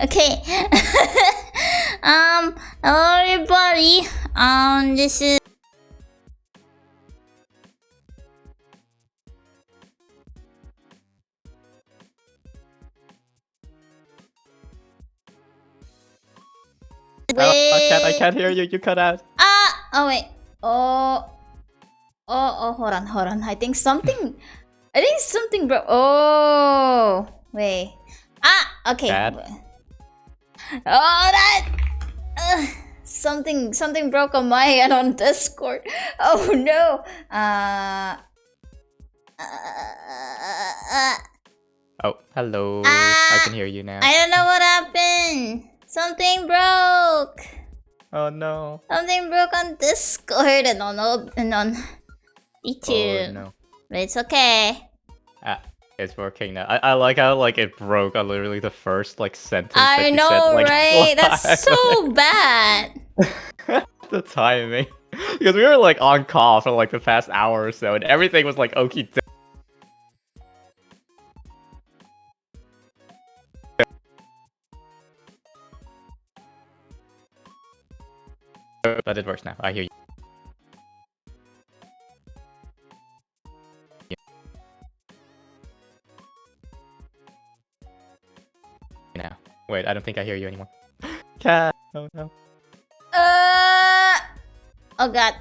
Okay. Hello everybody. This is I can't hear you. You cut out. Oh wait. Hold on. I think something broke. Oh, wait. Okay. Cat? Something broke on my end on Discord. Oh no. Oh, hello. I can hear you now. I don't know what happened. Something broke. Oh no. Something broke on Discord and on YouTube. Oh no. But it's okay. It's working now. I like how it broke on literally the first sentence. I know, said, right? That's so bad. The timing, because we were on call for the past hour or so, and everything was okie dokie. But it works now. I hear you. Now. Wait, I don't think I hear you anymore. Cat. Oh no. Oh god.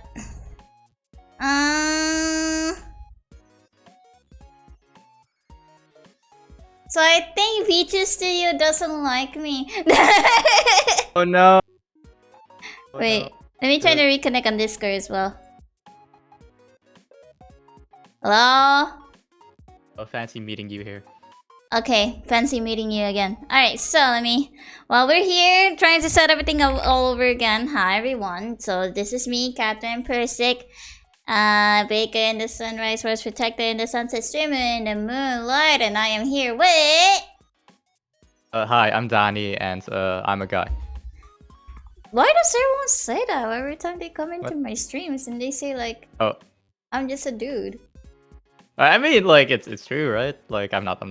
So I think VT Studio doesn't like me. Oh no. Oh, Wait, no. let me try to reconnect on Discord as well. Hello? Oh, fancy meeting you here. Okay, fancy meeting you again. Alright, so while we're here trying to set everything up all over again. Hi everyone. So this is me, Katheryne Persik. Baker in the sunrise, force protector in the sunset, streamer in the moonlight, and I am here with... Hi, I'm Donnie, and I'm a guy. Why does everyone say that every time they come into What? my streams and they say Oh. I'm just a dude? I mean, it's true, right? I'm not,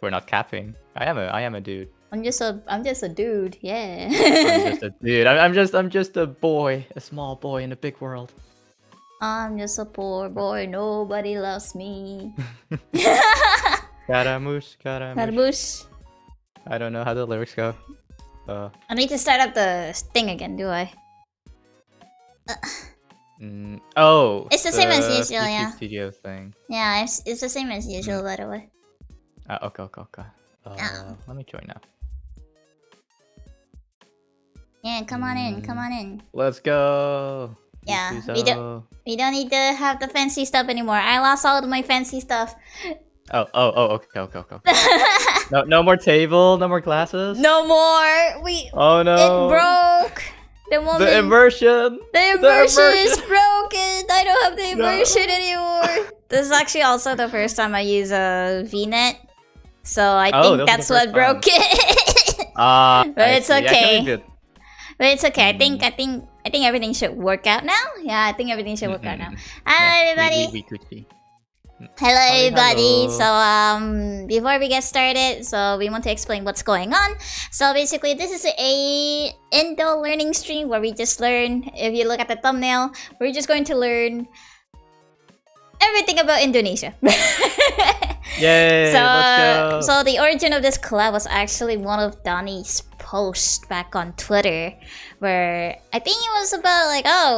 we're not capping. I am a dude. I'm just a dude, yeah. I'm just a dude. I'm just a boy, a small boy in a big world. I'm just a poor boy, nobody loves me. Scaramouche. Harbush. I don't know how the lyrics go. I need to start up the thing again, do I? Oh. It's the same as usual, yeah. Studio thing. Yeah, it's the same as usual, by the way. Okay. Let me join now. Yeah, come on in. Let's go. Yeah, we don't need to have the fancy stuff anymore. I lost all of my fancy stuff. Okay. No more table, no more glasses. No more. Oh no. It broke. The immersion. The immersion is broken. I don't have the immersion anymore. This is actually also the first time I use a VNet, so I think that's what broke it. But it's okay. But it's okay. I think everything should work out now. Yeah, I think everything should work out now. Hi everybody. We could see. Hello everybody. Hello. So before we get started, so we want to explain what's going on. So basically this is a INDO learning stream where we just learn. If you look at the thumbnail, we're just going to learn everything about Indonesia. Yay, let's go. So the origin of this collab was actually one of Donnie's posts back on Twitter, where I think it was about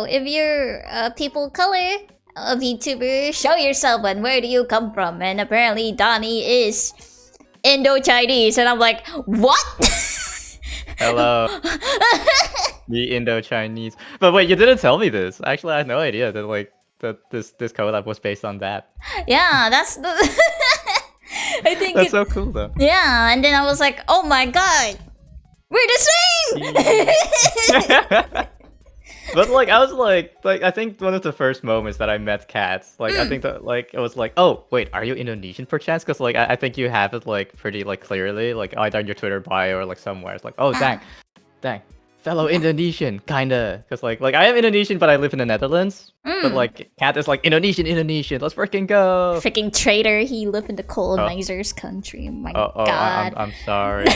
if you're people of color, a VTuber, show yourself and where do you come from? And apparently Donnie is Indo-Chinese, and I'm like, what? Hello. The Indo-Chinese. But wait, you didn't tell me this. Actually, I had no idea that that this collab was based on that. Yeah, that's the I think that's so cool though. Yeah, and then I was like, oh my god, we're the same. But I was I think one of the first moments that I met Kat, I think that it was oh wait, are you Indonesian perchance? Because I think you have it pretty clearly either on your Twitter bio or somewhere. It's oh dang, fellow Indonesian kinda. Because I am Indonesian but I live in the Netherlands. But Kat is Indonesian. Let's freaking go. Freaking traitor! He lived in the colonizer's country. My god. I'm sorry.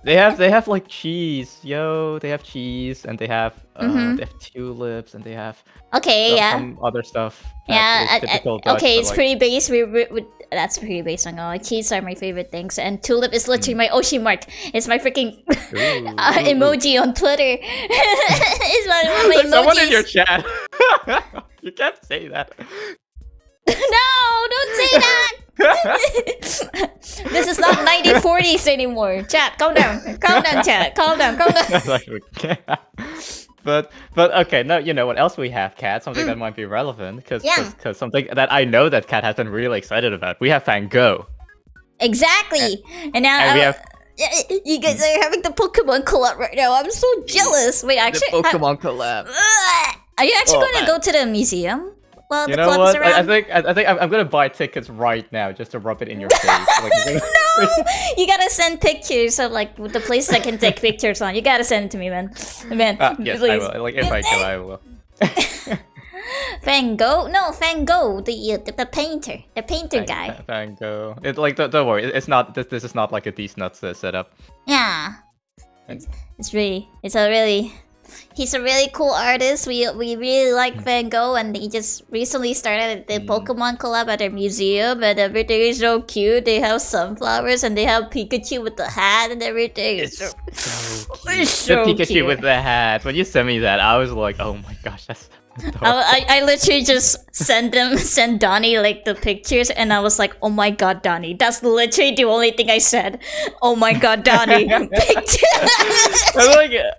They have like cheese, yo. They have cheese, and they have tulips, and they have some other stuff. Yeah, typical Dutch, okay, but, it's like, pretty base. That's pretty base on all. Cheese are my favorite things, and tulip is literally my Oshi mark. It's my freaking emoji on Twitter. It's one of my emojis. Someone in your chat. You can't say that. No, don't say that. This is not 1940s anymore. Chat, calm down, chat, calm down. But okay, now you know what else we have, Kat. Something that might be relevant because something that I know that Kat has been really excited about. We have Van Gogh. Exactly, and now we have. You guys are having the Pokemon collab right now. I'm so jealous. Wait, actually, the Pokemon collab. Are you actually going to go to the museum? Well, you know what? I think I'm gonna buy tickets right now just to rub it in your face. Like, No, you gotta send pictures of like the places I can take pictures on. You gotta send it to me, man. Yes, please. I will. Like if I go, I will. Van Gogh? No, Van Gogh, the painter, guy. Van Gogh. It's like don't worry. It's not. This is not like a These Nuts setup. Yeah, he's a really cool artist. We really like Van Gogh, and he just recently started the Pokemon collab at their museum, and everything is so cute. They have sunflowers, and they have Pikachu with the hat and everything. It's so cute. The Pikachu cute. with the hat. When you sent me that, I was like, oh my gosh, that's. I literally just sent Donnie like the pictures, and I was like, oh my god, Donnie, that's literally the only thing I said. Oh my god, Donnie, picture.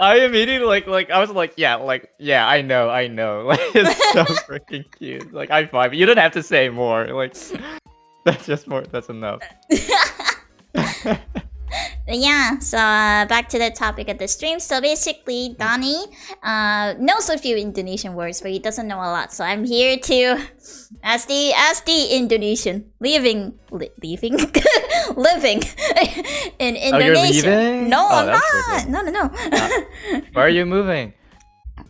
I immediately like I was like yeah I know like it's so freaking cute. Like I vibe. You don't have to say more. Like that's enough. Yeah, so back to the topic of the stream. So basically, Donnie knows a few Indonesian words, but he doesn't know a lot. So I'm here to, as the Indonesian living in Indonesia. Oh, you're leaving? No, Oh, I'm that's not. No. Where are you moving?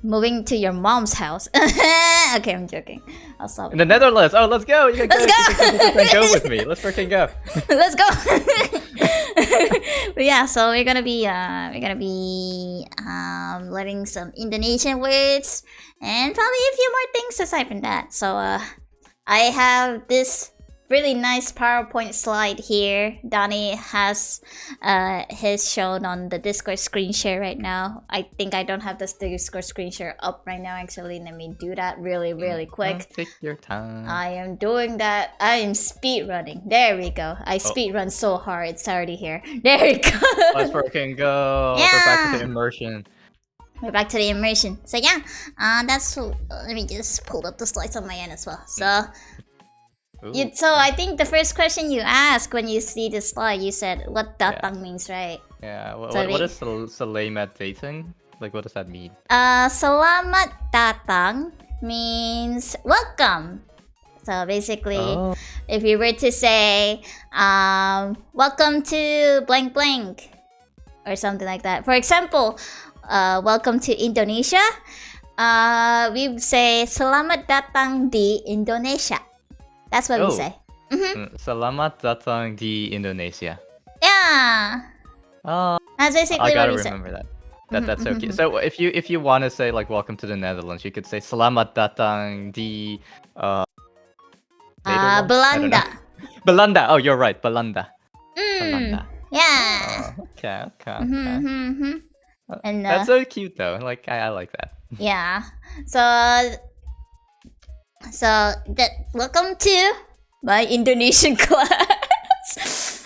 Moving to your mom's house. Okay, I'm joking. I'll stop. In the Netherlands. Oh, let's go. You Let's go. Go with me. Let's freaking go. Let's go. But yeah, so we're gonna be learning some Indonesian words and probably a few more things aside from that. So I have this really nice PowerPoint slide here. Donnie has his shown on the Discord screen share right now. I think I don't have the Discord screen share up right now. Actually, let me do that really quick. Take your time. I am doing that. I am speed running. There we go. I speed run so hard. It's already here. There we go. Let's freaking go. Yeah. We're back to the immersion. We're back to the immersion. So yeah, that's. Let me just pull up the slides on my end as well. So. So I think the first question you ask when you see the slide, you said what datang means, right? Yeah. What is selamat dating? Like, what does that mean? Selamat datang means welcome. So basically, if you were to say, welcome to blank blank, or something like that. For example, welcome to Indonesia. We say selamat datang di Indonesia. That's what we say. Selamat datang di Indonesia. Yeah. That's basically what we say. I gotta remember that. That's so cute. So if you want to say like welcome to the Netherlands, you could say selamat datang di Belanda. Belanda. Oh, you're right. Belanda. Belanda. Yeah. Okay. And that's so cute though. Like I like that. Yeah. So welcome to my Indonesian class.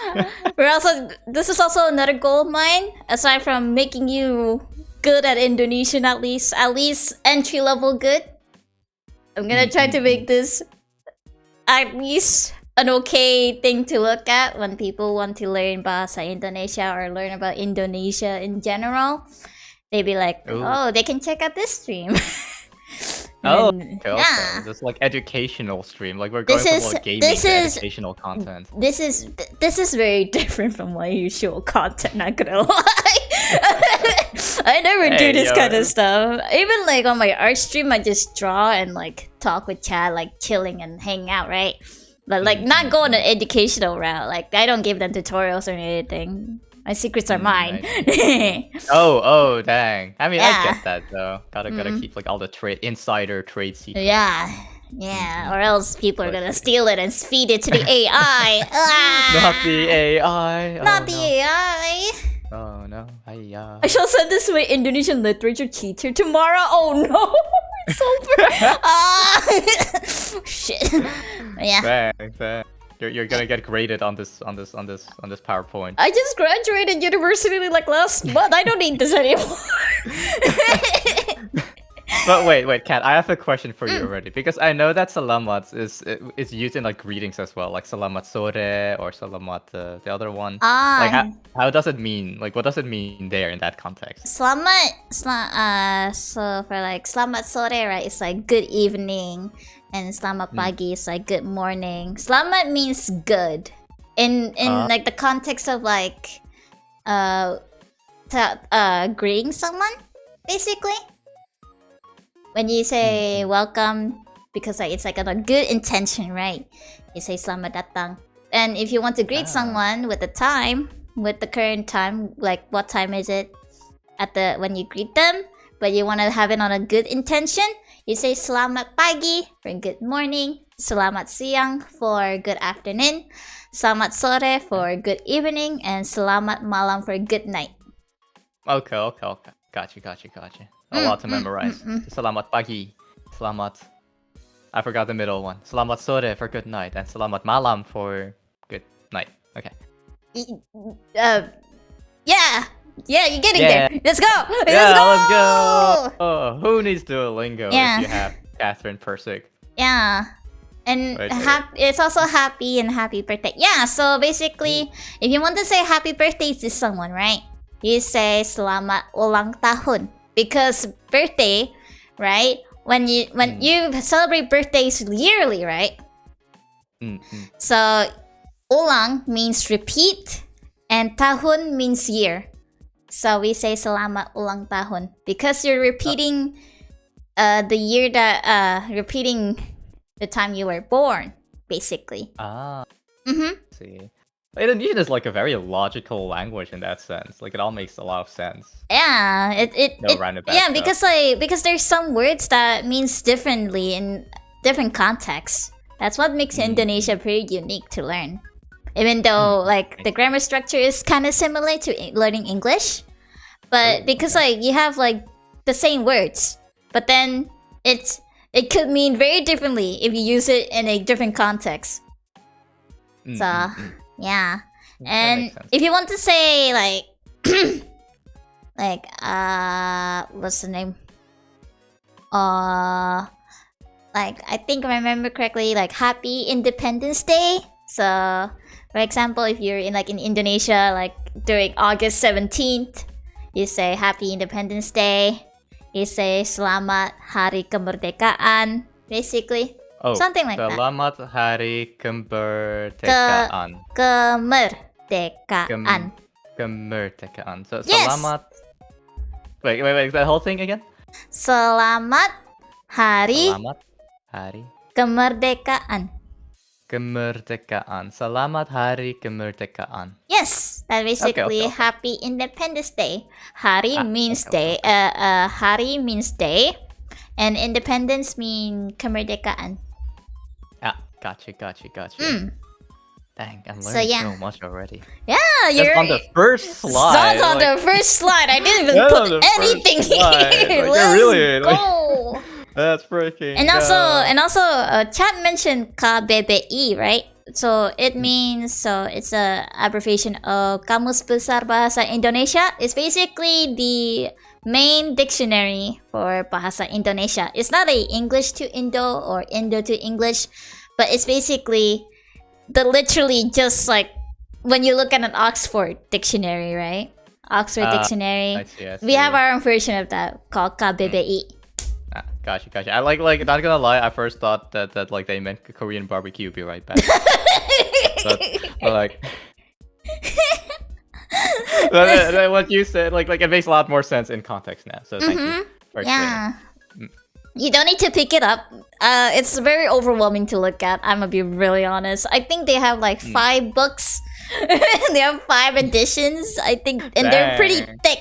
This is also another goal of mine. Aside from making you good at Indonesian, at least entry level good, I'm gonna try to make this at least an okay thing to look at when people want to learn Bahasa Indonesia or learn about Indonesia in general. They'd be like, oh, they can check out this stream. Okay, yeah. This like educational stream. Like we're going from like gaming to educational content. This is very different from my usual content, not gonna lie. I never do this kind of stuff. Even like on my art stream, I just draw and like talk with chat, like chilling and hang out, right? But like not going an educational route. Like I don't give them tutorials or anything. My secrets are mine. Oh, dang. I mean, Yeah. I get that though. Gotta keep like all the insider trade secrets. Yeah, or else people are gonna steal it and feed it to the AI. Not the AI. Not the AI. Oh no. I shall send this to my Indonesian literature teacher tomorrow. Oh no. It's over. Shit. Yeah. Thanks. You're gonna get graded on this PowerPoint. I just graduated university like last month. I don't need this anymore. But wait, Kat, I have a question for you already, because I know that salamat is used in like greetings as well, like salamat sore or salamat the other one. Like how does it mean? Like what does it mean there in that context? So for like selamat sore, right? It's like good evening, and selamat pagi is like good morning. Selamat means good in like the context of like greeting someone, basically. When you say welcome, because like it's like a good intention, right? You say selamat datang. And if you want to greet someone with the current time, like what time is it when you greet them, but you want to have it on a good intention, you say selamat pagi for good morning, selamat siang for good afternoon, selamat sore for good evening, and selamat malam for good night. Okay. Gotcha. A lot to memorize. Selamat pagi. I forgot the middle one. Selamat sore for good night, and selamat malam for good night. Okay. Yeah, you're getting there. Let's go. Let's go. Oh, who needs Duolingo if you have Katheryne Persik? Yeah. And it's also happy and happy birthday. Yeah, so basically, if you want to say happy birthday to someone, right? You say selamat ulang tahun. Because birthday, right? When you celebrate birthdays yearly, right? So ulang means repeat, and tahun means year. So we say selamat ulang tahun because you're repeating the year that repeating the time you were born, basically. See. Indonesian is like a very logical language in that sense. Like it all makes a lot of sense. Yeah, because there's some words that means differently in different contexts. That's what makes Indonesia pretty unique to learn. Even though like the grammar structure is kind of similar to learning English, but because like you have like the same words, but then it could mean very differently if you use it in a different context. So. Yeah, and if you want to say like, what's the name? Like I think I remember correctly, like Happy Independence Day. So, for example, if you're in Indonesia, like during August 17th, you say Happy Independence Day. You say Selamat Hari Kemerdekaan, basically. Something like that. Selamat Hari Kemerdekaan. Kemerdekaan. So selamat. Wait. That whole thing again. Selamat Hari Kemerdekaan. Selamat Hari Kemerdekaan. Yes, that basically Happy Independence Day. Hari means day. Hari means day, and independence mean kemerdekaan. Gotcha. Dang, I'm learning so much already. Yeah, you're on the first slide. That's on the first slide. I didn't even put anything here. Let's go. That's freaking. And also, chat mentioned KBBI, right? So it means it's a abbreviation of Kamus Besar Bahasa Indonesia. It's basically the main dictionary for Bahasa Indonesia. It's not a English to Indo or Indo to English, but it's basically literally just like when you look at an Oxford dictionary, right? Oxford dictionary. I see. We have our own version of that called KBBI. Gotcha. I like not gonna lie, I first thought that like they meant Korean barbecue. Be right back. but like what you said, like it makes a lot more sense in context now. So thank you for explaining. You don't need to pick it up. It's very overwhelming to look at. I'm gonna be really honest. I think they have like 5 books They have 5 editions, I think, and they're pretty thick.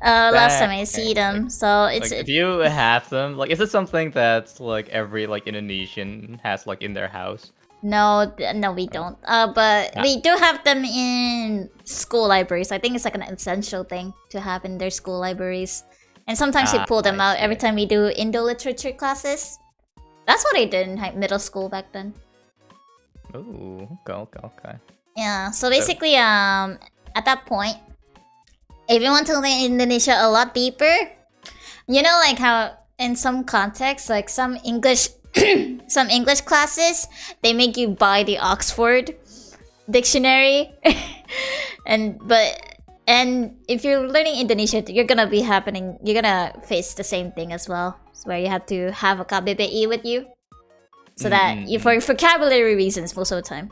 Last time I see them, so it's. Like, do you have them? Like, is it something that's like every like Indonesian has like in their house? No, we don't. But we do have them in school libraries. I think it's like an essential thing to have in their school libraries. And sometimes we pull them out every time we do Indo literature classes. That's what I did in middle school back then. Ooh, okay. Yeah, so basically, at that point, if you want to learn Indonesia a lot deeper, you know, like how in some contexts, like some English classes, they make you buy the Oxford dictionary, and if you're learning Indonesia, you're gonna face the same thing as well, where you have to have a KBBI with you, so that you for vocabulary reasons most of the time.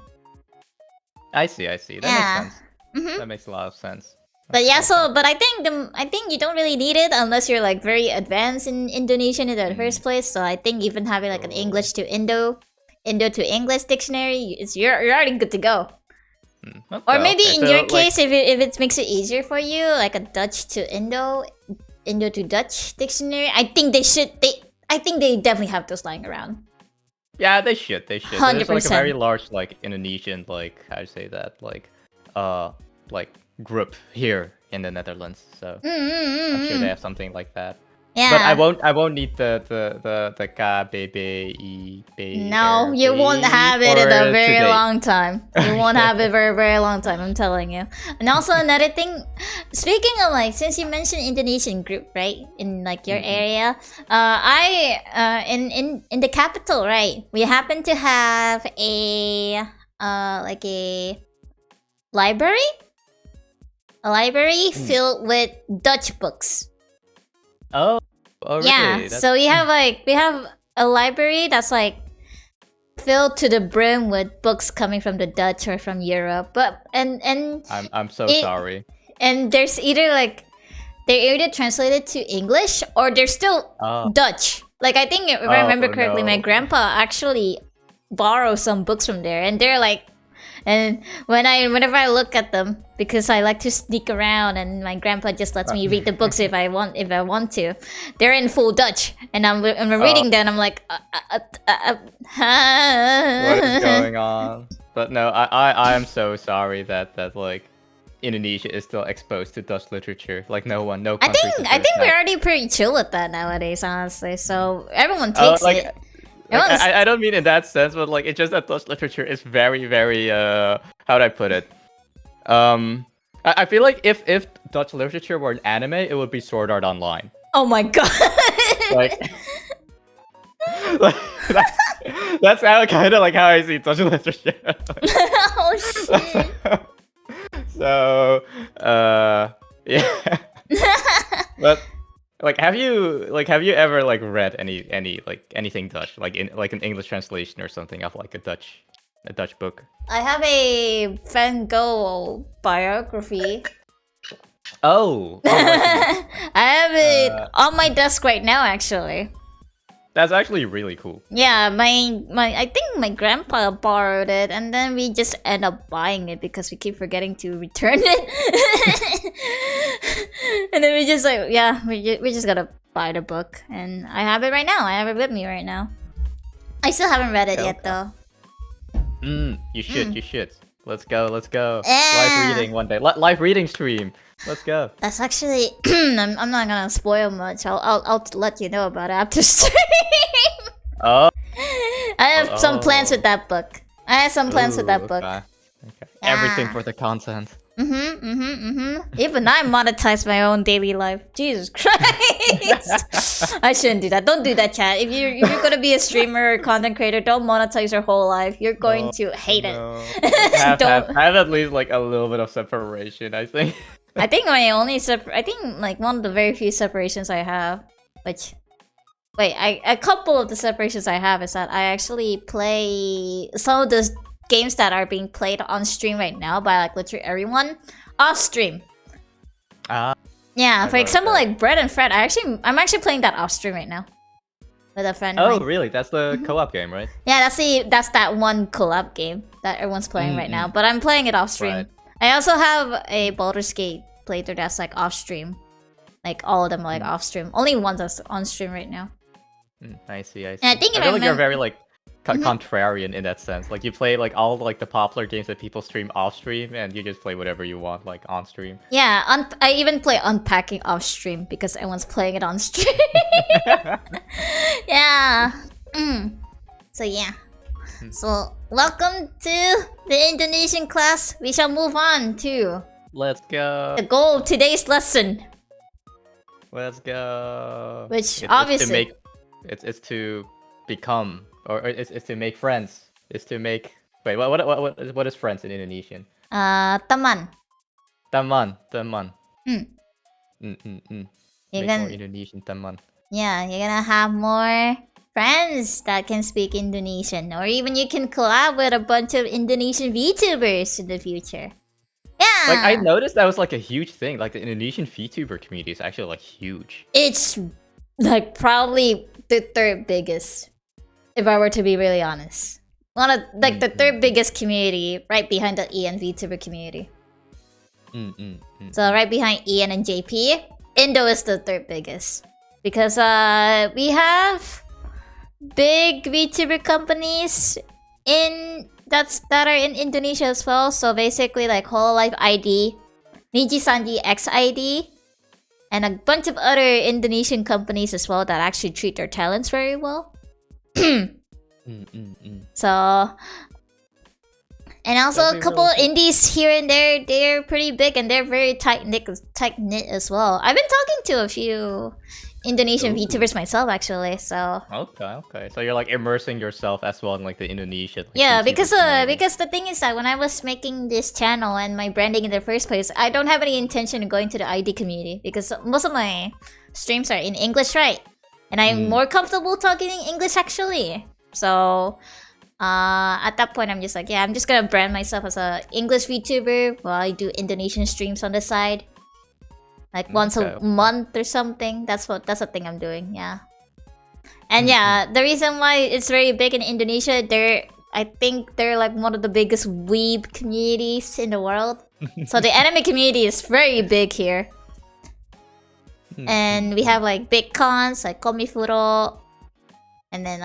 I see. That makes sense. That makes a lot of sense. But yeah, but I think you don't really need it unless you're like very advanced in Indonesian in the first place. So I think even having like an English to Indo to English dictionary, you're already good to go. Or maybe in your case, if it makes it easier for you, like a Dutch to Indo to Dutch dictionary, I think they definitely have those lying around. Yeah, they should. 100%. There's like a very large like Indonesian how to say that like group here in the Netherlands, so I'm sure they have something like that. Yeah. But I won't need the KBBI. No, you won't have it in a very long time. You won't have it very, very long time, I'm telling you. And also another thing, speaking of like, since you mentioned Indonesian group, right? In like your area, in the capital, right? We happen to have a library? A library filled with Dutch books. Oh, really? Yeah, so we have a library that's like filled to the brim with books coming from the Dutch or from Europe. But I'm so sorry. And there's they're either translated to English or they're still Dutch. Like I think if I remember correctly, my grandpa actually borrowed some books from there, and they're like. And whenever I look at them, because I like to sneak around, and my grandpa just lets me read the books if I want to, they're in full Dutch, and I'm reading them. I'm like, what is going on? But no, I am so sorry that like Indonesia is still exposed to Dutch literature. Like no country. I think we're already pretty chill with that nowadays, honestly. So everyone takes it. I don't mean in that sense, but like it's just that Dutch literature is very, very how do I put it? I feel like if Dutch literature were an anime, it would be Sword Art Online. Oh my god! That's how kind of like how I see Dutch literature. Oh shit! So yeah, but. Like have you ever like read anything Dutch like in like an English translation or something of like a Dutch book? I have a Van Gogh biography. Oh, I have it on my desk right now, actually. That's actually really cool. Yeah, I think my grandpa borrowed it, and then we just end up buying it because we keep forgetting to return it. And then we just we just gotta buy the book, and I have it right now. I have it with me right now. I still haven't read it yet, though. You should. Let's go. Live reading one day. Live reading stream. Let's go. That's actually I'm not gonna spoil much. I'll let you know about it after stream. Oh. I have some plans with that book. Okay. Everything for the content. Even I monetize my own daily life. Jesus Christ! I shouldn't do that. Don't do that, chat. If you're gonna be a streamer or content creator, don't monetize your whole life. You're going to hate it. Have at least like a little bit of separation, I think. I think like one of the very few separations I have, a couple of the separations I have is that I actually play some of the games that are being played on stream right now by like literally everyone off stream. Yeah, for example, like Bread and Fred. I'm actually playing that off stream right now. with a friend of Oh, mine. really? That's the co-op game, right? Yeah, that's that one co-op game that everyone's playing right now. But I'm playing it off stream. Right. I also have a Baldur's Gate playthrough that's like off stream. Like all of them are like off stream. Only one that's on stream right now. I see. And I think feel like you're very like contrarian in that sense. Like you play like all like the popular games that people stream off stream, and you just play whatever you want like on stream. Yeah, I even play Unpacking off stream because everyone's playing it on stream. Yeah. So yeah. So welcome to the Indonesian class. We shall move on to Let's go. the goal of today's lesson. Let's go. Which obviously it's to become, or it's to make friends. It's to make. Wait, what is friends in Indonesian? Teman. Teman. You Make can, more Indonesian teman. yeah, you're gonna have more friends that can speak Indonesian, or even you can collab with a bunch of Indonesian VTubers in the future. Yeah, Like I noticed that was like a huge thing. Like the Indonesian VTuber community is actually like huge. it's like probably the third biggest, if I were to be really honest. One of like the third biggest community, right behind the Ian VTuber community. So right behind Ian and JP, Indo is the third biggest because we have big VTuber companies that are in Indonesia as well. So basically like Hololive ID, Niji Sanji X ID, and a bunch of other Indonesian companies as well that actually treat their talents very well. So, and also a couple really indies here and there. They're pretty big and they're very tight knit as well. I've been talking to a few Indonesian VTubers myself actually. So okay. So you're like immersing yourself as well in like the Indonesian. Like, yeah, VTuber because the thing is that when I was making this channel and my branding in the first place, I don't have any intention of going to the ID community because most of my streams are in English, right? And I'm more comfortable talking in English actually. So at that point, I'm just like, yeah, I'm just gonna brand myself as a English VTuber while I do Indonesian streams on the side, like once a month or something. That's the thing I'm doing. Yeah, and yeah, the reason why it's very big in Indonesia, I think they're like one of the biggest weeb communities in the world. So the anime community is very big here, and we have like big cons like Komifuro, and then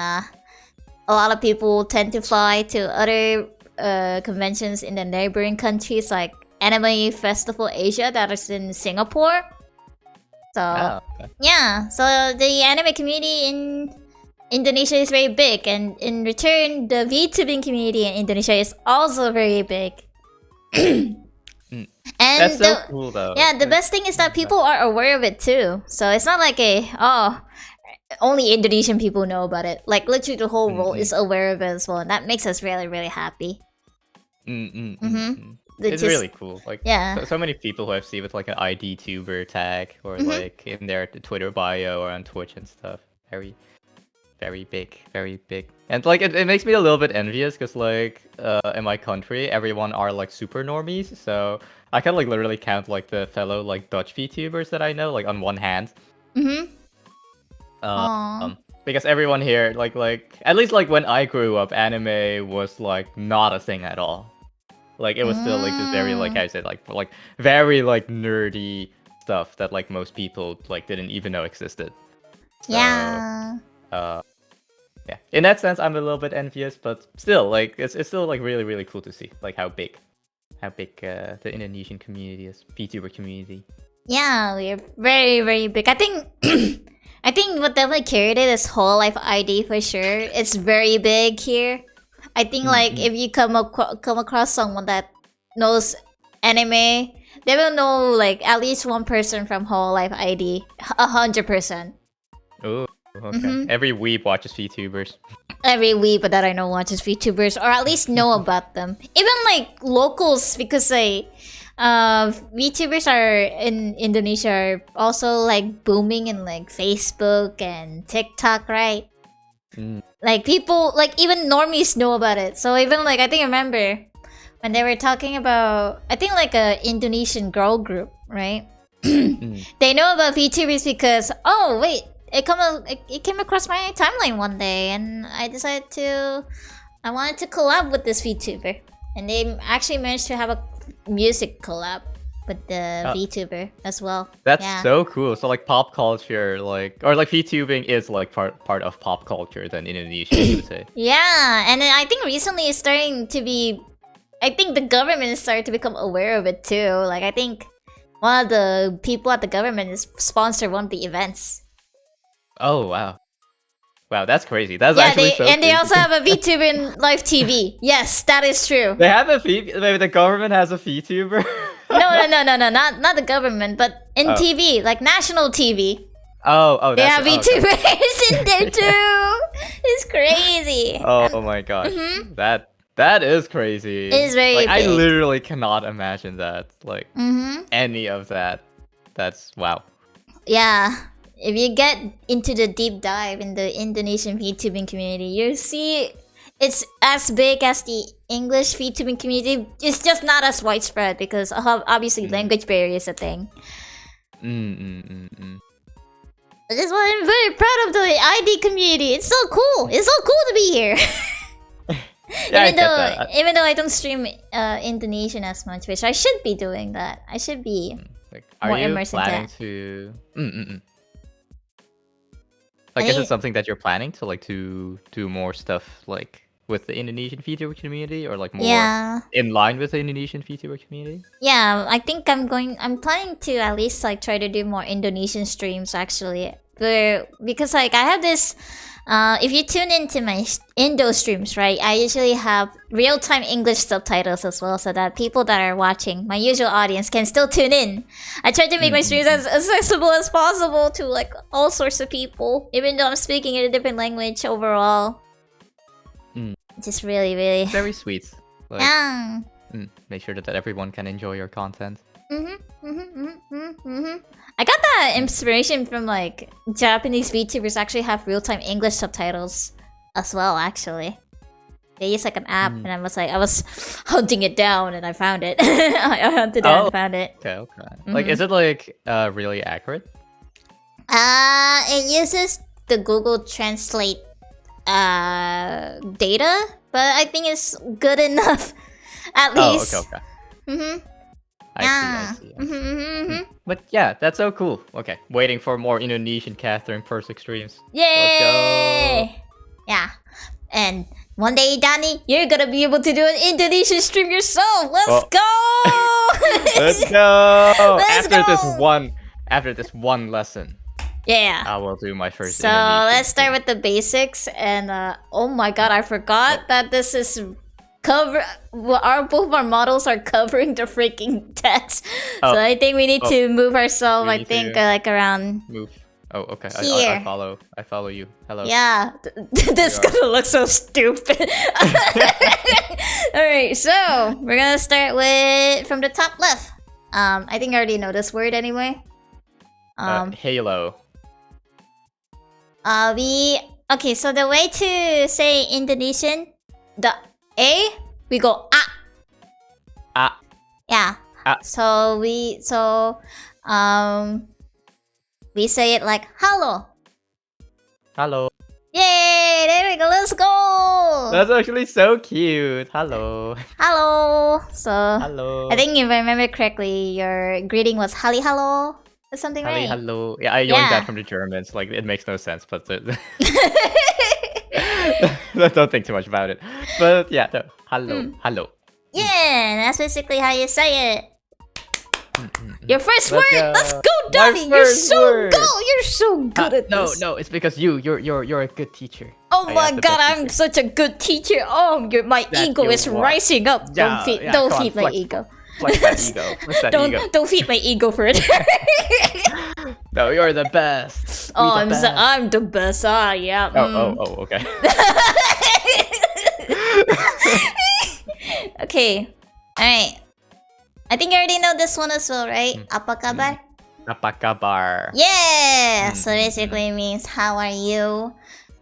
a lot of people tend to fly to other conventions in the neighboring countries like Anime Festival Asia that is in Singapore. So yeah, so the anime community in Indonesia is very big, and in return, the VTubing community in Indonesia is also very big. And that's so cool though. Yeah, the best thing is that people are aware of it too. So it's not like only Indonesian people know about it. Like literally the whole world is aware of it as well, and that makes us really, really happy. It's really cool. Like so many people who I've seen with like an ID tuber tag or like in their Twitter bio or on Twitch and stuff. Very big. And like it makes me a little bit envious because like in my country everyone are like super normies. So I can like literally count like the fellow like Dutch VTubers that I know like on one hand. Because everyone here like at least like when I grew up, anime was like not a thing at all. Like it was still like this very like I said like very like nerdy stuff that like most people like didn't even know existed. So, yeah. In that sense, I'm a little bit envious, but still like it's still like really, really cool to see like how big the Indonesian community is, VTuber community. Yeah, we're very, very big. I think I think what definitely carried it is Hololive ID for sure. It's very big here. I think like if you come across someone that knows anime, they will know like at least one person from Hololive ID, 100%. Oh, okay. Every weeb watches VTubers. Every weeb that I know watches VTubers, or at least know about them. Even like locals, because like VTubers are in Indonesia are also like booming in like Facebook and TikTok, right? Like people, like even normies know about it. So even like I think I remember when they were talking about, I think like a Indonesian girl group, right? They know about VTubers because it came across my timeline one day, and I wanted to collab with this VTuber, and they actually managed to have a music collab with the VTuber as well. That's so cool. So like pop culture, or VTubing is like part of pop culture then in Indonesia, you would say. Yeah, and then I think recently it's starting to be. I think the government is starting to become aware of it too. Like I think one of the people at the government is sponsor one of the events. Oh wow. Wow, that's crazy. That's actually so and crazy. they also have a VTuber in live TV. Yes, that is true. They have maybe the government has a VTuber? No, not the government, but in TV, like national TV. Oh, they have VTubers in there too. It's crazy. Oh my gosh, that is crazy. It is very big. I literally cannot imagine that. Like any of that. That's wow. Yeah. If you get into the deep dive in the Indonesian VTubing community, you'll see it's as big as the English VTubing community. It's just not as widespread because obviously language barrier is a thing. That's why I'm very proud of the ID community. It's so cool. It's so cool to be here. Even though I don't stream Indonesian as much, which I should be doing that. I should be more immersed in that. Are you planning to... is it something that you're planning to to do more stuff with the Indonesian VTuber community, or more in line with the Indonesian VTuber community? Yeah, I think I'm planning to at least try to do more Indonesian streams actually. Because I have this if you tune into my INDO streams, right, I usually have real-time English subtitles as well, so that people that are watching, my usual audience, can still tune in. I try to make my streams as accessible as possible to all sorts of people, even though I'm speaking in a different language overall. Just really, really very sweet. Yeah. Make sure that everyone can enjoy your content. I got that inspiration from Japanese VTubers actually have real-time English subtitles as well. Actually, they use an app, and I was hunting it down, and I found it. I hunted down and found it. Okay. Is it really accurate? It uses the Google Translate data, but I think it's good enough at least. Okay. I see. But yeah, that's so cool. Okay, waiting for more Indonesian Katheryne Persik streams. Yay! Let's go! Yeah, and one day, Danny, you're gonna be able to do an Indonesian stream yourself. Let's go! Let's go! Let's After this one lesson. Yeah. I will do my first. So let's start with the basics. And oh my god, I forgot that this is both our models are covering the freaking text. So I think we need to move ourselves. I think around. Move. Oh, okay. Here. I follow you. Hello. Yeah, this is gonna look so stupid. All right, so we're gonna start with from the top left. I think I already know this word anyway. Halo. Okay. So the way to say Indonesian, the A, we go ah. Yeah. So we say it like halo. Hello. Yay! There we go. Let's go. That's actually so cute. Hello. Hello. So hello. I think if I remember correctly, your greeting was "Halli hallo" or something, right? Hello. Yeah, I learned that from the Germans. It makes no sense, but don't think too much about it. But yeah, no. Hello. Yeah, that's basically how you say it. Your first word. Let's go, Donnie. You're so good at this. No, it's because you're a good teacher. Oh my god, I'm such a good teacher. Oh, my ego is rising up. Don't feed my ego. Flex that ego. Don't feed my ego for it. No, you're the best. I'm the best. Yeah. Oh, okay. Okay. Alright. I think you already know this one as well, right? Apa kabar? Apa kabar? Yeah! So basically it means how are you?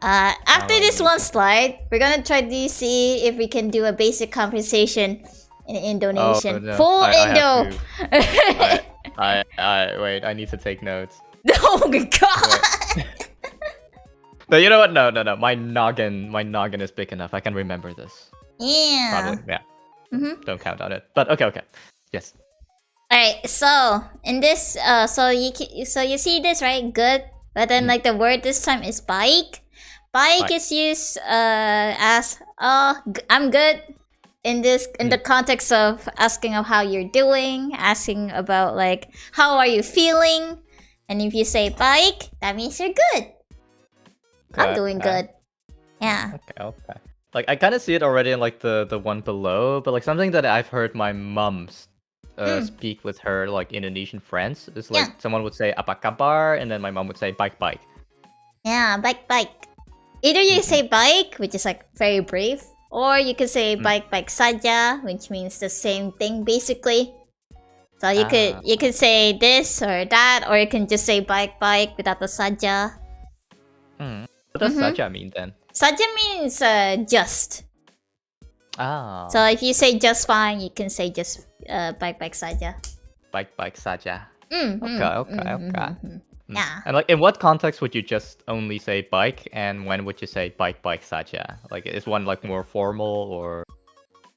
After this one slide, we're gonna try to see if we can do a basic conversation in Indonesian. No. Full Indo! Wait, I need to take notes. Oh my god! No, you know what? No. My noggin is big enough. I can remember this. Yeah. Probably, yeah. Don't count on it. But okay. Yes. Alright, so in this, so you see this, right? Good, but then like the word this time is bike. Bike is used as I'm good in the context of asking of how you're doing, asking about like how are you feeling, and if you say bike, that means you're good. I'm doing good. Yeah. Okay. Like I kind of see it already in like the one below, but like something that I've heard my mom speak with her like Indonesian friends is like someone would say apa kabar, and then my mom would say bike. Yeah, bike. Either you say bike, which is like very brief, or you could say bike saja, which means the same thing basically. So you could say this or that, or you can just say bike without the saja. What does saja mean then? Saja means just. So if you say just fine, you can say just bike saja. Bike saja. Okay. Yeah. And like in what context would you just only say bike, and when would you say bike saja? Like is one like more formal or?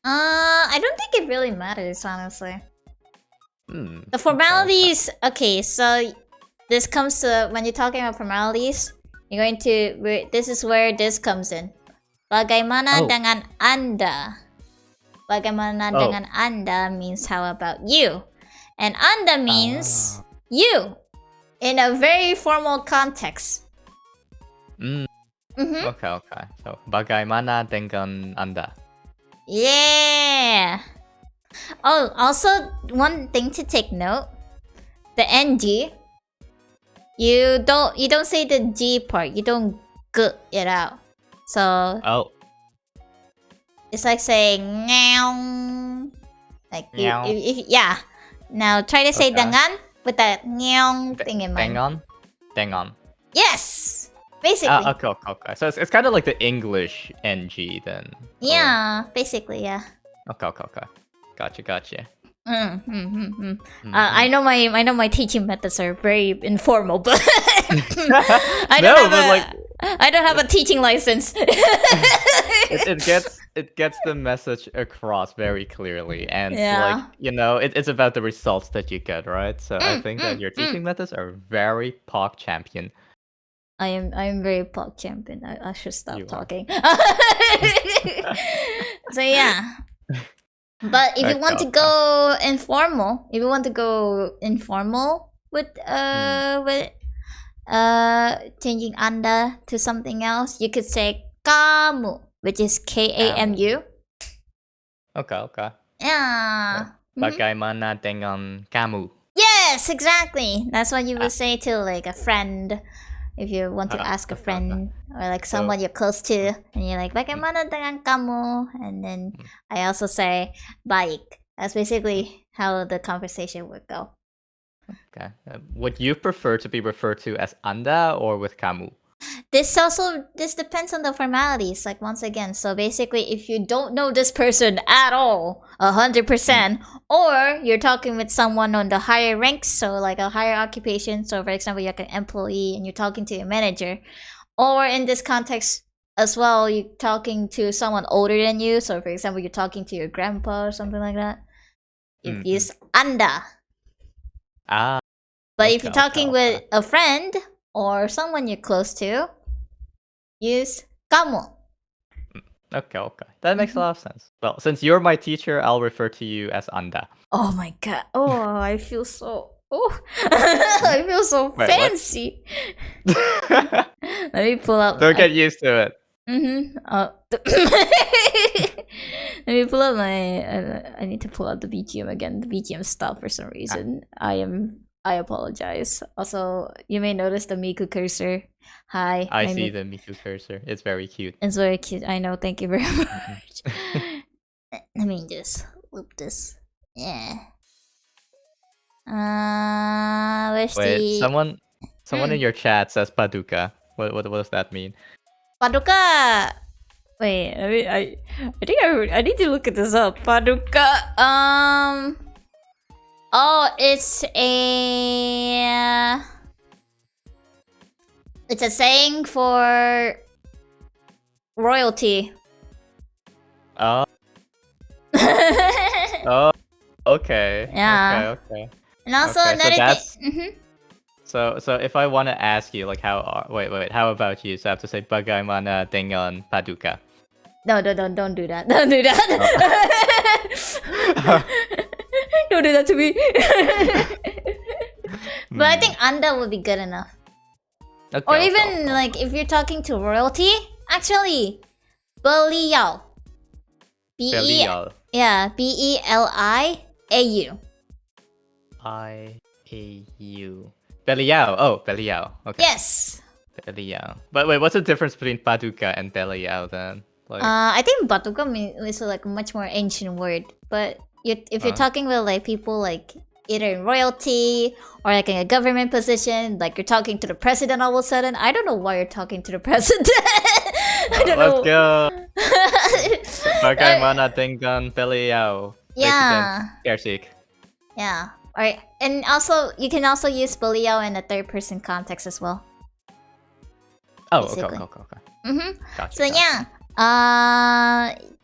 I don't think it really matters, honestly. The formalities. Okay, so this comes to when you're talking about formalities. You're going to. This is where this comes in. Bagaimana dengan Anda? Bagaimana dengan Anda means how about you, and Anda means you, in a very formal context. Okay. So bagaimana dengan Anda? Yeah. Oh, also one thing to take note: the NG. You don't say the G part. You don't g it out. So it's like saying ngeong. Like yeah. Now try to say dengan with that ngeong thing in mind. Dengan. Yes. Basically. Okay. So it's kind of like the English NG then. Yeah, basically, yeah. Okay. Gotcha. I know my teaching methods are very informal, but I don't have a teaching license. it gets the message across very clearly, and like it's about the results that you get, right? So I think that your teaching methods are very POC champion. I am very POC champion. I should stop talking. So yeah. But if you want to go informal, with changing Anda to something else, you could say kamu, which is KAMU. Okay. Yeah. Bagaimana dengan kamu? Yes, exactly. That's what you would say to like a friend. If you want to ask a friend or like someone you're close to, and you're like, bagaimana dengan kamu? And then I also say, baik. That's basically how the conversation would go. Okay. Would you prefer to be referred to as Anda or with kamu? This depends on the formalities, like once again. So basically, if you don't know this person at all, 100%, or you're talking with someone on the higher ranks, so like a higher occupation, so for example, you're like an employee and you're talking to your manager, or in this context as well, you're talking to someone older than you, so for example, you're talking to your grandpa or something like that, you use Anda. But if you're talking with a friend or someone you're close to, use kamu. Okay. That makes a lot of sense. Well, since you're my teacher, I'll refer to you as Anda. Oh my god. Oh, I feel so... Oh, I feel so fancy. Let me pull up... Don't get used to it. Let me pull up my... I need to pull out the BGM again. The BGM stopped for some reason. I apologize. Also, you may notice the Miku cursor. Hi. I see the Miku cursor. It's very cute. It's very cute. I know. Thank you very much. Let me just loop this. Yeah. Wait, someone in your chat says Paduka. What does that mean? Paduka. Wait, I think I need to look at this up. Paduka. Oh, it's a... It's a saying for royalty. Oh. Oh. Okay. Yeah. Okay. And also Okay, another that's- thing. So if I want to ask you like wait, how about you? So I have to say bagaimana dengan Paduka? No, don't do that. Don't do that. Don't do that to me. But I think Anda would be good enough. Okay, Or even like if you're talking to royalty, actually, beliau. Beliau. Yeah, Beliau. IAU. Beliau. Oh, Beliau. Okay. Yes. Beliau. But wait, what's the difference between Paduka and Beliau then? Like, I think Batuka is like a much more ancient word. But if you're talking with like people like either in royalty or like in a government position, like you're talking to the president all of a sudden. I don't know why you're talking to the president. I don't know. Let's go. Bagaimana dengan Beliau? Yeah. Persik. Yeah. Alright. And also you can also use beliau in a third person context as well. Oh, Basically. okay. Mm-hmm. Gotcha, So gotcha. yeah.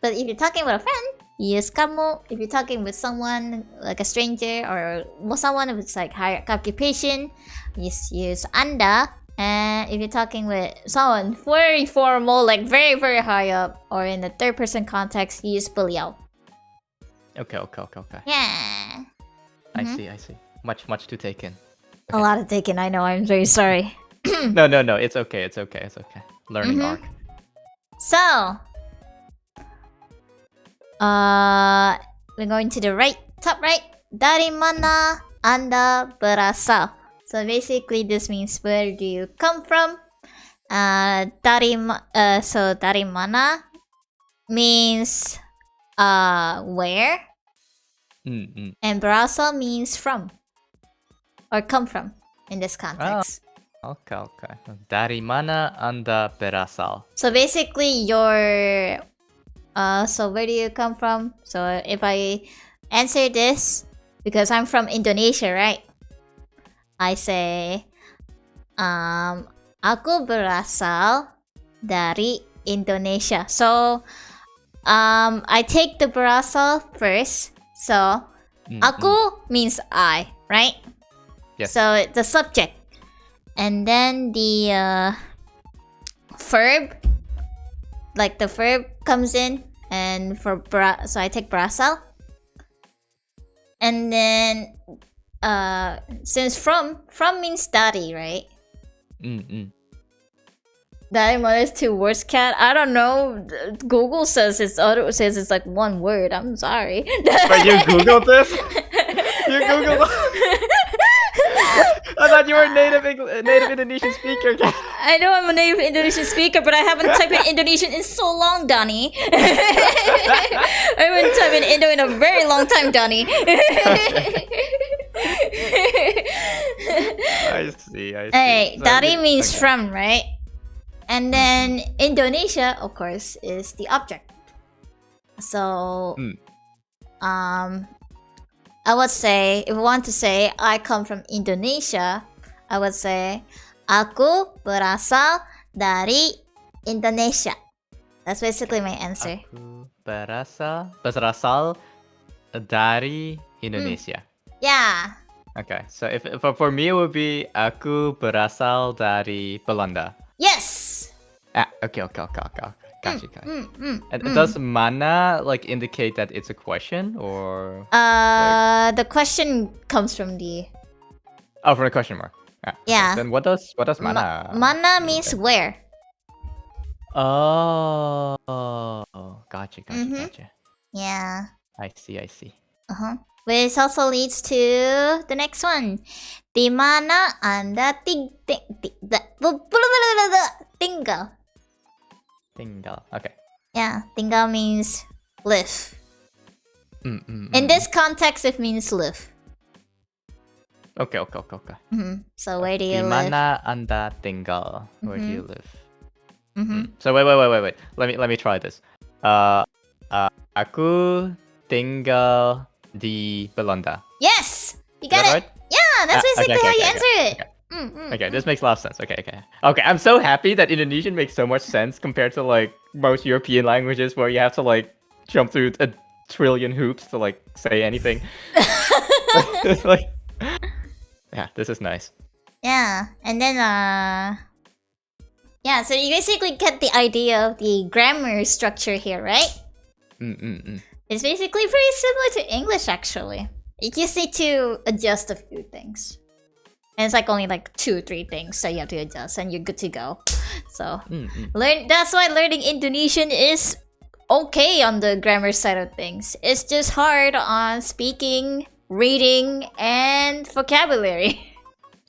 But if you're talking with a friend, you use kamu. If you're talking with someone like a stranger or someone with like higher occupation, you use anda. And if you're talking with someone very formal, like very very high up, or in the third person context, you use beliau. Okay. Yeah. I see. Much to take in. A lot of taken. I know. I'm very sorry. No. It's okay. Learning arc. So, we're going to the top right. Dari mana Anda berasal? So basically, this means where do you come from? Dari mana means where, and berasal means from or come from in this context. Okay. Dari mana Anda berasal? So basically, so where do you come from? So if I answer this, because I'm from Indonesia, right? I say, aku berasal dari Indonesia. So, I take the berasal first. So, aku means I, right? Yes. So the subject. And then the verb, like the verb comes in, and so I take berasal. And then since from means dari, right? Dari mana is 2 words, cat. I don't know. Google says it's like 1 word. I'm sorry. But you googled this? You googled I thought you were a native Indonesian speaker. I know I'm a native Indonesian speaker, but I haven't typed in Indonesian in so long, Donnie. I haven't typed in Indo in a very long time, Donnie. I see. Hey, So dari means from, right? And then Indonesia, of course, is the object. So, I would say, if I want to say I come from Indonesia, I would say aku berasal dari Indonesia. That's basically my answer. Aku berasal dari Indonesia. Yeah. Okay, so if for me it would be aku berasal dari Belanda. Yes. Okay. Gotcha. And does mana like indicate that it's a question or? The question comes from the. Oh, from the question mark. Yeah. Okay. Then what does mana? Mana means where. Oh, gotcha. Yeah. I see. Which also leads to the next one. Di mana Anda tinggal? Tinggal. Okay. Yeah, tinggal means live. In this context, it means live. Okay. So where do you Di live? mana Anda tinggal? Where do you live? So wait. Let me try this. Aku tinggal di Belanda. Yes, you got it. Right? Yeah, that's basically how you answer it. Okay. Okay, this makes a lot of sense. Okay. Okay, I'm so happy that Indonesian makes so much sense compared to like most European languages where you have to like jump through a trillion hoops to like say anything. Like, yeah, this is nice. Yeah, and then yeah, so you basically get the idea of the grammar structure here, right? It's basically very similar to English, actually. You just need to adjust a few things. And it's like only like 2-3 things that you have to adjust and you're good to go. So that's why learning Indonesian is okay on the grammar side of things. It's just hard on speaking, reading, and vocabulary.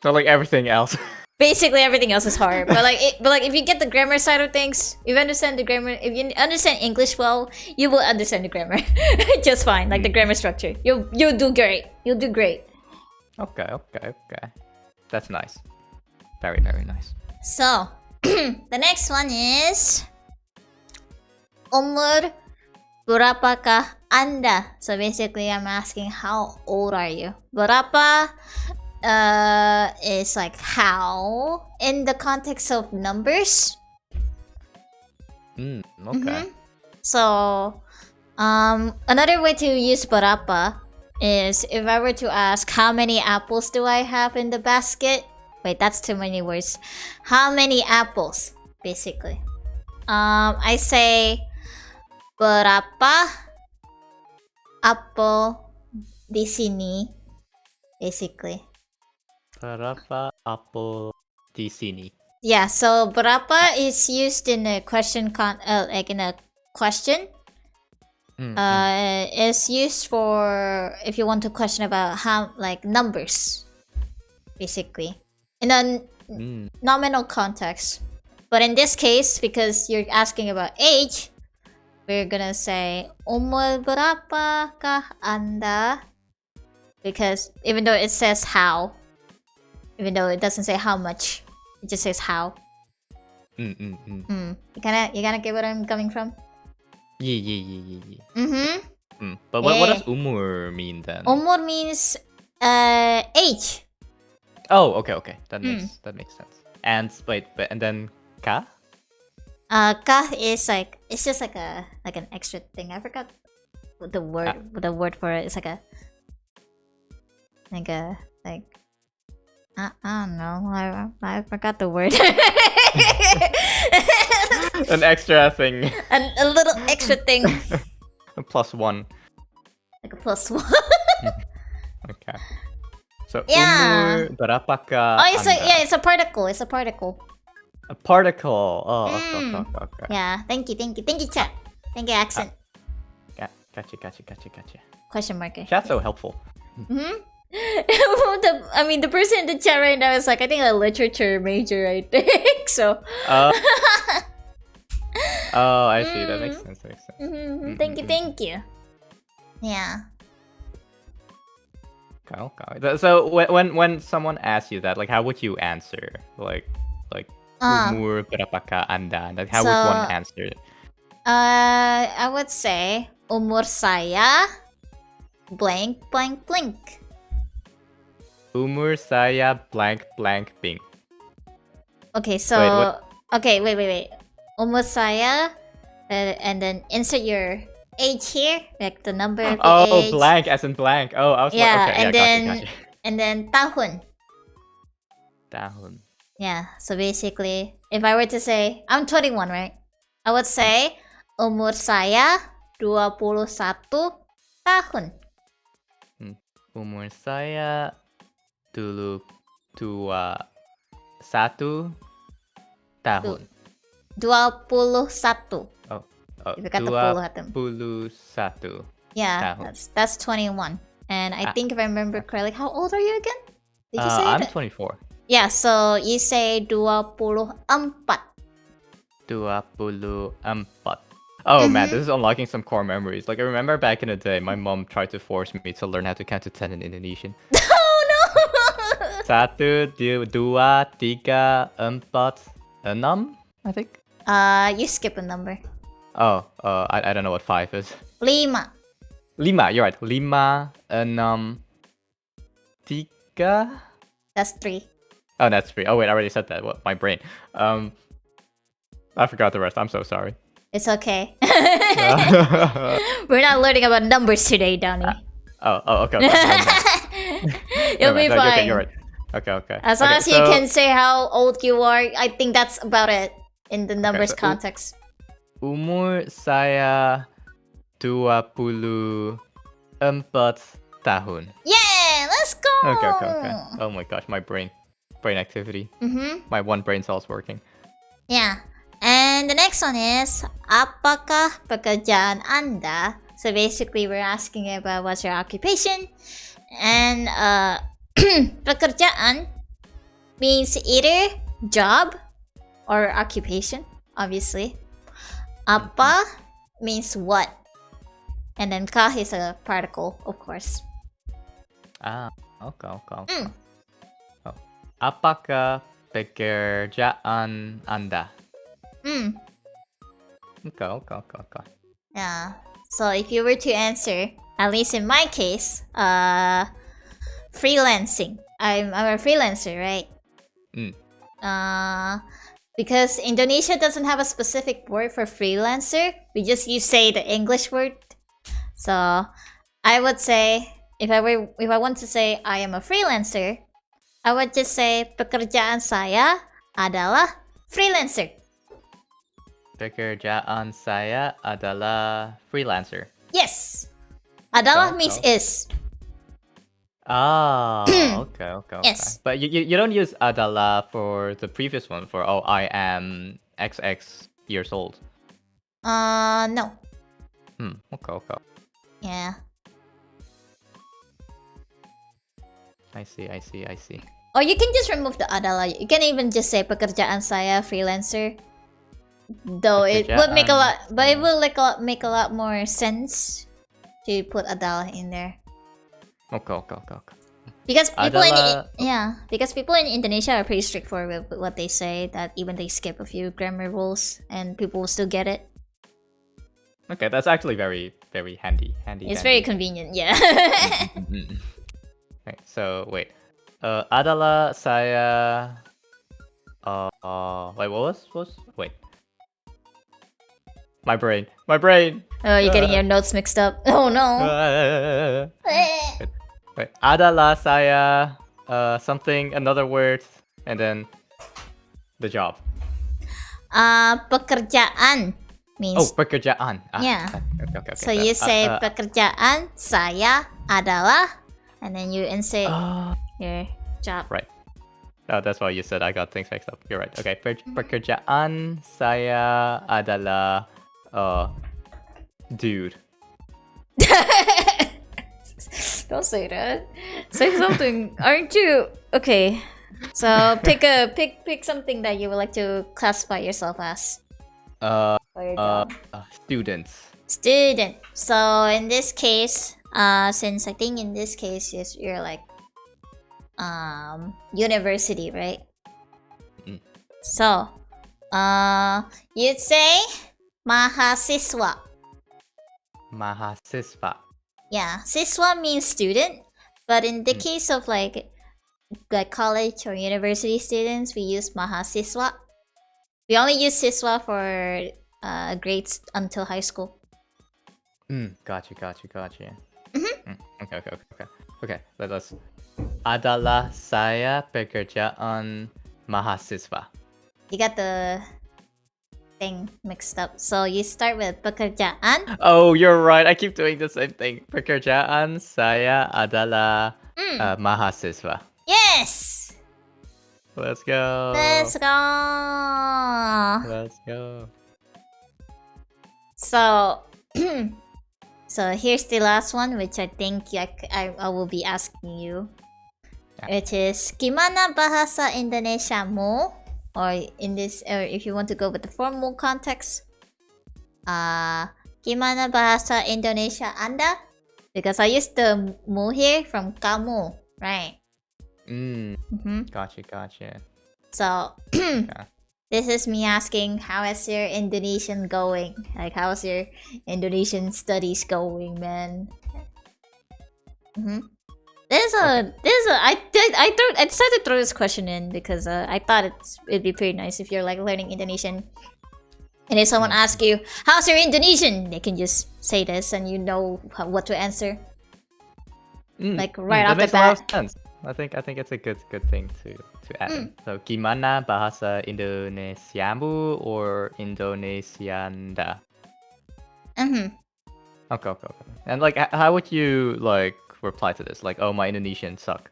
So like everything else. Basically everything else is hard. But like if you get the grammar side of things, if you understand the grammar, if you understand English well, you will understand the grammar just fine. Like the grammar structure. You'll do great. You'll do great. Okay. That's nice. Very, very nice. So, the next one is Umur berapakah Anda? So basically, I'm asking how old are you? Berapa is like how in the context of numbers. Okay. So, another way to use berapa is if I were to ask how many apples do I have in the basket? Wait, that's too many words. How many apples? Basically. I say berapa apel di sini? Basically. Berapa apel di sini? Yeah, so berapa is used in a question like in a question. It's used for if you want to question about how like numbers, basically in a nominal context. But in this case, because you're asking about age, we're gonna say umur berapakah Anda? Because even though it says how, even though it doesn't say how much, it just says how. You kinda get what I'm coming from? Yeah. But what does umur mean then? Umur means age. Oh, okay. That makes sense. And wait, but and then ka? Ka is like it's just like an extra thing. I forgot what the word for it. It's like I don't know. I forgot the word. An extra thing. A little extra thing. A +1. Like a +1. Okay. So yeah. umur berapakah Oh, it's Anda? it's a particle. It's a particle. A particle. Oh, okay. Yeah. Thank you, chat. Thank you, accent. Gotcha. Question mark. Chat's so helpful. The person in the chat right now is like, I think a literature major, I think. So. Oh, I see. That makes sense. Thank you. Yeah. Okay. So when someone asks you that, like, how would you answer? Like umur berapakah Anda? Like, how would one answer it? I would say umur saya blank blank blank. Umur saya blank blank blank. Okay, so wait. Umur saya, and then insert your age here, like the number of the age. Oh, blank as in blank. Oh, I was gotcha. And then tahun. Tahun. Yeah, so basically, if I were to say, I'm 21, right? I would say umur saya 21 tahun. Umur saya dulu 21 tahun. 21. Oh, if you got the 21. Yeah, tahun. that's 21. And I think if I remember correctly, how old are you again? Did you say I'm that? 24. Yeah, so you say 24. 24. Oh man, this is unlocking some core memories. Like I remember back in the day, my mom tried to force me to learn how to count to 10 in Indonesian. Oh no! 1, 2, 3, 4, 6, I think. You skip a number. Oh, I don't know what 5 is. 5. 5, you're right. 5, 6, 3. That's 3. Oh, that's free. Oh wait, I already said that. What? My brain. I forgot the rest. I'm so sorry. It's okay. We're not learning about numbers today, Donnie. Okay. You'll be fine. You're right. Okay. As long as you can say how old you are, I think that's about it in the numbers context. Umur saya 24 tahun. Yeah, let's go. Okay. Oh my gosh, my brain activity. My one brain cell's working. Yeah. And the next one is, apakah pekerjaan Anda? So basically, we're asking about what's your occupation. And pekerjaan means either job or occupation, obviously. Apa means what. And then kah is a particle, of course. Okay. Oh. Apakah pekerjaan Anda? Okay. Yeah. So if you were to answer, at least in my case, freelancing. I'm a freelancer, right? Because Indonesia doesn't have a specific word for freelancer. We just say the English word. So I would say, if I want to say I am a freelancer, I would just say pekerjaan saya adalah freelancer. Pekerjaan saya adalah freelancer. Yes. Adalah means is. Okay. Yes. But you don't use adalah for the previous one for I am XX years old. No. Okay. Yeah. I see. Or you can just remove the adalah. You can even just say pekerjaan saya freelancer. Though it would make a lot, but it will make a lot more sense to put adalah in there. Okay. Because people in Indonesia are pretty straightforward with what they say. That even they skip a few grammar rules and people will still get it. Okay, that's actually very, very handy. It's very convenient, yeah. Okay, so wait. Adalah saya. Wait, what was? Wait. My brain. Oh, you're getting your notes mixed up. Oh no. Wait. Adalah saya. Something, another word, and then the job. Pekerjaan means. Pekerjaan. Yeah. Okay. So you say pekerjaan saya adalah, and then you insert your job. Right. Oh, that's why you said I got things mixed up. You're right. Okay. Pekerjaan saya adalah dude. Don't say that. Say something. Aren't you okay? So pick something that you would like to classify yourself as. Students. Student. So in this case, since I think in this case you're like university, right? So you'd say mahasiswa. Yeah, siswa means student, but in the case of like college or university students, we use mahasiswa. We only use siswa for grades until high school. Gotcha. Okay, let us. Adalah saya pekerjaan mahasiswa. You got the thing mixed up. So you start with pekerjaan. Oh, you're right. I keep doing the same thing. Pekerjaan saya adalah mahasiswa. Yes! Let's go. So, so here's the last one, which I think I will be asking you. It is, gimana bahasa Indonesiamu? Or if you want to go with the formal context, gimana bahasa Indonesia Anda? Because I used the mu here from kamu, right? Gotcha. So, this is me asking, how is your Indonesian going? Like, how's your Indonesian studies going, man? I decided to throw this question in because I thought it'd be pretty nice if you're like learning Indonesian, and if someone asks you how's your Indonesian, they can just say this and you know what to answer. Like right off the bat. That makes a lot of sense. I think it's a good thing to add. So gimana bahasa Indonesiamu or Indonesianda? Okay. And like, how would you like reply to this? Like, oh, my Indonesian suck.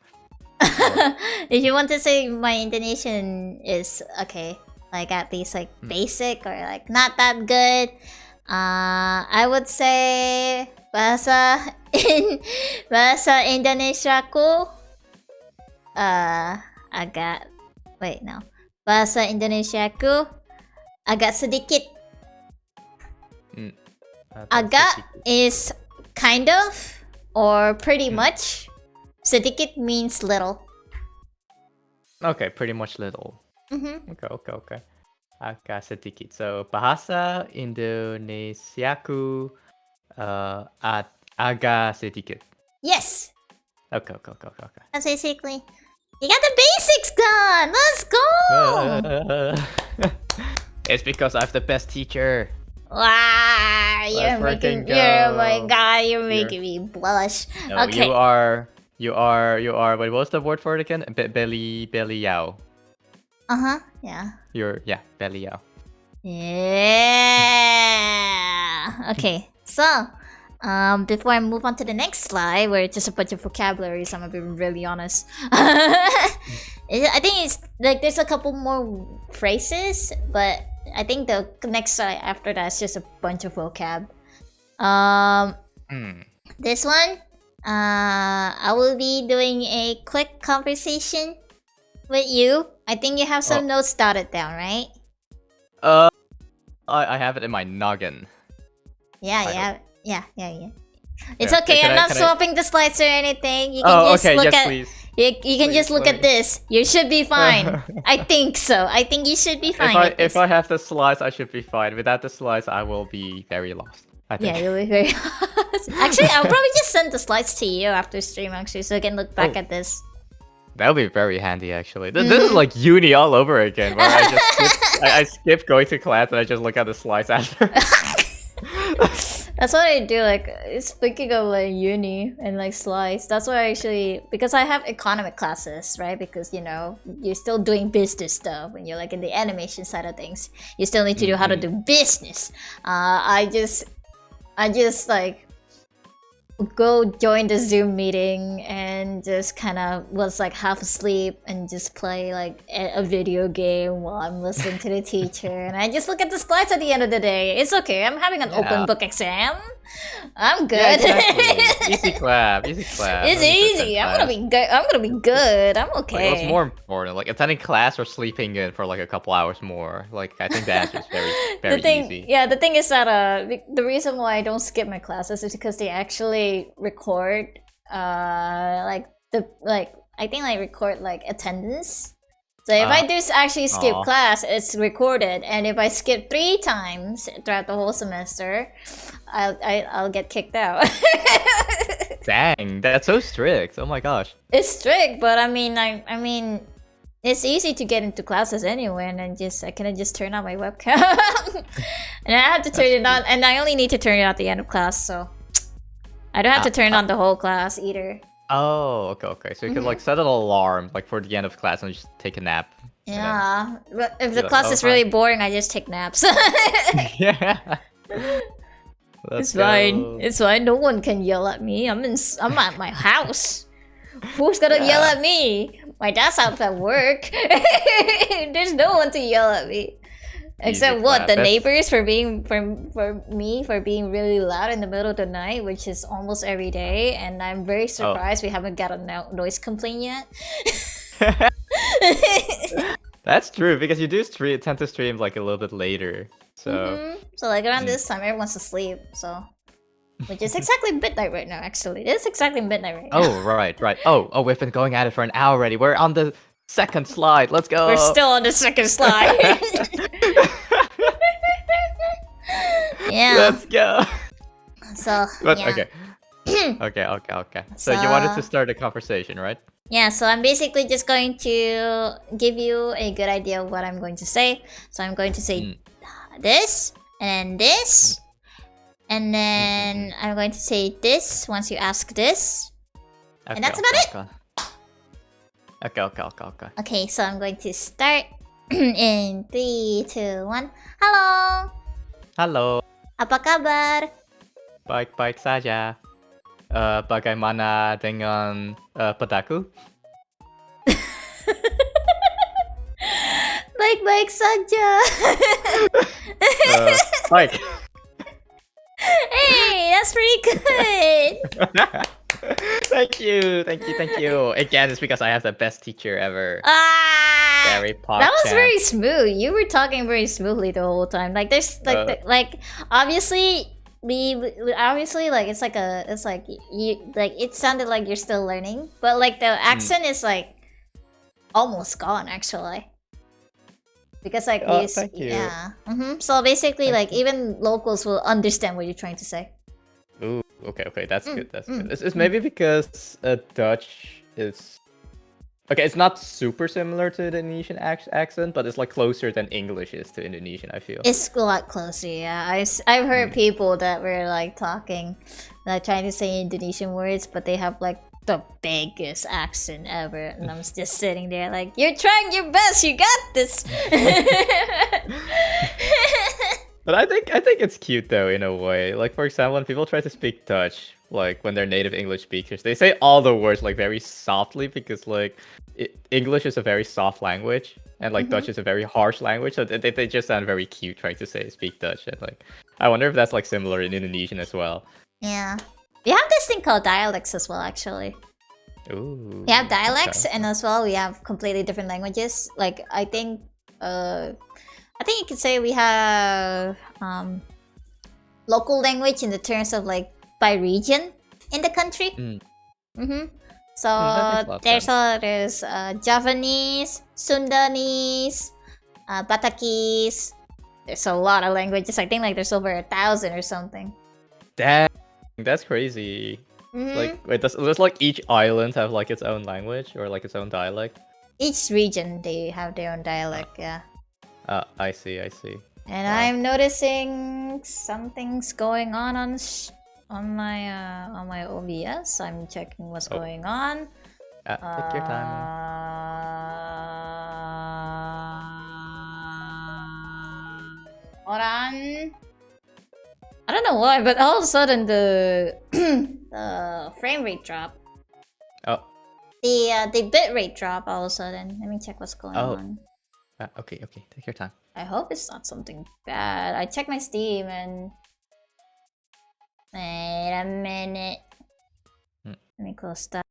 If you want to say my Indonesian is okay, like at least like basic or like not that good, I would say bahasa Indonesiaku bahasa Indonesiaku agak sedikit. Agak is kind of or pretty much. Sedikit means little. Okay, pretty much little. Okay. Agak sedikit. So bahasa Indonesiaku agak sedikit. Yes. Okay. That's basically. You got the basics done. Let's go. It's because I have the best teacher. Wow, oh my god, you're making me blush. No, okay. You are. Wait, what's the word for it again? Belly yao. Yeah. Belly yao. Yeah. Okay. So, before I move on to the next slide, where it's just a bunch of vocabularies, I'm gonna be really honest. I think it's like there's a couple more phrases, but I think the next slide after that is just a bunch of vocab. This one, I will be doing a quick conversation with you. I think you have some notes jotted down, right? I have it in my noggin. Yeah. It's okay. I'm not swapping the slides or anything. You can just look at. Please. You can just look at this. You should be fine. I think so. I think you should be fine. If I have the slides, I should be fine. Without the slides, I will be very lost. I think. Yeah, you'll be very lost. Actually, I'll probably just send the slides to you after stream, actually, so you can look back at this. That would be very handy, actually. This is like uni all over again, where I skip going to class and I just look at the slides after. That's what I do, like, speaking of like uni and like slides, that's why I actually, because I have economic classes, right? Because, you know, you're still doing business stuff when you're like in the animation side of things. You still need to know how to do business. I just like go join the Zoom meeting and just kind of was like half asleep and just play like a video game while I'm listening to the teacher, and I just look at the slides at the end of the day. It's okay. I'm having an open book exam. I'm good. Yeah, exactly. Easy clap. It's easy. I'm gonna be good. I'm okay. Like, what's more important, like attending class or sleeping in for like a couple hours more? Like, I think the answer is very easy. Yeah, the thing is that the reason why I don't skip my classes is because they actually record record attendance. So if I do actually skip class, it's recorded, and if I skip 3 times throughout the whole semester, I'll get kicked out. Dang, that's so strict. Oh my gosh. It's strict, but I mean, it's easy to get into classes anyway, and I can just turn on my webcam, and I have to turn it on, and I only need to turn it on at the end of class, so I don't have to turn on the whole class either. Oh, okay. So you can like set an alarm like for the end of class and just take a nap. Yeah, but if the class is really boring, I just take naps. Yeah. It's fine. It's fine. No one can yell at me. I'm at my house. Who's gonna yell at me? My dad's out at work. There's no one to yell at me. Except the neighbors for being really loud in the middle of the night, which is almost every day, and I'm very surprised we haven't got a noise complaint yet. That's true, because you do tend to stream like a little bit later. So so like around this time, everyone's asleep. So, which is exactly midnight right now. Actually, it's exactly midnight right now. Oh right. Oh, we've been going at it for an hour already. We're on the second slide. Let's go. We're still on the second slide. Yeah. Let's go. So Okay. Okay. So you wanted to start a conversation, right? Yeah, so I'm basically just going to give you a good idea of what I'm going to say. So I'm going to say this, and then this, and then I'm going to say this once you ask this. Okay, and that's about it. Okay. Okay, so I'm going to start in 3, 2, 1. Halo. Halo. Apa kabar? Baik-baik saja. Bagaimana dengan pedaku? Baik-baik saja. Baik. Hey, that's pretty good. Thank you. Again, it's because I have the best teacher ever. Very that was very smooth. You were talking very smoothly the whole time. Like there's like obviously we obviously like it's like you like it sounded like you're still learning, but like the accent is like almost gone actually. Because like thank you. Yeah. So basically like even locals will understand what you're trying to say. Ooh, okay, that's good. It's maybe because Dutch is okay. It's not super similar to the Indonesian accent, but it's like closer than English is to Indonesian. I feel it's a lot closer. Yeah, I've heard people that were like talking, like trying to say Indonesian words, but they have like the biggest accent ever, and I'm just sitting there like, you're trying your best. You got this. But I think it's cute though in a way. Like for example, when people try to speak Dutch, like when they're native English speakers, they say all the words like very softly because like English is a very soft language and like Dutch is a very harsh language, so they just sound very cute trying to speak Dutch. And like I wonder if that's like similar in Indonesian as well. Yeah, we have this thing called dialects as well, actually. Ooh. We have dialects, and as well we have completely different languages. Like I think you could say we have local language in the terms of like by region in the country. So there's Javanese, Sundanese, Batakese. There's a lot of languages. I think like there's over 1,000 or something. Dang, that's crazy. Like wait, does like each island have like its own language or like its own dialect? Each region they have their own dialect. Yeah. I see. And wow. I'm noticing something's going on my OBS. I'm checking what's going on. Take your time. Hold on. I don't know why, but all of a sudden the the frame rate drop. Oh. The bit rate drop all of a sudden. Let me check what's going on. Okay. Take your time. I hope it's not something bad. I checked my Steam and... Wait a minute. Let me close that.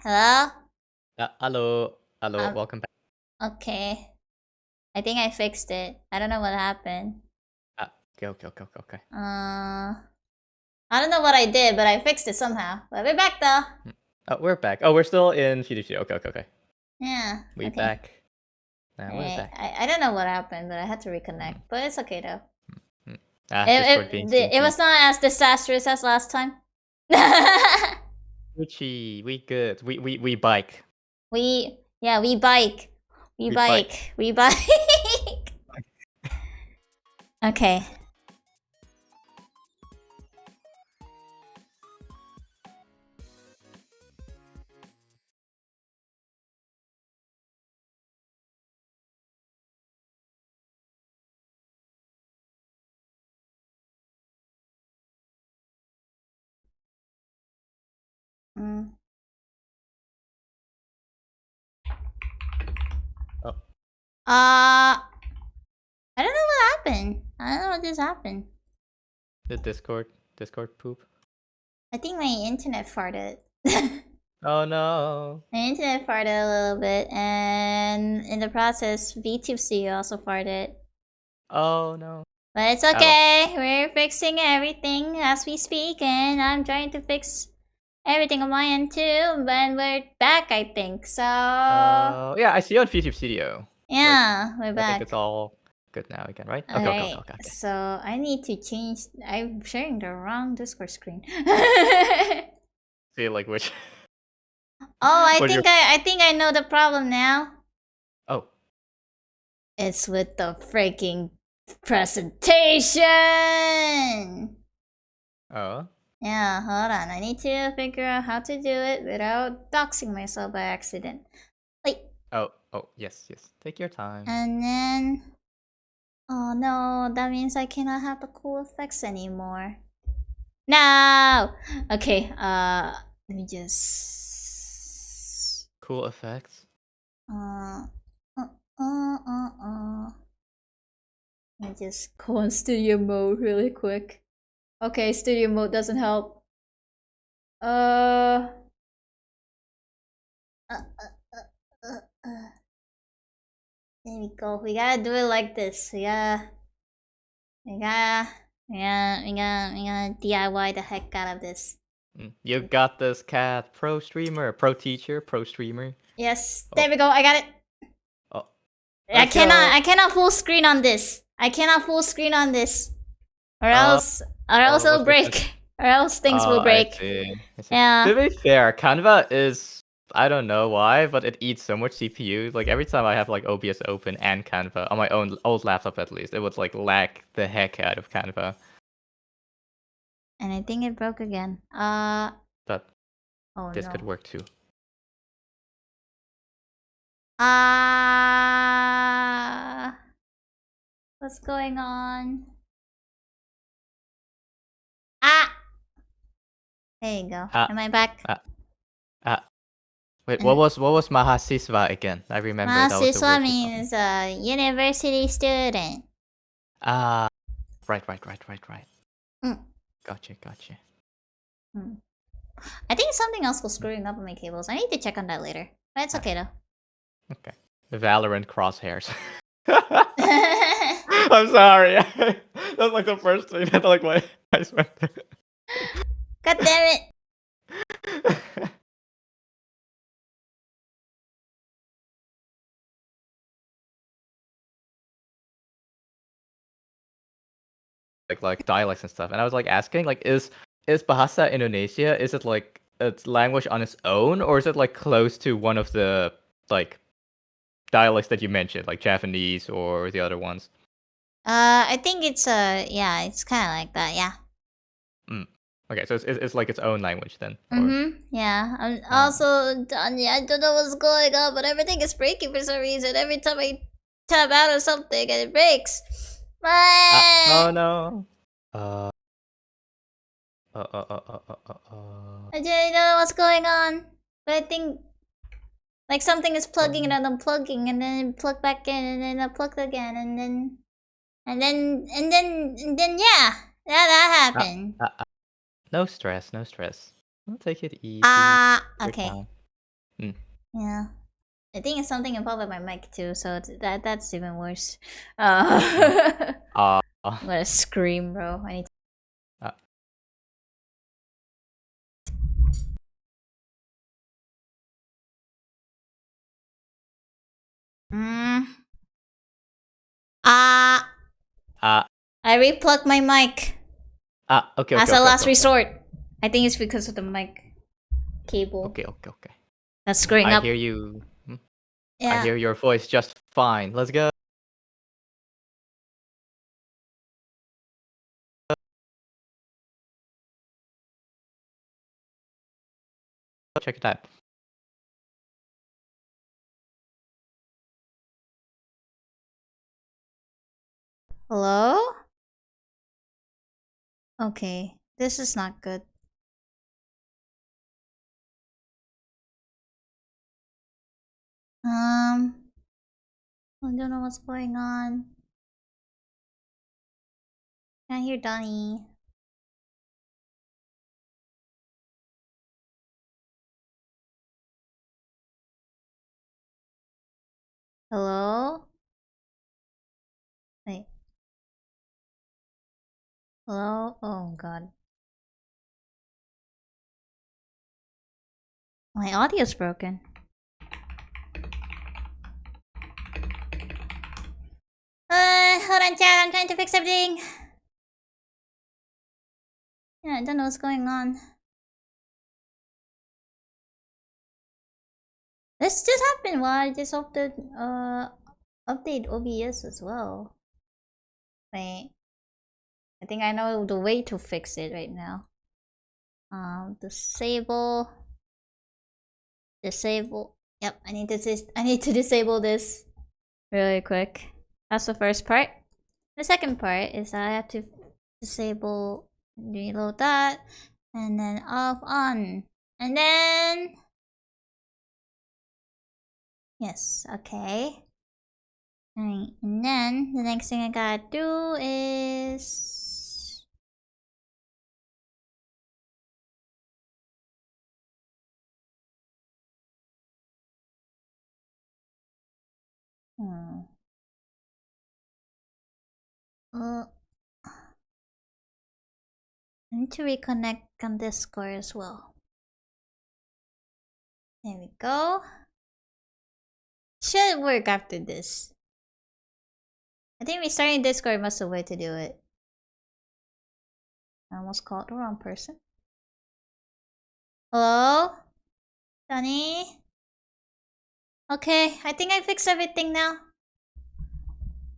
Hello? Hello, welcome back. Okay. I think I fixed it. I don't know what happened. Okay. I don't know what I did, but I fixed it somehow. But we're back though. We're back. Oh, we're still in GDG. Okay. Yeah. We're back. Now we're back. I don't know what happened, but I had to reconnect. But it's okay though. It was not as disastrous as last time. Gucci, we good. We bike. We bike. We bike. Okay. I don't know what happened. I don't know what just happened. The Discord poop. I think my internet farted. Oh no. My internet farted a little bit, and in the process, VTubC also farted. Oh no. But it's okay. We're fixing everything as we speak, and I'm trying to fix everything on my end too, and we're back, I think. So yeah, I see you on YouTube Studio. yeah, we're I back. think it's all good now again, right? Okay, Okay. so I need to change. I'm sharing the wrong Discord screen. See, like which? Oh, I think I know the problem now. Oh. It's with the freaking presentation. Oh. Yeah, hold on. I need to figure out how to do it without doxing myself by accident. Wait. Oh, yes. Take your time. And then... Oh no, that means I cannot have the cool effects anymore. No! Okay, let me just... Cool effects? Let me just go on studio mode really quick. Okay, studio mode doesn't help. There we go. We gotta do it like this. We gotta DIY the heck out of this. You got this, Cat. Pro streamer, pro teacher, pro streamer. Yes, there we go. I got it. Oh, I cannot full screen on this. Or else it'll break. Or else things will break. I see. Yeah. To be fair, Canva is, I don't know why, but it eats so much CPU. Like every time I have like OBS open and Canva on my own old laptop, at least, it would like lag the heck out of Canva. And I think it broke again. But this could work too. What's going on? There you go. Am I back? Wait, what was Mahasiswa again? I remember that was the word. Mahasiswa means university student. Right. Gotcha. I think something else was screwing up on my cables. I need to check on that later. But it's okay though. Okay. Valorant crosshairs. I'm sorry. That's like the first thing that like my eyes went there. God damn it. like dialects and stuff, and I was like asking, like, is Bahasa Indonesia, is it like its language on its own, or is it like close to one of the like dialects that you mentioned, like Japanese or the other ones? I think it's yeah, it's kind of like that, yeah. Okay, so it's like its own language then. Yeah. I'm also done. Yeah, I don't know what's going on, but everything is breaking for some reason. Every time I tap out of something and it breaks. Oh no. I don't know what's going on, but I think like something is plugging and unplugging, and then plug back in, and then unplugged again, and then yeah, that happened. No stress. I'll take it easy. Okay. Yeah. I think it's something involved with my mic too, so that's even worse. I'm gonna scream, bro. I need to... I replugged my mic. Okay. As a last resort. I think it's because of the mic cable. Okay. That's screwing up. I hear you. Yeah. I hear your voice just fine. Let's go. Check it out. Hello? Okay, this is not good. I don't know what's going on. Can't hear Donnie. Hello? Wait. Hello? Oh god. My audio's broken. Hold on, chat. I'm trying to fix everything. Yeah, I don't know what's going on. This just happened while I just update OBS as well. Wait. I think I know the way to fix it right now. Disable. Yep, I need to disable this really quick. That's the first part. The second part is I have to disable, reload that, and then off on, and then yes, okay. Alright, and then the next thing I gotta do is I need to reconnect on Discord as well. There we go. Should work after this. I think restarting Discord must be the way to do it. I almost called the wrong person. Hello? Donnie? Okay, I think I fixed everything now.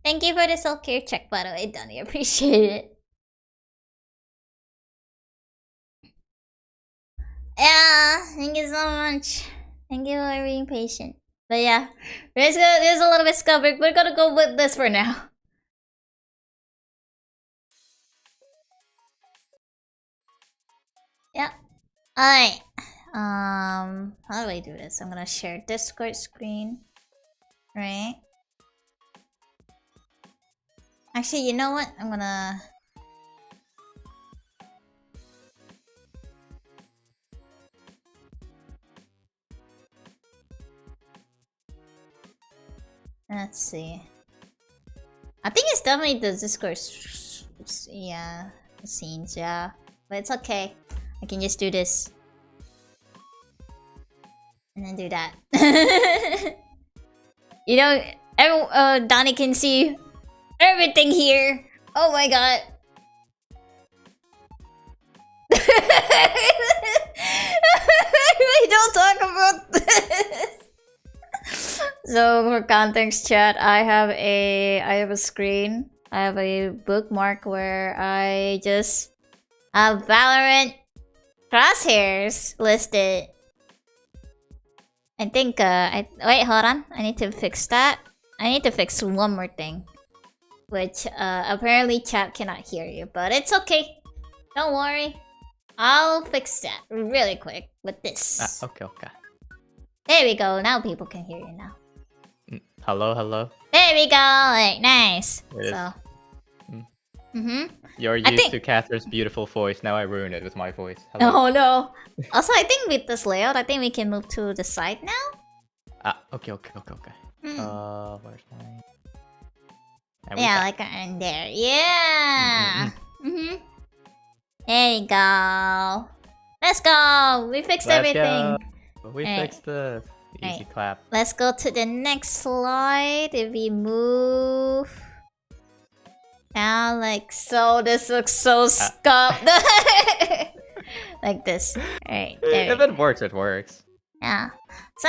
Thank you for the self-care check, by the way, Donnie. I appreciate it. Yeah, thank you so much. Thank you for being patient. But yeah, there's a little bit scuffed. We're gonna go with this for now. Yep. Alright. How do I do this? I'm gonna share Discord screen. Right? Actually, you know what? I'm gonna... Let's see. I think it's definitely the Discord... Yeah, scenes, yeah. But it's okay. I can just do this. And then do that. You know, Donnie can see everything here. Oh my god. We don't talk about this. So for context, chat, I have a screen. I have a bookmark where I just have Valorant crosshairs listed. I think wait, hold on. I need to fix that. I need to fix one more thing, which apparently chat cannot hear you, but it's okay. Don't worry. I'll fix that really quick with this. Okay. There we go. Now people can hear you now. Hello. There we go. Like, nice. So. Mm-hmm. You're used to Katheryne's beautiful voice. Now I ruin it with my voice. Hello. Oh no. Also, I think with this layout, I think we can move to the side now. Okay. Where's my... Yeah, like in there. Yeah. There you go. Let's go. We fixed everything. We fixed the easy clap. Let's go to the next slide. If we move down like so, this looks so scuffed. Like this. Alright. If it works, it works. Yeah. So,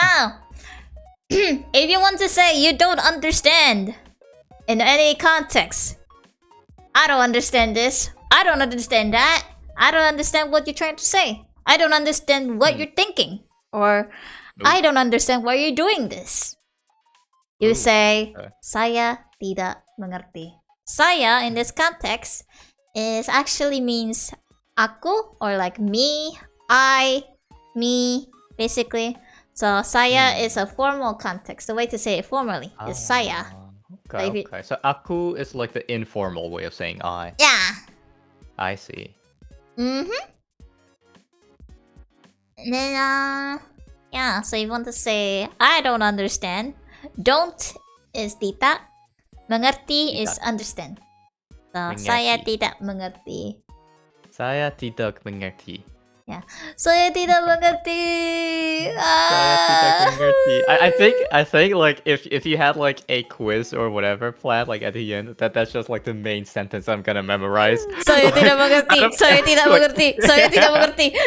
if you want to say you don't understand in any context, I don't understand this. I don't understand that. I don't understand what you're trying to say. I don't understand what you're thinking. Or, I don't understand why you're doing this. You say, saya tidak mengerti. Saya, in this context, is actually means aku, or like me, I, me, basically. So, saya is a formal context. The way to say it formally is saya. Okay. So, aku is like the informal way of saying I. Yeah. I see. And then, yeah, so you want to say, I don't understand. Don't is tidak. Mengerti is understand. So, saya tidak mengerti. Saya tidak mengerti. Yeah. Saya tidak mengerti. Saya tidak mengerti. I think like if you had like a quiz or whatever planned like at the end, that's just like the main sentence I'm gonna memorize. Saya tidak mengerti. Saya tidak mengerti. Saya tidak mengerti.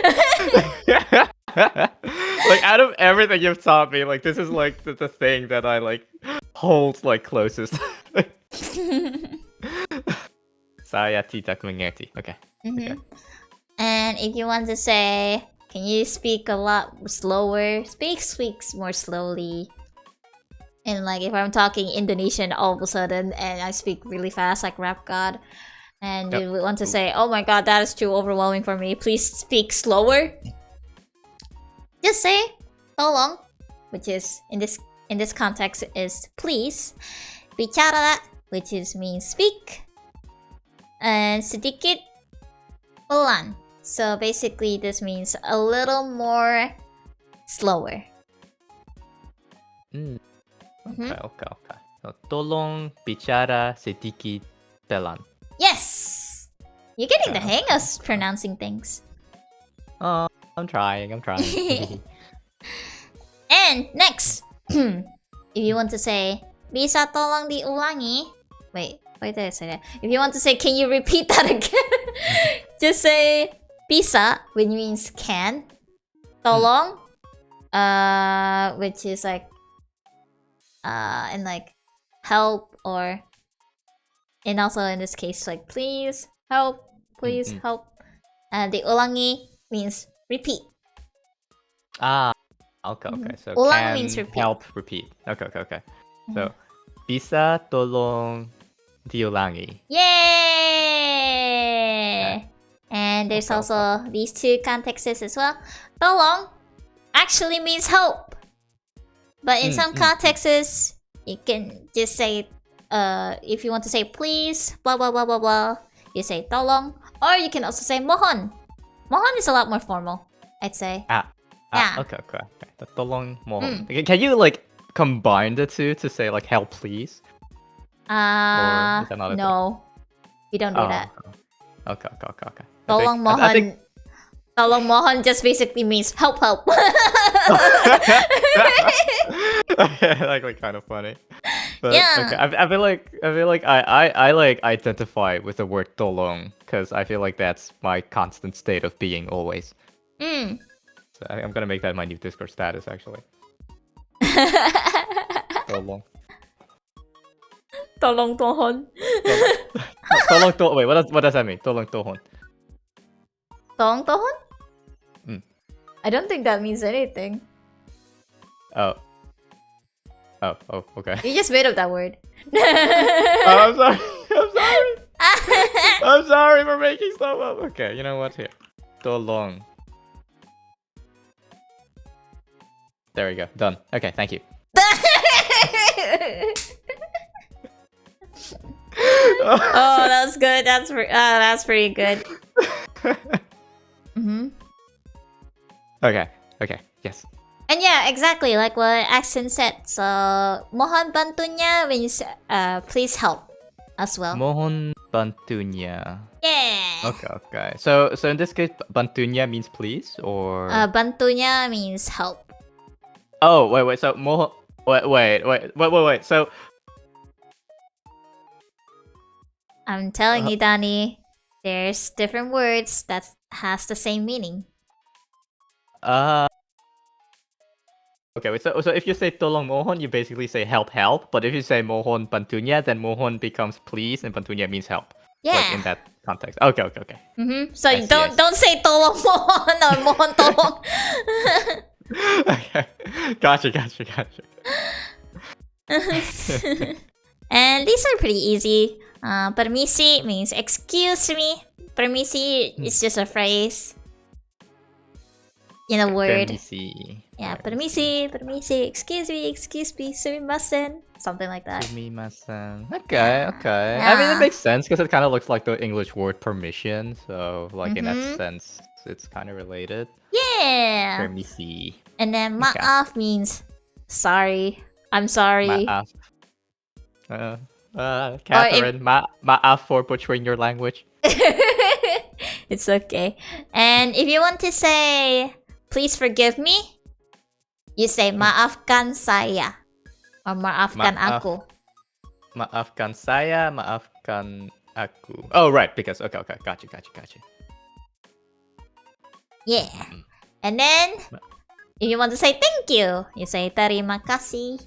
Like out of everything you've taught me, like this is like the thing that I like hold like closest. Saya tidak mengerti. Okay. Okay. And if you want to say, can you speak a lot slower? Speaks more slowly. And like if I'm talking Indonesian all of a sudden and I speak really fast like Rap God, and you want to say, oh my god, that is too overwhelming for me, please speak slower. Just say tolong, which is in this context is please. Bicara, which is means speak. And sedikit, pelan. So basically this means a little more slower. Okay. So, tolong bicara sedikit pelan. Yes! You're getting the hang of pronouncing things. Oh, I'm trying. And next, if you want to say, bisa tolong diulangi? Wait did I say that? If you want to say, can you repeat that again? Just say, bisa, which means can. Tolong, which is like, and like, help, or, and also in this case, like, please, help, please, help. Diulangi means repeat. Okay. So ulang can means repeat. Help repeat. Okay. So bisa tolong diulangi. Yay! And there's also these two contexts as well. Tolong actually means help. But in some contexts, you can just say, if you want to say please, blah blah blah blah blah, you say tolong. Or you can also say mohon. Mohon is a lot more formal, I'd say. Yeah. Okay. The tolong mohon. Can you like combine the two to say like help please? No. We don't do that. Okay. Tolong mohon. Tolong mohon just basically means help. like kind of funny. But, yeah. Okay. I feel like I like identify with the word tolong because I feel like that's my constant state of being always. So I'm gonna make that my new Discord status actually. Tolong. Tolong tohon. Wait, what does that mean? Tolong tohon. Tolong tohon? I don't think that means anything. Oh, okay. You just made up that word. I'm sorry. I'm sorry for making stuff up. Okay, you know what? Here. Tolong. There we go. Done. Okay, thank you. Oh, that's good. That's pretty good. Okay. Yes. And yeah, exactly like what Accent said. So, mohon bantunya means please help as well. Mohon bantunya. Yeah. Okay. So in this case, bantunya means please, or bantunya means help. Oh, wait. So mohon. Wait. So I'm telling you, Danny, there's different words that has the same meaning. Okay, wait, so if you say tolong mohon, you basically say help. But if you say mohon bantunya, then mohon becomes please, and bantunya means help. Yeah. Like in that context. Okay. So you don't say tolong mohon or mohon tolong. Okay. Gotcha. And these are pretty easy. Permisi means excuse me. Permisi is just a phrase in a word. Permisi. Yeah, permisi, excuse me, sumimasen. Something like that. Sumimasen. Okay. Yeah. I mean, it makes sense because it kind of looks like the English word permission. So, like, in that sense, it's kind of related. Yeah. Permisi. And then maaf means sorry. I'm sorry. Maaf. Katheryne, maaf for butchering your language. It's okay. And if you want to say, please forgive me, you say, maafkan saya. Or maafkan aku. Maafkan saya, maafkan aku. Oh, right, because, okay, gotcha. Yeah. And then, if you want to say thank you, you say terima kasih.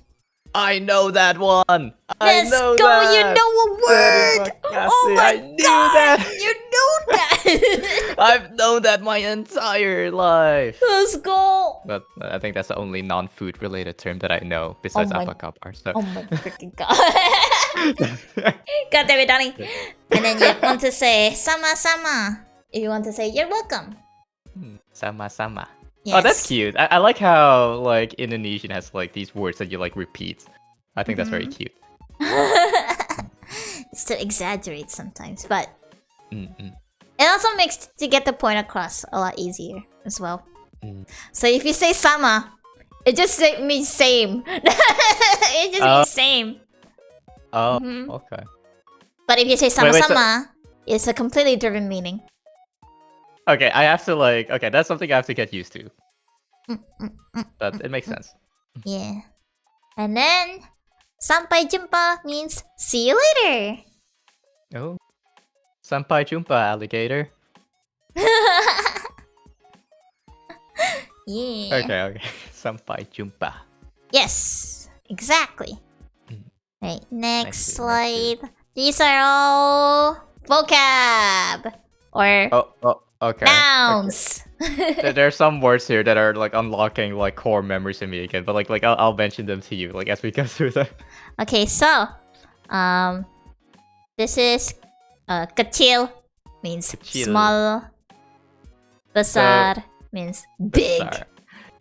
I know that one. Let's go. That. You know a word. Oh my God. You know that. I've known that my entire life. Let's go. But I think that's the only non-food related term that I know besides apa kabar. So. Oh my freaking God. God damn it, Donnie. And then you want to say sama-sama. If you want to say you're welcome. Sama-sama. Yes. Oh, that's cute. I like how like Indonesian has like these words that you like repeat. I think that's very cute. It's to exaggerate sometimes, but it also makes to get the point across a lot easier as well. So if you say sama, it just means same. It just means same. Oh, okay. But if you say sama-sama, it's a completely different meaning. Okay, I have to like. Okay, that's something I have to get used to. But it makes sense. Yeah. And then, sampai jumpa means see you later. Oh. Sampai jumpa, alligator. Yeah. Okay. Sampai jumpa. Yes, exactly. Right, next slide. These are all vocab or okay. nouns. Okay. There are some words here that are like unlocking like core memories in me again, but like I'll mention them to you like as we go through them. Okay, so this is kecil means small. Besar means big. Besar.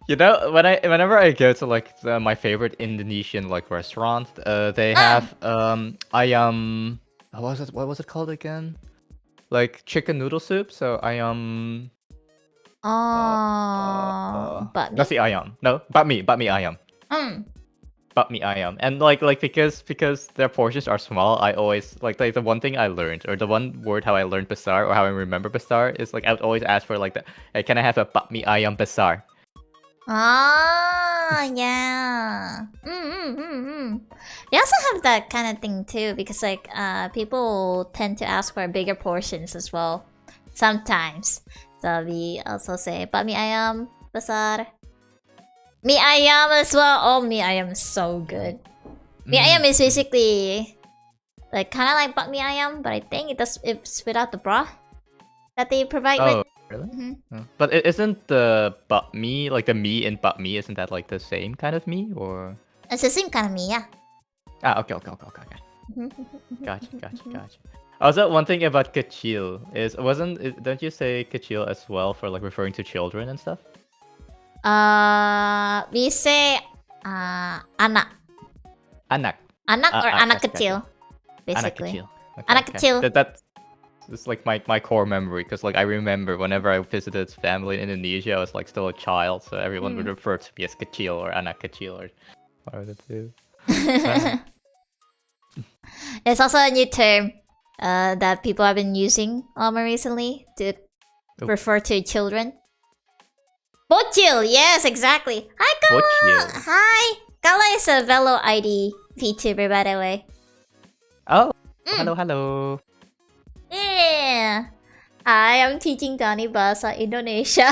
You know, whenever I go to like my favorite Indonesian like restaurant, they have ayam. What was it called again? Like chicken noodle soup. So ayam. Nasi ayam. No, bakmi ayam. Bakmi ayam. And like because their portions are small, I always like the one thing I learned, or the one word how I learned besar, or how I remember besar is like I would always ask for like hey, can I have a bakmi ayam besar? Yeah. They also have that kind of thing too, because like people tend to ask for bigger portions as well sometimes. So we also say bakmi ayam besar. Mi ayam as well. Oh, mi ayam is so good. Mi ayam is basically like kind of like bakmi ayam, but I think it's without the broth that they provide with. Really? But isn't the bakmi, like the mi in bakmi, isn't that like the same kind of mi, or? It's the same kind of mi, yeah. Okay. Gotcha. Also, one thing about kecil is don't you say kecil as well for like referring to children and stuff? We say anak. Anak or anak kecil, basically. Anak kecil. It's like my core memory, because like I remember whenever I visited family in Indonesia, I was like still a child, so everyone would refer to me as kecil or anak kecil or one of the two. It's also a new term that people have been using more recently to refer to children. Bocil, yes, exactly. Hi, Kala. Bocil. Hi, Kala is a Velo ID VTuber, by the way. Oh, hello. Yeah. I am teaching Donnie bahasa Indonesia.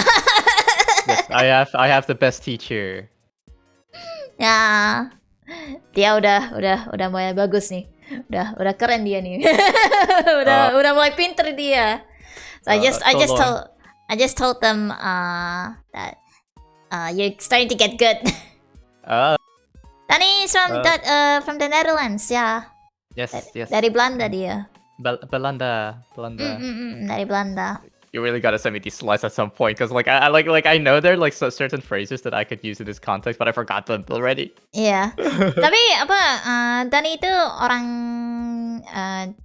Yes, I have the best teacher. Ya. Dia udah mulai bagus nih. Udah keren dia nih. udah mulai pinter dia. So I just told them that you're starting to get good. Donnie is from the Netherlands, yeah. Yes. Dari Belanda dia. Belanda. Dari Belanda. You really gotta send me these slides at some point, because like I know there are like certain phrases that I could use in this context, but I forgot them already. Iya. Tapi Dani itu orang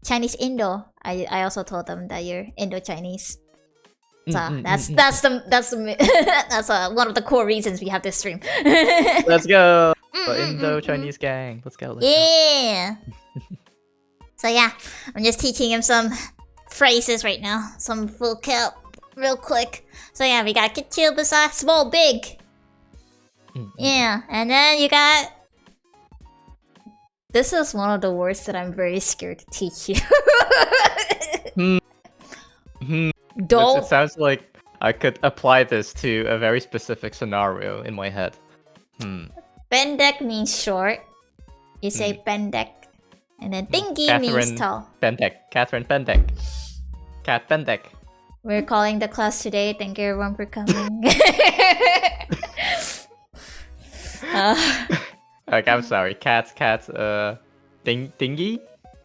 Chinese Indo. I also told them that you're Indo-Chinese. So that's one of the core reasons we have this stream. Let's go. Indo-Chinese gang. Let's go. Yeah. So yeah, I'm just teaching him some phrases right now. Some vocab real quick. So yeah, we got Kichil, Basa, small, big. Yeah, and then you got... This is one of the words that I'm very scared to teach you. Don't. It sounds like I could apply this to a very specific scenario in my head. Pendek means short. You say pendek. And then tinggi means tall. Katheryne Pendek. Cat Pendek. We're calling the class today. Thank you everyone for coming. Like, I'm sorry. Tingy?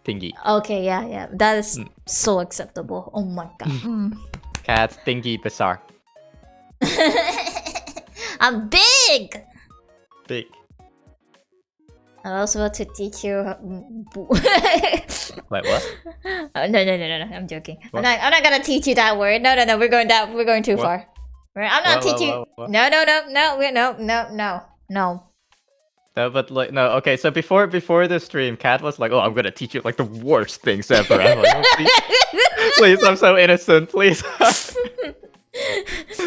Tingy. Okay, yeah. That is so acceptable. Oh my god. Cat Tingy Bizarre. I'm big! Big. I was about to teach you. Wait, what? No. I'm joking. I'm not gonna teach you that word. No. We're going too far. I'm not teaching. No. No, but like, no. Okay, so before the stream, Kat was like, "Oh, I'm gonna teach you like the worst things ever." I'm like, oh, please, I'm so innocent. Please.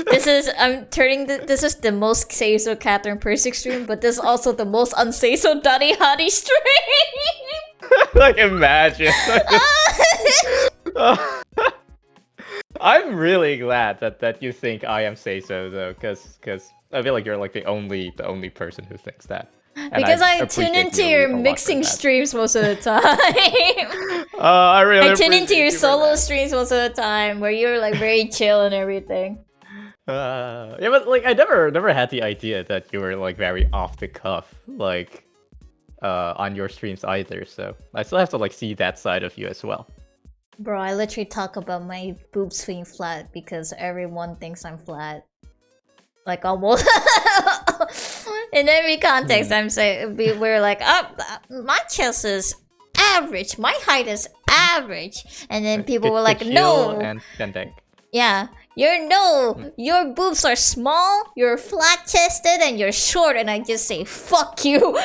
This is the most say so Katheryne Persik stream, but this is also the most unsay so Daddy Hottie stream. Like, imagine. I'm really glad that you think I am say so though, because I feel like you're like the only person who thinks that. And because I tune into your mixing streams most of the time. I tune into your solo streams most of the time, where you're like very chill and everything. Yeah, but like I never had the idea that you were like very off the cuff, like on your streams either. So I still have to like see that side of you as well. Bro, I literally talk about my boobs being flat because everyone thinks I'm flat. Like almost in every context, I'm saying we're like, oh, my chest is average, my height is average, and then people were like, no, and yeah, your boobs are small, you're flat chested, and you're short, and I just say, fuck you.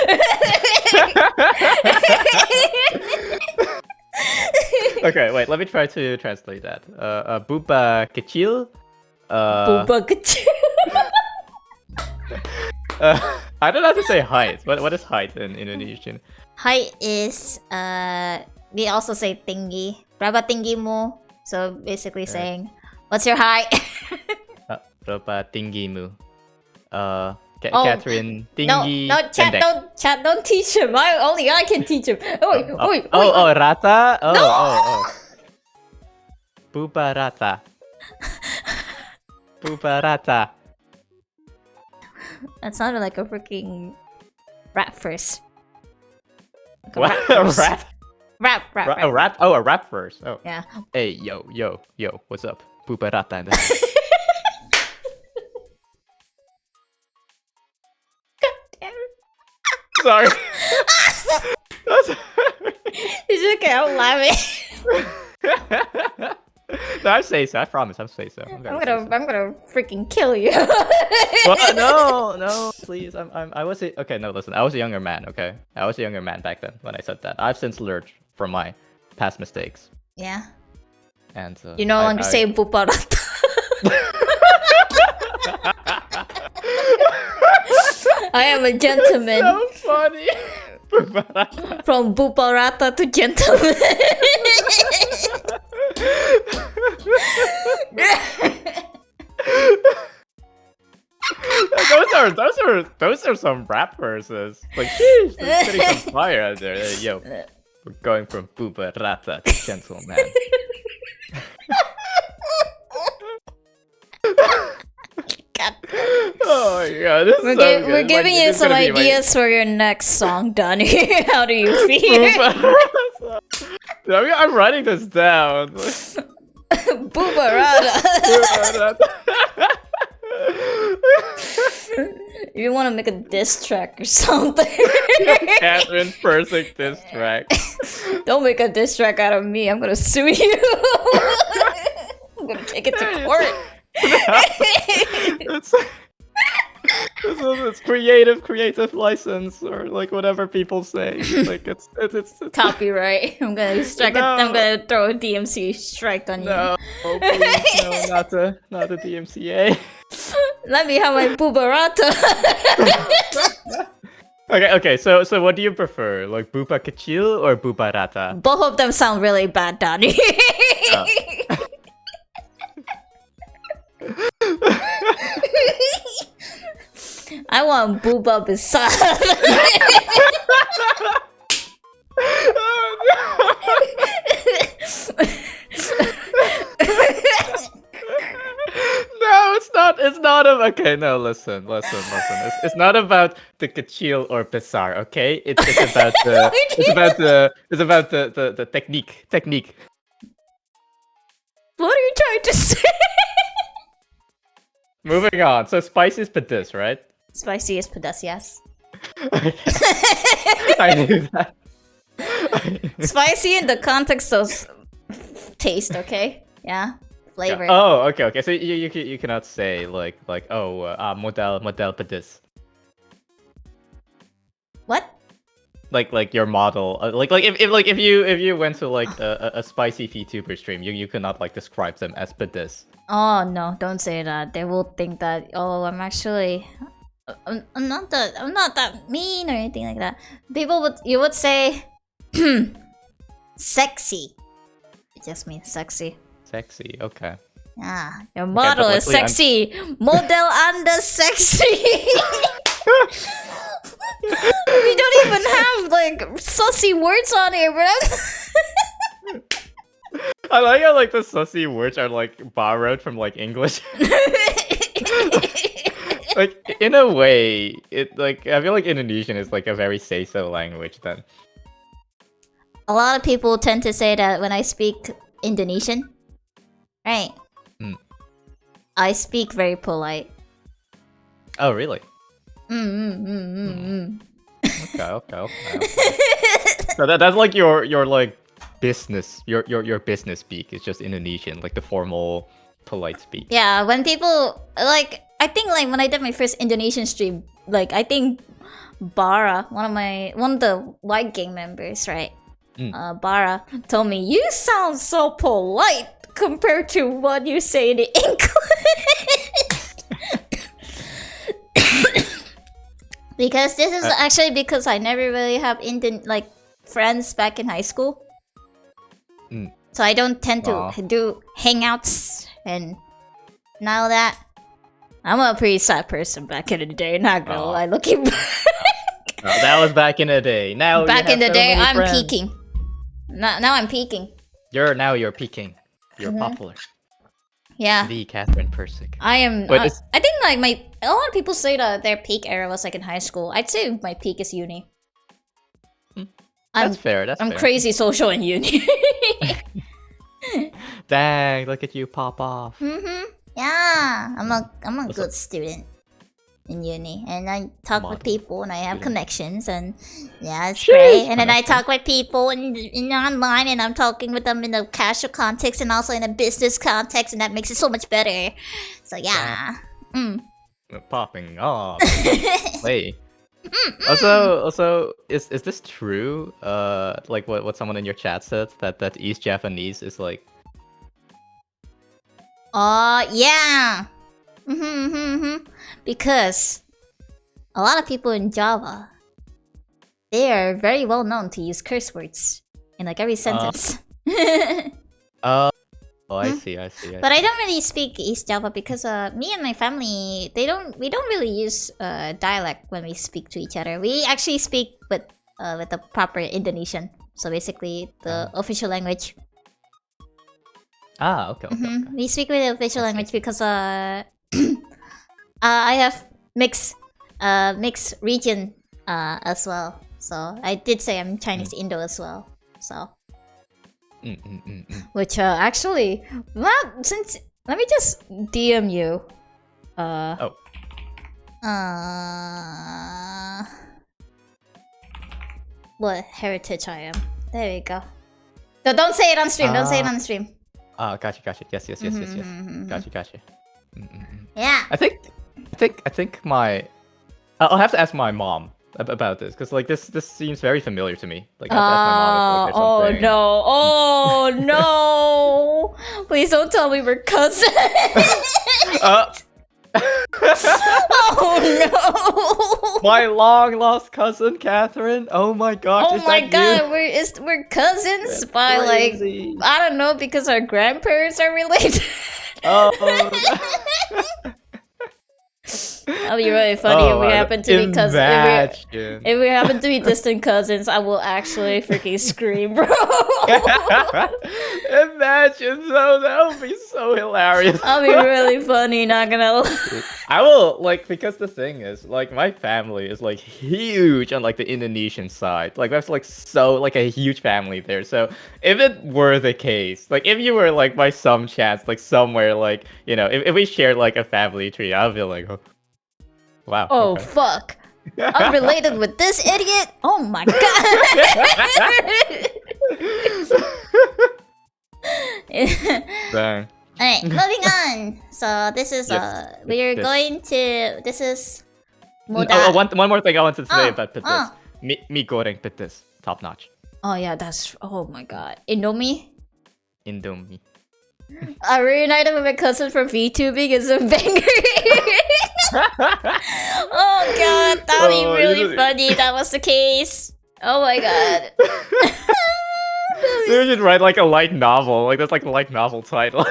Okay, wait, let me try to translate that. Buba kecil. Buba kecil. I don't know how to say height. What is height in Indonesian? Height is we also say tinggi. Berapa tinggimu? So basically saying, what's your height? Berapa tinggimu? Katheryne tinggi. No, chat don't teach him. Only I can teach him. Oh, rata. Oh. Buba rata. Buba rata. That sounded like a freaking rap verse. Like what? A rat? Rap. A rap? Oh, a rap verse. Oh. Yeah. Hey, yo, what's up? Buba rata. Sorry. It's okay, I'm laughing. No, I say so. I promise. I'm say so. I'm gonna freaking kill you. What? No, please. I was okay. No, listen. I was a younger man. Okay, I was a younger man back then when I said that. I've since learned from my past mistakes. Yeah. And you no longer say buparata. I am a gentleman. That's so funny. From buparata to gentleman. Those are some rap verses. Like, sheesh, there's getting some fire out there. Hey, yo, we're going from Buba Rata to Gentleman. God. Oh my god, this is so good. We're giving you some ideas for your next song, Donnie. How do you feel? I'm writing this down. Bubarata. You want to make a diss track or something? Katheryne Persik diss track. Don't make a diss track out of me. I'm gonna sue you. I'm gonna take it to court. It's creative license or like whatever people say. Like it's copyright. I'm gonna strike. No. I'm gonna throw a DMC strike on you. No, please, no, not the DMCA. Let me have my bubarata. Okay. So what do you prefer, like buba kecil or buba rata? Both of them sound really bad, Danny. Oh. I want buba besar. No, it's not. It's not okay. No, listen. It's not about the kecil or besar. Okay, it's about the the technique. What are you trying to say? Moving on. So spicy is pedas, right? Spicy is pedas, yes. Okay. I knew that. Spicy in the context of taste, okay? Yeah, flavor. Oh, okay. So you cannot say like model pedas. What? Like your model, if you went to like a spicy VTuber stream, you cannot like describe them as pedas. Oh no, don't say that. They will think that, oh, I'm actually I'm not that mean or anything like that. You would say sexy. It just means sexy. Sexy, okay. Yeah, your model is sexy. Model under sexy. We don't even have like sussy words on here, bro. I like how like the sussy words are like borrowed from like English. Like in a way, it like I feel like Indonesian is like a very say-so language then. A lot of people tend to say that when I speak Indonesian, right? I speak very polite. Oh really? Okay. So that's like your like business, your business speak is just Indonesian, like the formal, polite speak. Yeah, when people like, I think like when I did my first Indonesian stream, like I think Bara, one of the white gang members, right? Bara told me, "You sound so polite compared to what you say in English." Because this is actually because I never really have Indian like friends back in high school, so I don't tend to do hangouts and now that. I'm a pretty sad person back in the day. Not gonna lie, looking back. That was back in the day. Now back in the so day, I'm friends. peaking. Now I'm peaking. You're peaking. You're popular. Yeah. The Katheryne Persik. I am. I think like a lot of people say that their peak era was like in high school. I'd say my peak is uni. That's fair. I'm crazy social in uni. Dang! Look at you pop off. Yeah, I'm a good student in uni, and I talk with people, and I have connections, and yeah, it's great. And then I talk with people in online, and I'm talking with them in a casual context and also in a business context, and that makes it so much better. So yeah, popping off. Wait. Also, is this true? Like what someone in your chat said that East Japanese is like. Yeah. Because a lot of people in Java, they are very well known to use curse words in like every sentence. I see. But I don't really speak East Java because me and my family, we don't really use dialect when we speak to each other. We actually speak with the proper Indonesian, so basically the official language. Okay. We speak with the official language because I have mixed region as well. So I did say I'm Chinese Indo as well. So which actually, well, since let me just DM you. What heritage I am. There we go. So don't say it on stream. Don't say it on the stream. Gotcha. Yes. Gotcha. Yeah. I think I'll have to ask my mom about this because like this seems very familiar to me. Like I have to ask my mom if like, oh no! Oh no! Please don't tell me we're cousins. Oh no! My long lost cousin Katheryne. Oh my gosh! Oh my god! We're cousins by crazy. Like I don't know because our grandparents are related. Oh. That'll be really funny if we happen to be cousins. If we happen to be distant cousins, I will actually freaking scream, bro. Imagine, though, that would be so hilarious. That'll be really funny, not gonna lie. I will, like, because the thing is, like, my family is, like, huge on, like, the Indonesian side. Like, that's, like, so, like, a huge family there. So, if it were the case, like, if you were, like, by some chance, like, somewhere, like, you know, if we shared, like, a family tree, I would be like, oh, wow. Oh, okay. Fuck. I'm related with this idiot? Oh my god. Dang. Alright, moving on. So this is this is Muda. One more thing I wanted to say about Pitis. Mi goreng Pitis. Top notch. Oh yeah, that's oh my god. Indomie? Indomie. A reunited with my cousin from VTubing is a banger. Oh god, that would be really funny if that was the case. Oh my god. They should write like a light novel. Like that's like a light novel title.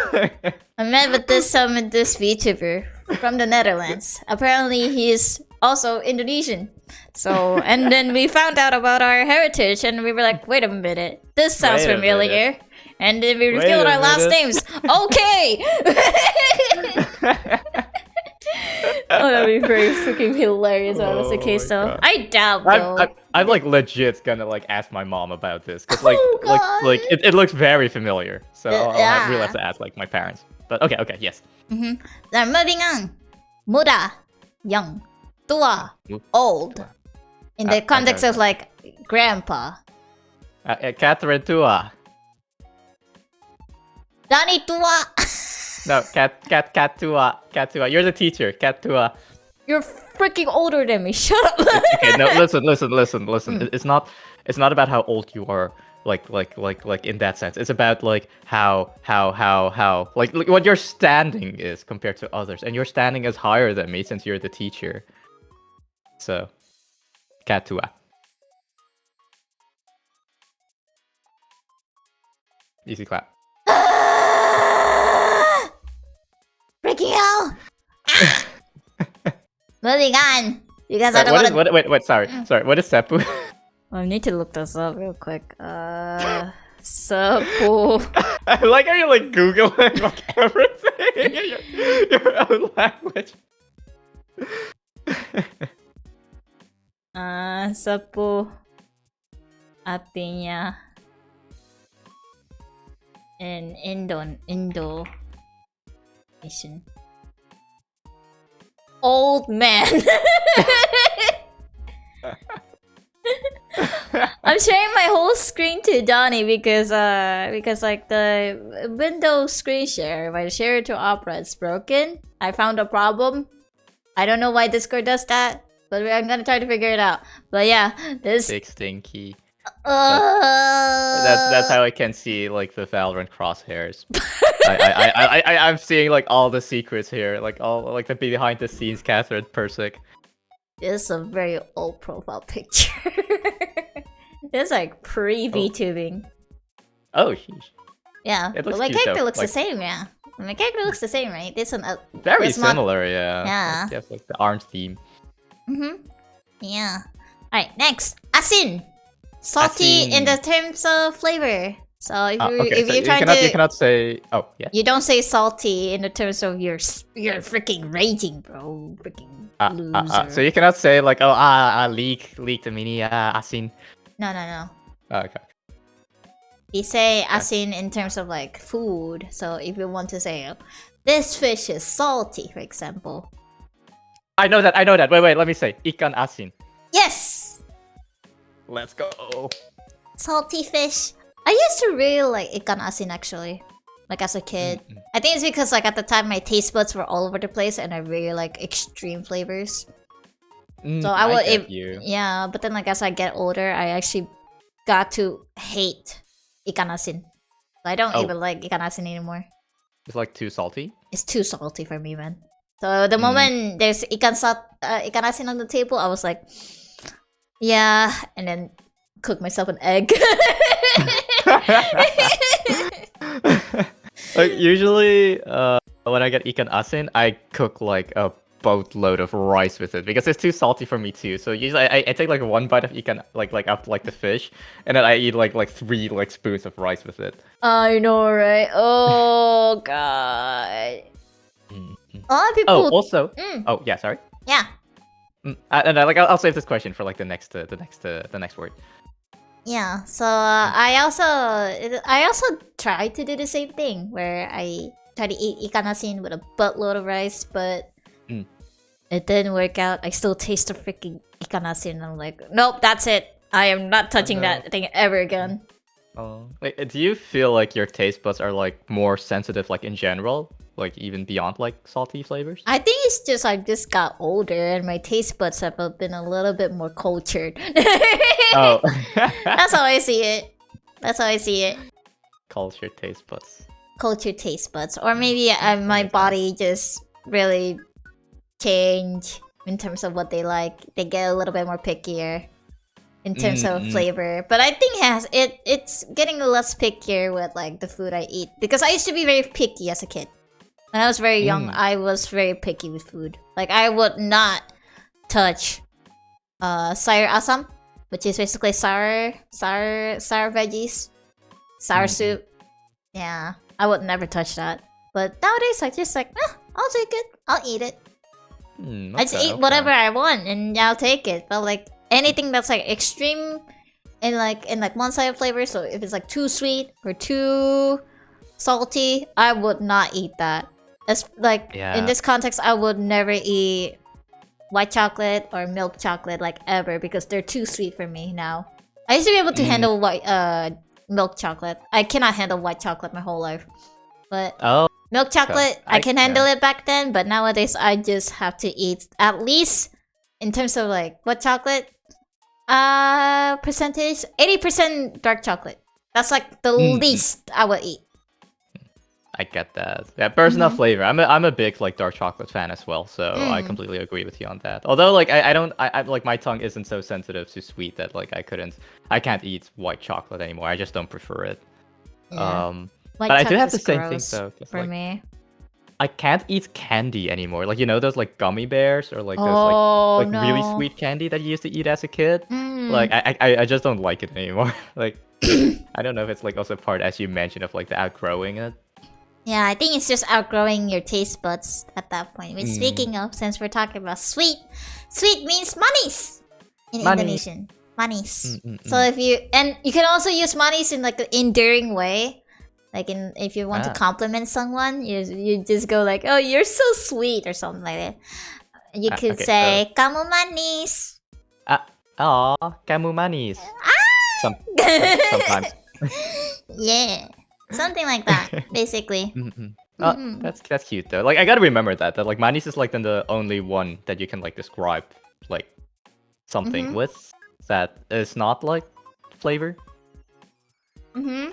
I met with this VTuber from the Netherlands. Apparently he's also Indonesian. So and then we found out about our heritage and we were like, wait a minute, this sounds familiar. And then we revealed our last names. Okay! Oh, that'd be very freaking hilarious if that was the case, though. God. I doubt, though. I'm like legit gonna like ask my mom about this because like it looks very familiar. So I'll really have to ask like my parents. But okay, yes. Then moving on. Muda, young, tua, old. In the context of like grandpa. Katheryne tua. Danny tua. No, cat tua. You're the teacher, cat tua. You're freaking older than me. Shut up. Okay, no, listen. It's not about how old you are, like in that sense. It's about like how like what your standing is compared to others, and your standing is higher than me since you're the teacher. So, cat tua. Easy clap. Freaking hell! Moving on, because I don't want to. Wait, sorry. What is seppu? I need to look this up real quick. Seppu. I like how you're like googling like everything in your own language. Seppu artinya in Indo. Old man. I'm sharing my whole screen to Donnie because like the Windows screen share, if I share it to Opera, it's broken. I found a problem. I don't know why Discord does that, but I'm gonna try to figure it out. But yeah, this big stinky. That's how I can see like the Valorant crosshairs. I'm seeing like all the secrets here, like all like the behind the scenes Katheryne Persik. This is a very old profile picture. This is like pre-VTubing. Oh, sheesh. Yeah, but my character looks the same, yeah. My character looks the same, right? This one very similar, yeah. Yeah. Like, yes, like the orange theme. Yeah. Alright, next. Asin. Salty in the terms of flavor. So if you're trying to, you cannot say. Oh yeah. You don't say salty in the terms of you're freaking raging, bro. Freaking loser. So you cannot say like leak the mini asin. No. Okay. You say asin in terms of like food. So if you want to say this fish is salty, for example. I know that. Wait. Let me say ikan asin. Yes. Let's go. Salty fish. I used to really like ikan asin actually, like as a kid. I think it's because like at the time my taste buds were all over the place and I really like extreme flavors. So I would, you. but then like as I get older, I actually got to hate ikan asin. I don't even like ikan asin anymore. It's like too salty. It's too salty for me, man. So the moment there's ikan asin on the table, I was like, yeah, and then cook myself an egg. Like usually, when I get ikan asin, I cook like a boatload of rice with it because it's too salty for me too. So usually I take like one bite of ikan like after like the fish, and then I eat like 3 like spoons of rice with it. I know, right? Oh god. A lot of people. Oh, also. Oh yeah, sorry. Yeah. And I'll save this question for like the next word. Yeah. So I also tried to do the same thing where I try to eat ikan asin with a buttload of rice, but it didn't work out. I still taste the freaking ikan asin. I'm like, nope, that's it. I am not touching that thing ever again. Wait, do you feel like your taste buds are like more sensitive, like in general, like even beyond like salty flavors? I think it's just I just got older and my taste buds have been a little bit more cultured. Oh, that's how I see it. That's how I see it. Cultured taste buds. Cultured taste buds, or maybe my body just really changed in terms of what they like. They get a little bit more pickier in terms of flavor, but I think it's getting less pickier with like the food I eat, because I used to be very picky as a kid. When I was very young, I was very picky with food. Like I would not touch sayur asam, which is basically sour veggies, sour soup. Yeah, I would never touch that. But nowadays, I just like, I'll take it. I'll eat it. I just eat whatever I want, and I'll take it. But like anything that's like extreme in like one side of flavor, so if it's like too sweet or too salty, I would not eat that. As like in this context, I would never eat white chocolate or milk chocolate like ever, because they're too sweet for me now. I used to be able to handle white milk chocolate. I cannot handle white chocolate my whole life, but milk chocolate I can handle it back then. But nowadays I just have to eat, at least in terms of like what chocolate percentage, 80% dark chocolate. That's like the least I would eat. I get that. Yeah, personal flavor. I'm a big like dark chocolate fan as well, so I completely agree with you on that. Although like I like my tongue isn't so sensitive to sweet that like I can't eat white chocolate anymore. I just don't prefer it. But I do have the same thing though. For me, I can't eat candy anymore. Like, you know, those like gummy bears or like those like really sweet candy that you used to eat as a kid. Like I just don't like it anymore. Like I don't know if it's like also part, as you mentioned, of like the outgrowing it. Yeah, I think it's just outgrowing your taste buds at that point. But speaking of, since we're talking about sweet means manis in Indonesian. Manis. So if you can also use manis in like an endearing way. Like if you want to compliment someone, you just go like, "Oh, you're so sweet" or something like that. You could say, "Kamu manis." Kamu manis. Sometimes. Yeah. Something like that, basically. That's cute though. Like I gotta remember that like manis is like then the only one that you can like describe like something with that is not like flavor. Okay.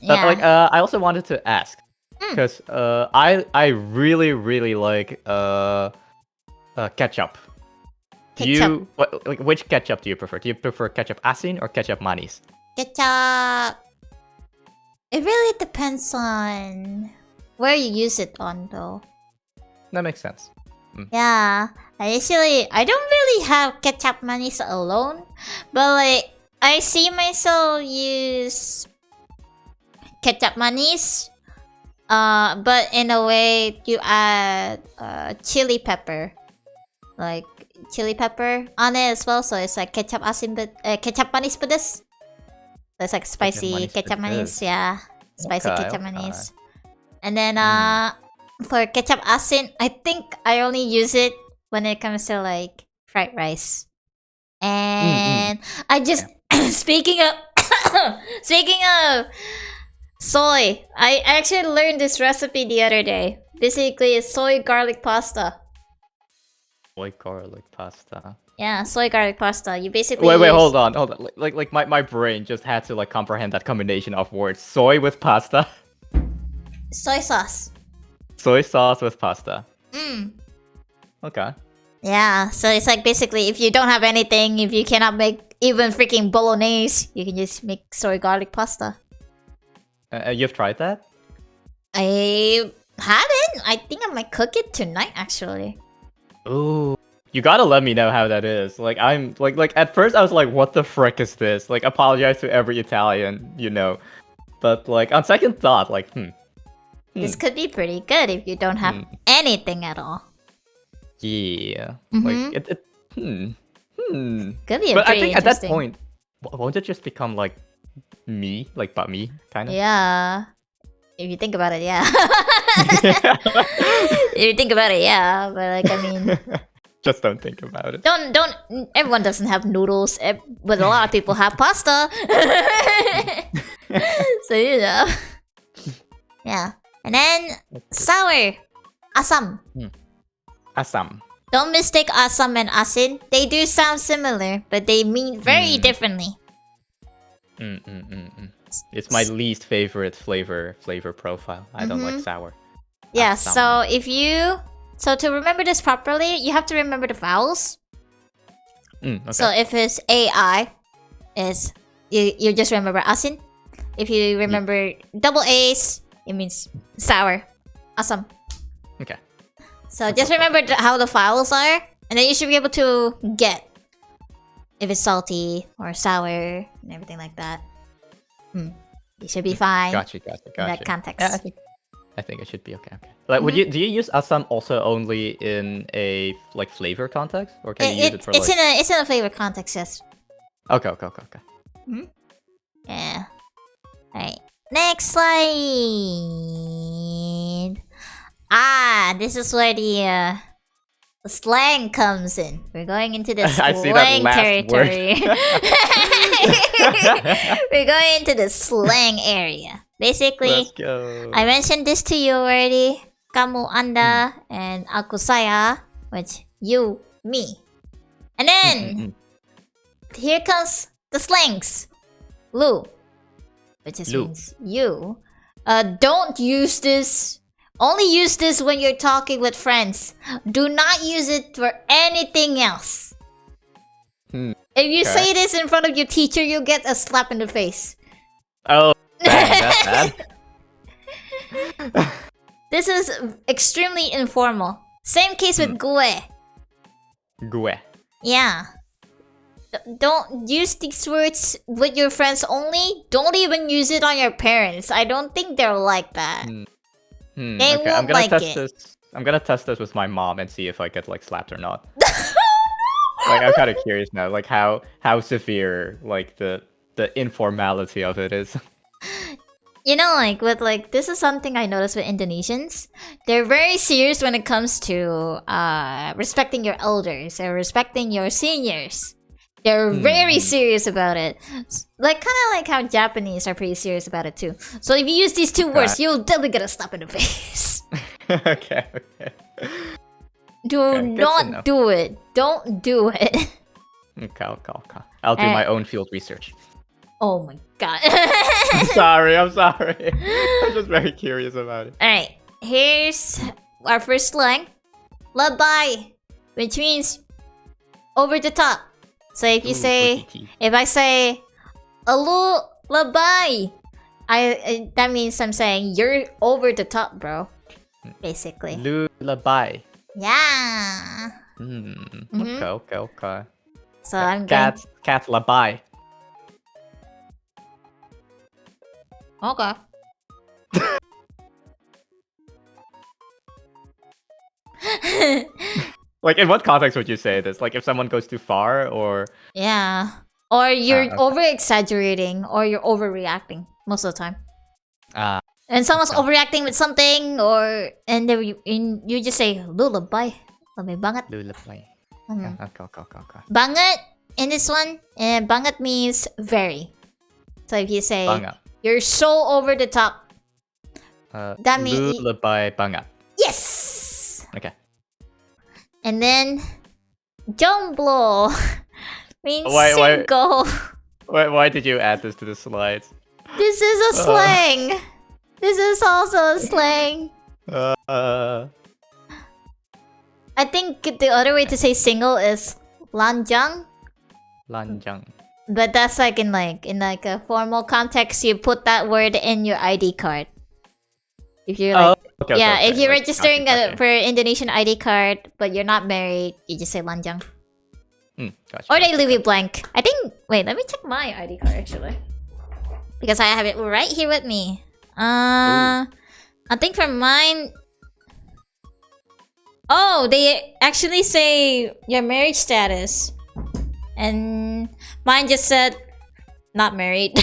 Yeah. But like I also wanted to ask, because I really like ketchup. Which ketchup do you prefer? Do you prefer ketchup asin or ketchup manis? Ketchup. It really depends on where you use it on, though. That makes sense. Yeah, I don't really have ketchup manis alone, but like I see myself use ketchup manis, but in a way you add chili pepper, like chili pepper on it as well. So it's like ketchup asin, but ketchup manis pedas. That's like spicy ketchup manis, yeah. Spicy ketchup manis. And then for ketchup asin, I think I only use it when it comes to like fried rice. And I just speaking of soy, I actually learned this recipe the other day. Basically, it's soy garlic pasta. Soy garlic pasta. Yeah, soy garlic pasta. You basically Wait, hold on. Like my brain just had to like comprehend that combination of words. Soy with pasta. Soy sauce. Soy sauce with pasta. Mm. Okay. Yeah, so it's like basically if you don't have anything, if you cannot make even freaking bolognese, you can just make soy garlic pasta. You've tried that? I haven't. I think I might cook it tonight, actually. Ooh. You gotta let me know how that is. Like I'm like at first I was like, what the frick is this? Like apologize to every Italian, you know. But like on second thought, like This could be pretty good if you don't have anything at all. Yeah. Mm-hmm. Like it Could be But I think at that interesting. point, won't it just become like me? Like but me, kind of? Yeah. If you think about it, yeah. If you think about it, yeah. But like, I mean, Just don't think about it. don't. Everyone doesn't have noodles, but a lot of people have pasta. So you know. Yeah. And then sour, asam. Asam. Don't mistake asam and asin. They do sound similar, but they mean very differently. It's my least favorite flavor profile. I don't like sour. Yeah, Asam. so to remember this properly, you have to remember the vowels. Okay. So if it's AI, is you just remember asin. If you remember double A's, it means sour, asam. Okay. So just remember how the vowels are, and then you should be able to get if it's salty or sour and everything like that. You should be fine. Gotcha. In that context. Yeah, I think it should be okay. Like, do you use asam also only in a like flavor context, or can you use it for like? It's in a flavor context, yes. Okay. Yeah. Alright. Next slide. This is where the slang comes in. We're going into the slang territory. We're going into the slang area. Basically, Let's go. I mentioned this to you already. Kamu, anda, and aku, saya, which you, me. And then, here comes the slangs. Lu, which just means you. Don't use this. Only use this when you're talking with friends. Do not use it for anything else. If you say this in front of your teacher, you'll get a slap in the face. Oh, dang, that's bad. This is extremely informal. Same case with gue. Gue. Yeah. Don't use these words with your friends only. Don't even use it on your parents. I don't think they're like that. They Okay, won't like it. I'm gonna test this with my mom and see if I get like slapped or not. Like I'm kind of curious now, like how severe like the informality of it is. You know, like with like this is something I noticed with Indonesians. They're very serious when it comes to respecting your elders and respecting your seniors. They're very serious about it. Like kind of like how Japanese are pretty serious about it too. So if you use these two words, you'll definitely get a slap in the face. Okay. Do not do it. Don't do it. Okay. I'll do my own field research. Oh my god. I'm sorry. I'm just very curious about it. Alright, here's our first slang. Labay, which means over the top. So if you if I say alu labay, that means I'm saying you're over the top, bro. Basically. Lullaby. Yeah. Okay. So I'm cat labai. Okay. Like, in what context would you say this? Like, if someone goes too far, or... Yeah. Or you're over-exaggerating, or you're overreacting most of the time. And someone's overreacting with something, and then you just say, lullaby. Lebay banget. Lullaby. Okay. Banget, in this one, banget means very. So if you say, banget. You're so over the top. That means... Lullaby banget. Yes! Okay. And then, Jomblo means single. Why did you add this to the slides? This is a slang. This is also a slang. I think the other way to say single is lanjang. Lanjang. But that's like in a formal context, you put that word in your ID card. If you're like, if you're registering for Indonesian ID card, but you're not married, you just say lanjang. Gotcha. Or they leave it blank. I think. Wait, let me check my ID card actually, because I have it right here with me. I think for mine. Oh, they actually say your marriage status, and mine just said not married.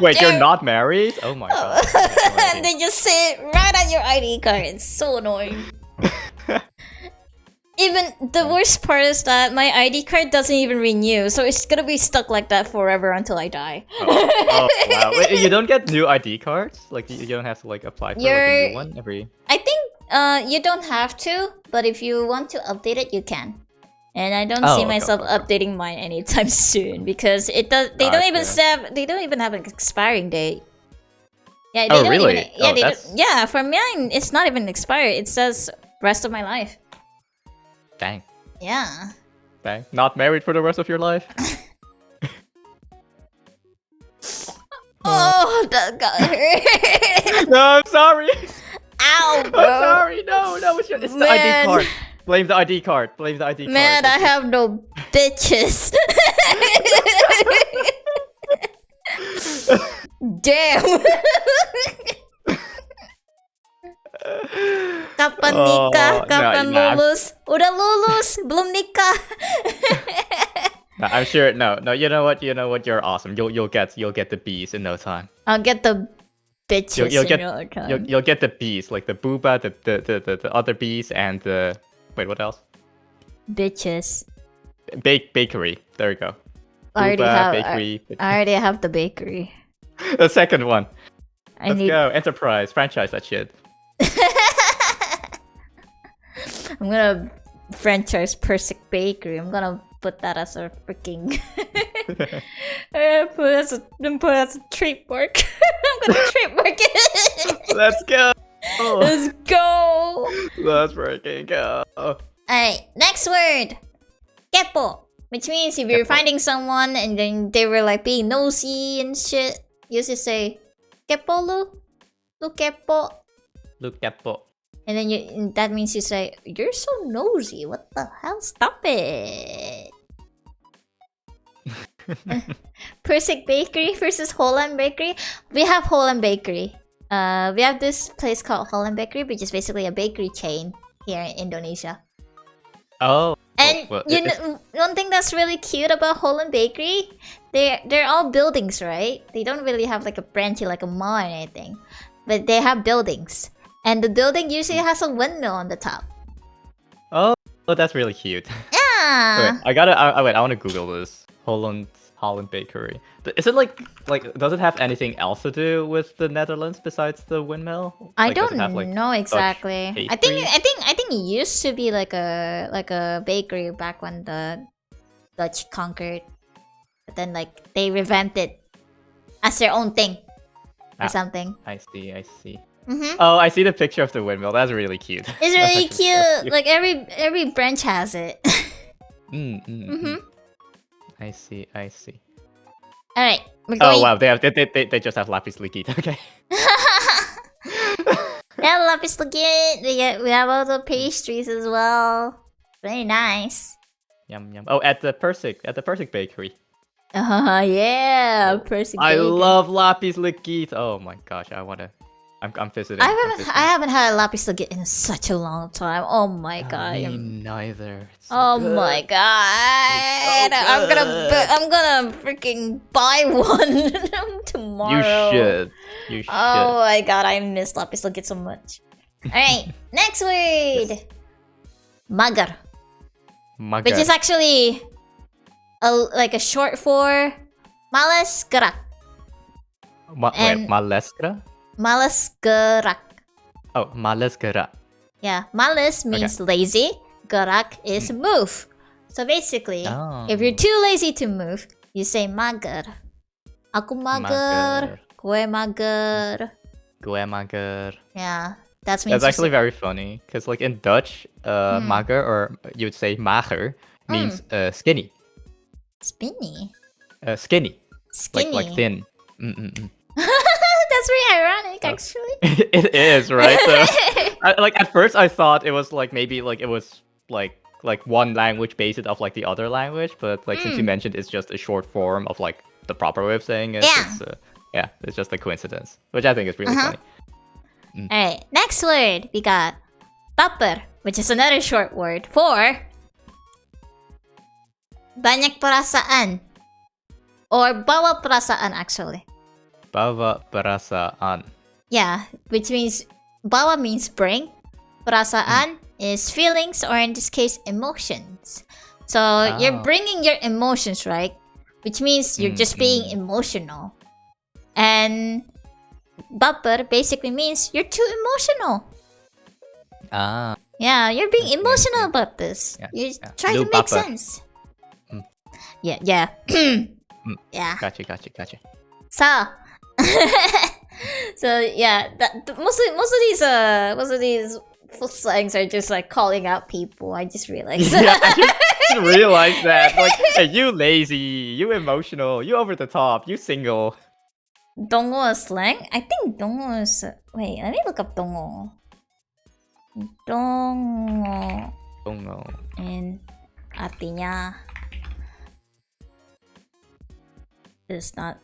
Wait, you're not married? Oh my god. They just say it right on your ID card. It's so annoying. Even the worst part is that my ID card doesn't even renew, so it's gonna be stuck like that forever until I die. Oh wow! Wait, you don't get new ID cards? Like you don't have to like apply for like a new one every? I think you don't have to, but if you want to update it, you can. And I don't see myself updating mine anytime soon because it does. They don't even have an expiring date. Yeah. They don't really? Even, yeah. For mine, it's not even expired. It says rest of my life. Dang. Yeah. Dang. Not married for the rest of your life? Oh, that got hurt. No, I'm sorry. Ow, bro. I'm sorry. No, it's the ID card. Blame the ID card. Blame the ID card. Man, I have no bitches. Damn. Kapan nikah? Kapan lulus? Udah lulus, belum nikah. No, I'm sure. No. You know what? You're awesome. You'll get the bees in no time. I'll get the bitches. You'll get the bees, like the booba, the other bees, and the what else? Bitches. Bakery. There you go. I Bakery. I already have the bakery. The second one. Let's go. Enterprise. Franchise that shit. I'm gonna franchise Persik Bakery. I'm gonna put that as a freaking put as a trademark. I'm gonna trademark it. Let's go. Let's go. Let's freaking go. Alright, next word. Kepo. Which means if you're finding someone and then they were like being nosy and shit, you just say Kepo lu. Lu kepo. Lu kepo. And then that means you say, you're so nosy. What the hell? Stop it. Persik Bakery versus Holland Bakery. We have Holland Bakery. We have this place called Holland Bakery, which is basically a bakery chain here in Indonesia. Oh. And one thing that's really cute about Holland Bakery, they're all buildings, right? They don't really have like a branchy like a mall or anything, but they have buildings. And the building usually has a windmill on the top. Oh, that's really cute. Yeah. Wait, I want to Google this. Holland Bakery. Is it like does it have anything else to do with the Netherlands besides the windmill? I don't know exactly. I think it used to be like a bakery back when the Dutch conquered. But then like they revamped it as their own thing or something. I see. Mm-hmm. Oh, I see the picture of the windmill. That's really cute. It's really cute. Like every branch has it. Mm-hmm. I see. Alright, we're going. Oh wow, they just have lapis lazuli. Okay. Yeah, lapis lazuli. We have all the pastries as well. Very nice. Yum. Oh, at the Persik Bakery. Yeah, Persik Bakery. I love lapis lazuli. Oh my gosh, I'm visiting. I haven't had a lapis lazuli in such a long time. Oh my god. Me neither. Oh my god. I'm gonna freaking buy one tomorrow. You should. Oh my god, I miss lapis lazuli so much. Alright, next word. Magar. Which is actually like a short for malas gerak. Malas gerak? Malas gerak. Oh, malas gerak. Yeah, malas means lazy. gerak is move. So basically, if you're too lazy to move, you say mager. Aku mager. Gue mager. Gue mager. Yeah, that's means. That's actually very funny because, like in Dutch, mager, or you would say mager, means skinny. Skinny. Skinny. Skinny. Like thin. That's very ironic, actually. It is, right? So, like at first, I thought it was like maybe like it was like one language based off like the other language, but like since you mentioned it's just a short form of like the proper way of saying it, it's just a coincidence, which I think is really funny. Alright, next word we got baper, which is another short word for banyak perasaan or bawa perasaan actually. Bawa perasaan. Yeah, which means bawa means bring, perasaan is feelings, or in this case emotions. So you're bringing your emotions, right? Which means you're just being emotional. And baper basically means you're too emotional. Yeah, you're being emotional about this. You try to make sense. Yeah. Yeah. Gotcha. So yeah, most of these slangs are just like calling out people. I just realized. Yeah, I just realized that. Like, hey, you lazy, you emotional, you over the top, you single. Dongo is slang? I think dongo is. Wait, let me look up dongo. Dongo. And artinya is not.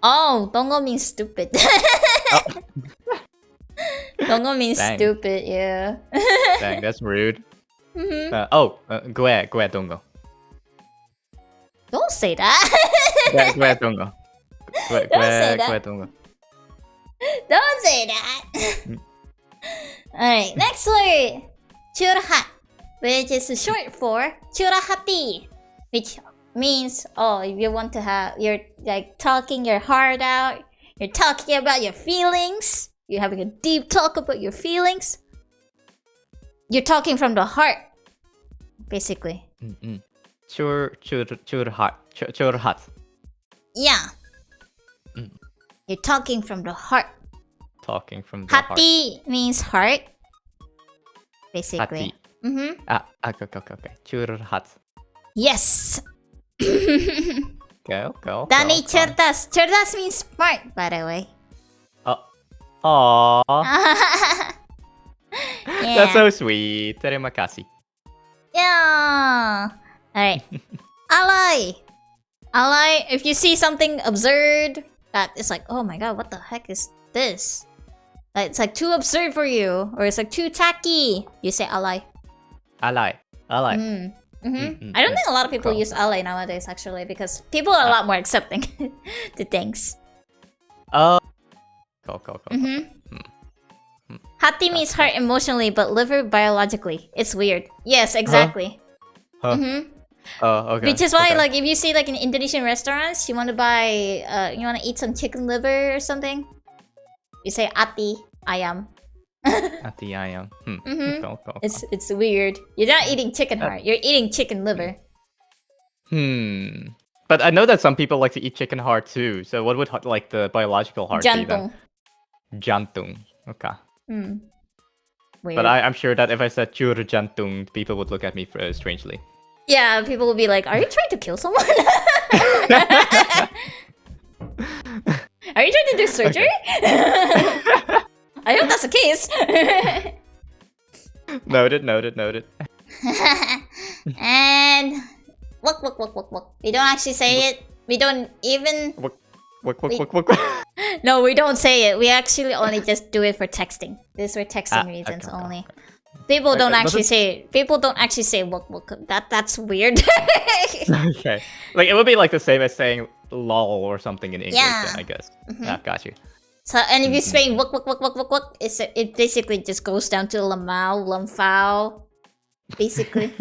Oh, dongo means stupid. Dongo means stupid, yeah. Dang, that's rude. Mm-hmm. Gue dongo. Don't say that. Gue dongo. Don't say that. Gue dongo. Don't say that. Alright, next word. Curhat, which is short for curahati, which means, if you want to you're like talking your heart out, you're talking about your feelings, you're having a deep talk about your feelings, you're talking from the heart, basically. Curhat. Yeah. You're talking from the heart. Talking from the heart. Hati means heart, basically. Hati. Okay. Curhat. Yes. Go. Dani cerdas. Cerdas means smart, by the way. Yeah. That's so sweet. Terima kasih. Yeah. Alright. Alay. If you see something absurd that is like, oh my god, what the heck is this? It's like too absurd for you, or it's like too tacky, you say alay. Alay. I don't think a lot of people use alay nowadays, actually, because people are a lot more accepting to things. Go. Hati means heart emotionally, but liver biologically. It's weird. Yes, exactly. Okay. Which is why, like, if you see like in Indonesian restaurants, you want to buy, you want to eat some chicken liver or something, you say ati ayam. Ati ayam. Go. It's weird. You're not eating chicken heart. You're eating chicken liver. But I know that some people like to eat chicken heart too. So what would like the biological heart be then? Jantung. Okay. Weird. But I'm sure that if I said cur jantung, people would look at me strangely. Yeah, people would be like, "Are you trying to kill someone? Are you trying to do surgery?" Okay. I hope that's the case. Noted. And wuk. We don't actually say it. We don't even. Wuk. No, we don't say it. We actually only just do it for texting. This is for texting reasons only. Okay. People don't actually say it. People don't actually say wuk. That's weird. Okay. Like it would be like the same as saying lol or something in English, then, I guess. Got you. So, and if you say wuk, it basically just goes down to lamau, lamfao, basically.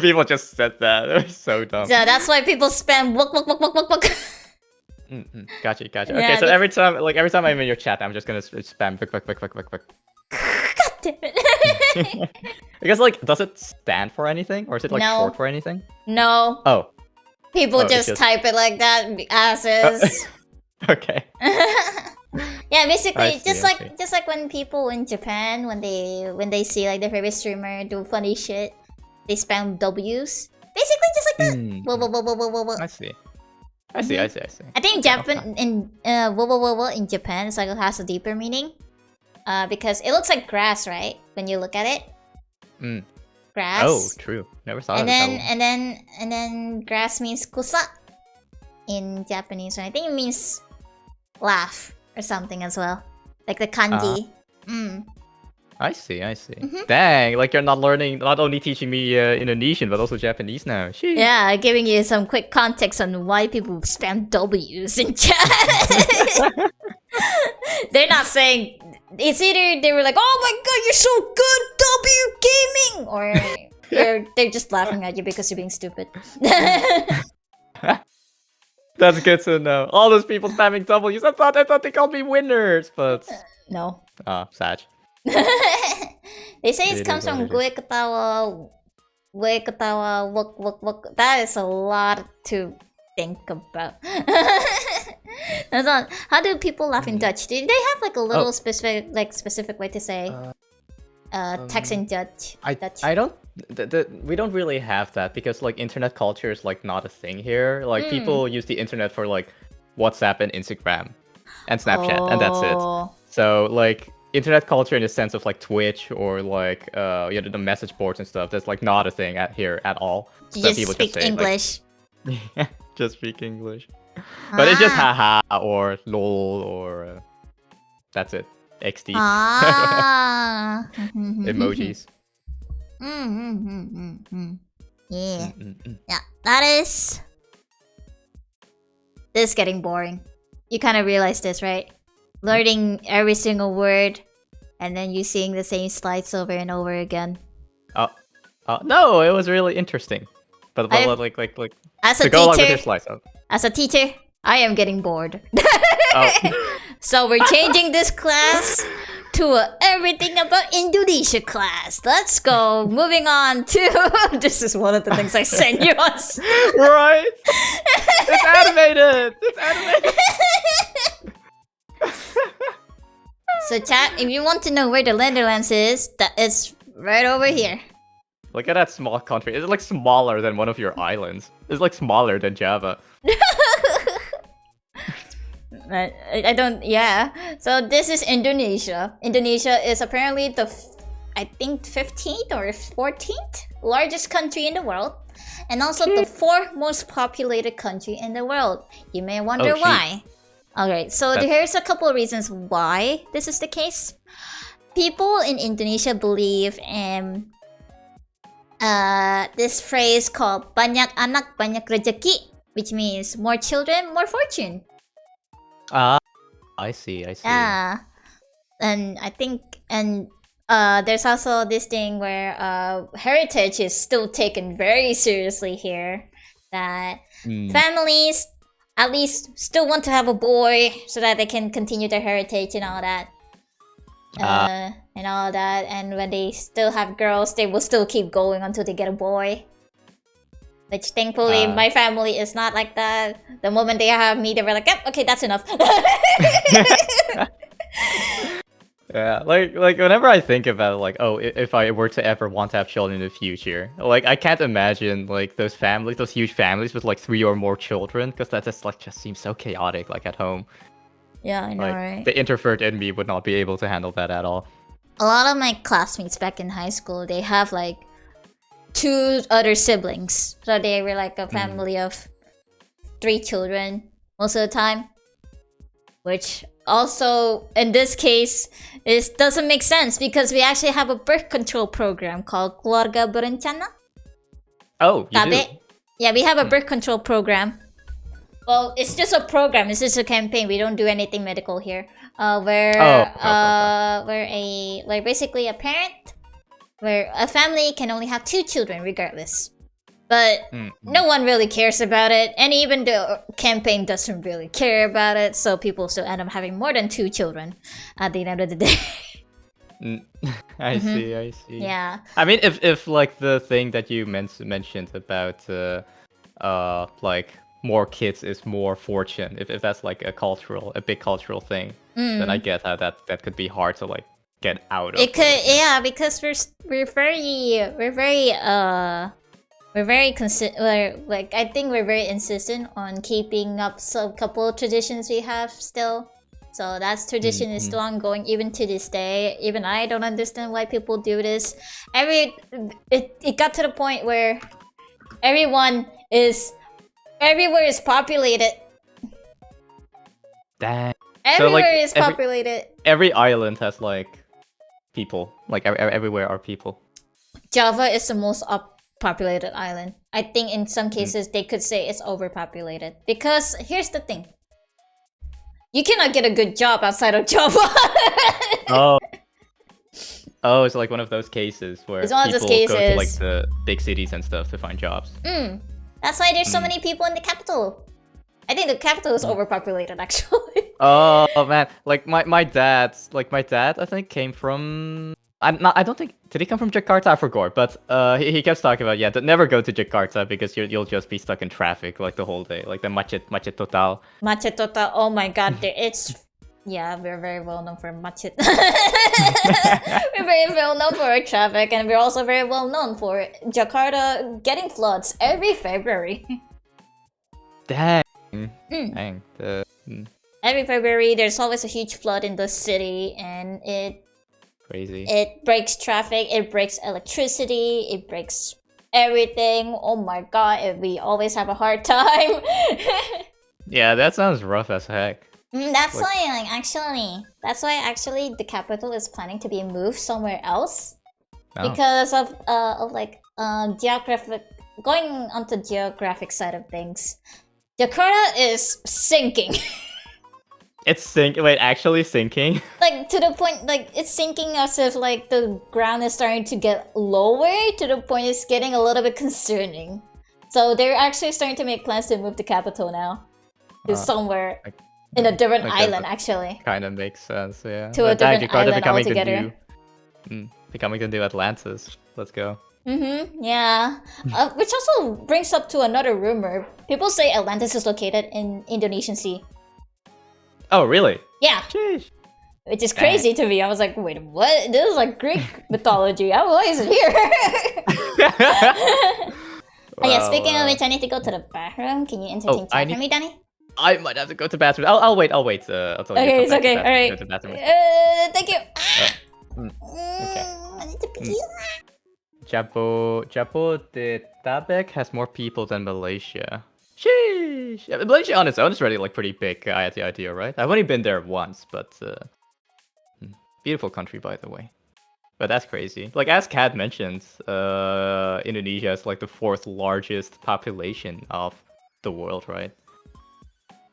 People just said that. It was so dumb. So that's why people spam wuk. Gotcha. Yeah, Okay, so every time I'm in your chat, I'm just gonna spam quick. God damn it. Because like, does it stand for anything, or is it like No. short for anything? No. Oh. People just type it like that, asses. Okay. Yeah, basically, see, just like when people in Japan, when they see like their favorite streamer do funny shit, they spam W's. Basically, just like that. Whoa. I see. I see. I think Japan in in Japan it's like it has a deeper meaning. Because it looks like grass, right? When you look at it. Grass. Oh, true. Never thought of that. And then grass means kusa in Japanese. And I think it means laugh or something as well, like the kanji. I see. Dang, like you're not only teaching me Indonesian, but also Japanese now. Sheesh. Yeah, giving you some quick context on why people spam W's in chat. They're not saying. It's either they were like, "Oh my god, you're so good, W gaming," or they're just laughing at you because you're being stupid. That's good to know. All those people spamming W's. I thought they called me winners, but no. Sag. They say it comes from gue ketawa, wuk. That is a lot to think about. That's not. How do people laugh in Dutch? Do they have like a little specific way to say text in Dutch? I don't. We don't really have that because like internet culture is like not a thing here. Like people use the internet for like WhatsApp and Instagram and Snapchat, and that's it. So like internet culture in the sense of like Twitch or like the message boards and stuff, that's like not a thing here at all. You so just people speak just say, English. Like, just speak English. But it's just haha or lol or that's it. XD. Emojis. Yeah. Yeah, that is... This is getting boring. You kind of realize this, right? Learning every single word, and then you seeing the same slides over and over again. No, it was really interesting. But like as a teacher, as a teacher, I am getting bored. So we're changing this class to a everything about Indonesia class. Let's go. Moving on to... This is one of the things I sent you on. Right? It's animated! It's animated! So chat, if you want to know where the Netherlands is, that is right over here. Look at that small country. It's like smaller than one of your islands. It's like smaller than Java. I don't... Yeah. So this is Indonesia. Indonesia is apparently the... I think 15th or 14th largest country in the world. And also the 4th most populated country in the world. You may wonder why. Alright, so here's a couple of reasons why this is the case. People in Indonesia believe in this phrase called banyak anak banyak rezeki, which means more children, more fortune. I see. Yeah. And I think there's also this thing where heritage is still taken very seriously here. That families at least still want to have a boy so that they can continue their heritage and all that. And when they still have girls, they will still keep going until they get a boy. Which thankfully my family is not like that. The moment they have me, they were like, yep, okay, that's enough. Yeah, like whenever I think about like, oh, if I were to ever want to have children in the future, like I can't imagine like those huge families with like 3 or more children, because that just seems so chaotic, like at home. Yeah, I know, like, right? The introvert in me would not be able to handle that at all. A lot of my classmates back in high school, they have like 2 other siblings, so they were like a family of 3 children most of the time, which also in this case doesn't make sense because we actually have a birth control program called Keluarga Berencana. Oh, you do? Yeah, we have a birth control program. Well, it's just a program. It's just a campaign. We don't do anything medical here. Where basically a family can only have 2 children regardless. But no one really cares about it, and even the campaign doesn't really care about it, so people still end up having more than 2 children at the end of the day. I see. Yeah. I mean, if like the thing that you mentioned about like more kids is more fortune, if that's like a big cultural thing, then I get how that could be hard to like get out of. It could, yeah, because we're like, I think we're very insistent on keeping up some couple of traditions we have still. So that tradition is still ongoing even to this day. Even I don't understand why people do this. It got to the point where everywhere is populated. Dang. Everywhere is populated. Every island has like people. Like everywhere are people. Java is the most populated island. I think in some cases they could say it's overpopulated. Because here's the thing. You cannot get a good job outside of Java. Oh, it's like one of those cases where people go to like the big cities and stuff to find jobs. That's why there's so many people in the capital. I think the capital is overpopulated, actually. Oh man, like my dad, I think came from. I don't think, did he come from Jakarta? I forgot, but he kept talking about never go to Jakarta because you'll just be stuck in traffic like the whole day, like the macet total. Macet total. Oh my god, we're very well known for macet. We're very well known for our traffic, and we're also very well known for Jakarta getting floods every February. Dang. Every February, there's always a huge flood in the city, and crazy. It breaks traffic, it breaks electricity, it breaks everything. Oh my god, we always have a hard time. Yeah, that sounds rough as heck. That's why actually the capital is planning to be moved somewhere else. Because of geographic, going on the geographic side of things. Jakarta is sinking. It's sinking? Wait, actually sinking? Like, to the point, like, it's sinking as if, like, the ground is starting to get lower, to the point it's getting a little bit concerning. So they're actually starting to make plans to move the capital now. To somewhere in a different island, actually. Kind of makes sense, yeah. To a different island altogether. Becoming the new Atlantis. Let's go. Yeah. Which also brings up to another rumor. People say Atlantis is located in Indonesian Sea. Oh, really? Yeah. Sheesh. Which is crazy to me. I was like, wait, what? This is like Greek mythology. Why is it here? Yeah, speaking of which, I need to go to the bathroom. Can you entertain chat for me, Danny? I might have to go to the bathroom. I'll wait. I'll tell you. Okay, it's okay. Alright. Go to the bathroom. Thank you. Okay. I need to pee. Jabodetabek has more people than Malaysia. Sheesh! Yeah, Malaysia on its own is already like pretty big idea, right? I've only been there once, but beautiful country, by the way. But that's crazy. Like, as Kat mentioned, Indonesia is like the 4th largest population of the world, right?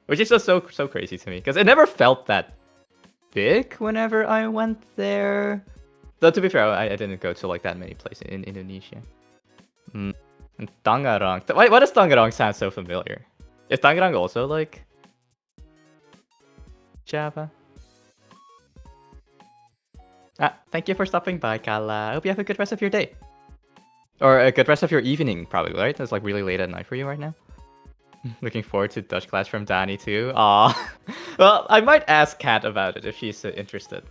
Which is just so crazy to me, because it never felt that big whenever I went there. Though, to be fair, I didn't go to like that many places in Indonesia. And Tangerang. Why does Tangerang sound so familiar? Is Tangerang also like Java? Thank you for stopping by, Kala. I hope you have a good rest of your day. Or a good rest of your evening, probably, right? It's like really late at night for you right now. Looking forward to Dutch class from Danny too. Aw. Well, I might ask Kat about it if she's interested.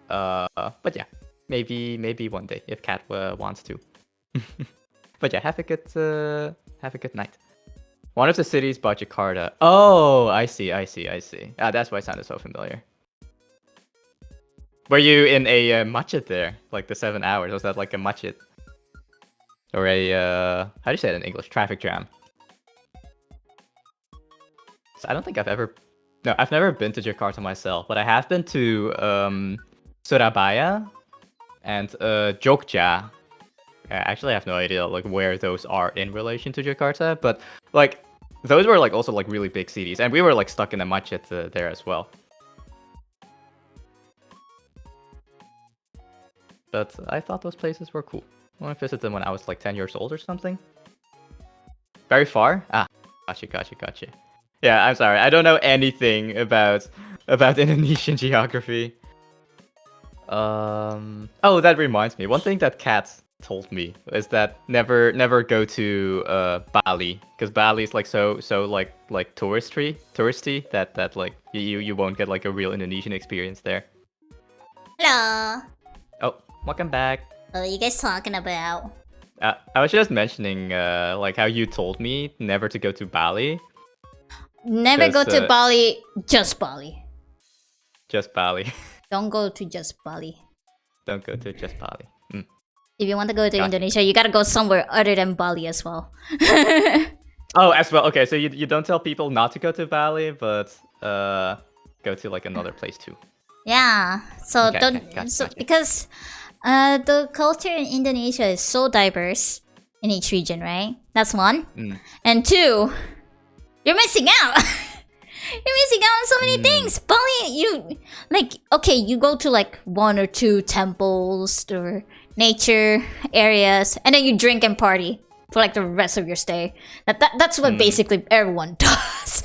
But yeah, maybe one day if Kat wants to. But yeah, have a good night. One of the cities bought Jakarta. Oh, I see. That's why it sounded so familiar. Were you in a macet there? Like the 7 hours? Was that like a macet? Or a, how do you say it in English? Traffic jam. So I don't think I've never been to Jakarta myself, but I have been to Surabaya and Jogja. Actually, I have no idea like where those are in relation to Jakarta, but like those were like also like really big cities, and we were like stuck in a macet there as well. But I thought those places were cool. I want to visit them when I was like 10 years old or something. Very far? Ah, gotcha. Yeah, I'm sorry. I don't know anything about Indonesian geography. Oh, that reminds me. One thing that Kat told me is that never go to Bali, because Bali is like so like touristy that like you won't get like a real Indonesian experience there. Hello. Oh, welcome back. What are you guys talking about? I was just mentioning like how you told me never to go to Bali. Never go to Bali, just Bali. Just Bali. Don't go to just Bali. Don't go to just Bali. If you want to go to Indonesia, you gotta go somewhere other than Bali as well. Oh, as well. Okay, so you don't tell people not to go to Bali, but go to like another place too. Yeah. So gotcha. Because the culture in Indonesia is so diverse in each region, right? That's one. And two, you're missing out. You're missing out on so many things. Bali, you go to like 1 or 2 temples or nature areas, and then you drink and party for like the rest of your stay. That's what basically everyone does.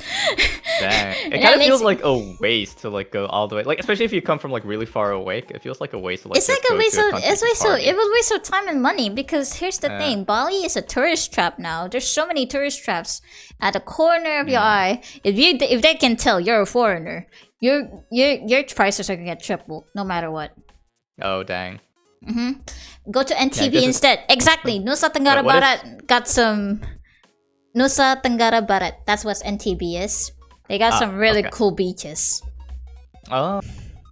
Dang. It kind of feels like a waste to like go all the way, like especially if you come from like really far away. It feels like a waste to like. It's like a waste of it will waste of time and money, because here's the thing: Bali is a tourist trap now. There's so many tourist traps at the corner of your eye. If they can tell you're a foreigner, your prices are gonna get tripled no matter what. Oh dang. Go to NTB instead. Exactly. Nusa Tenggara Barat got some. Nusa Tenggara Barat. That's what NTB is. They got some really cool beaches. Oh,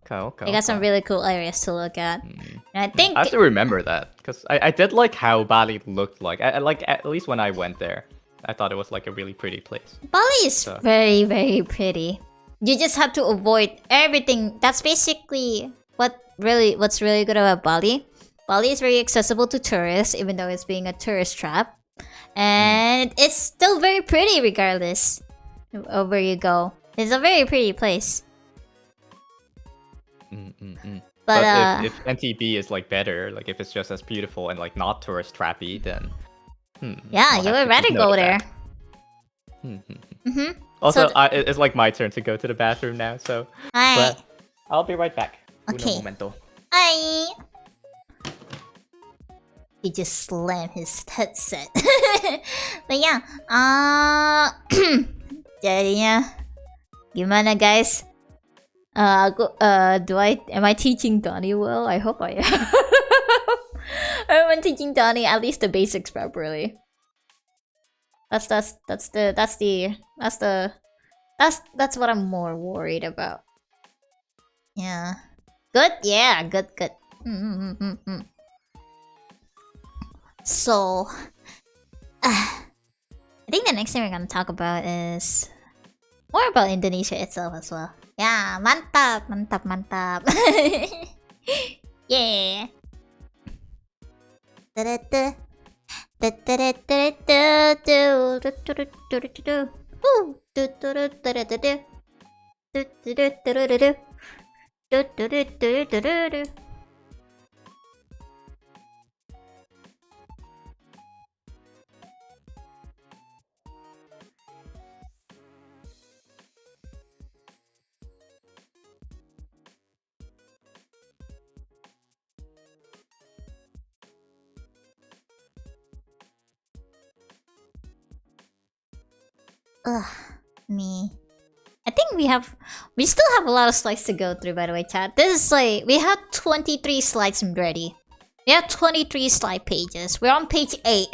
okay. They got some really cool areas to look at. And I think I have to remember that, because I did like how Bali looked like. I like, at least when I went there, I thought it was like a really pretty place. Bali is very, very pretty. You just have to avoid everything. That's basically what's really good about Bali. Bali is very accessible to tourists, even though it's being a tourist trap. And it's still very pretty regardless of where you go. It's a very pretty place. But if NTB is like better, like if it's just as beautiful and like not tourist trappy, then yeah, you would rather go there. Also, it's like my turn to go to the bathroom now, so but I'll be right back. Okay. Uno momento. Hi. He just slammed his headset. But yeah, jadinya gimana guys? Am I teaching Donnie well? I hope I am. I'm teaching Donnie at least the basics properly. That's what I'm more worried about. Yeah. Good? Yeah, good. So, I think the next thing we're gonna talk about is more about Indonesia itself as well. Yeah, mantap. Yeah. Me. I think we still have a lot of slides to go through, by the way, chat. This is like, we have 23 slides ready. We have 23 slide pages. We're on page 8.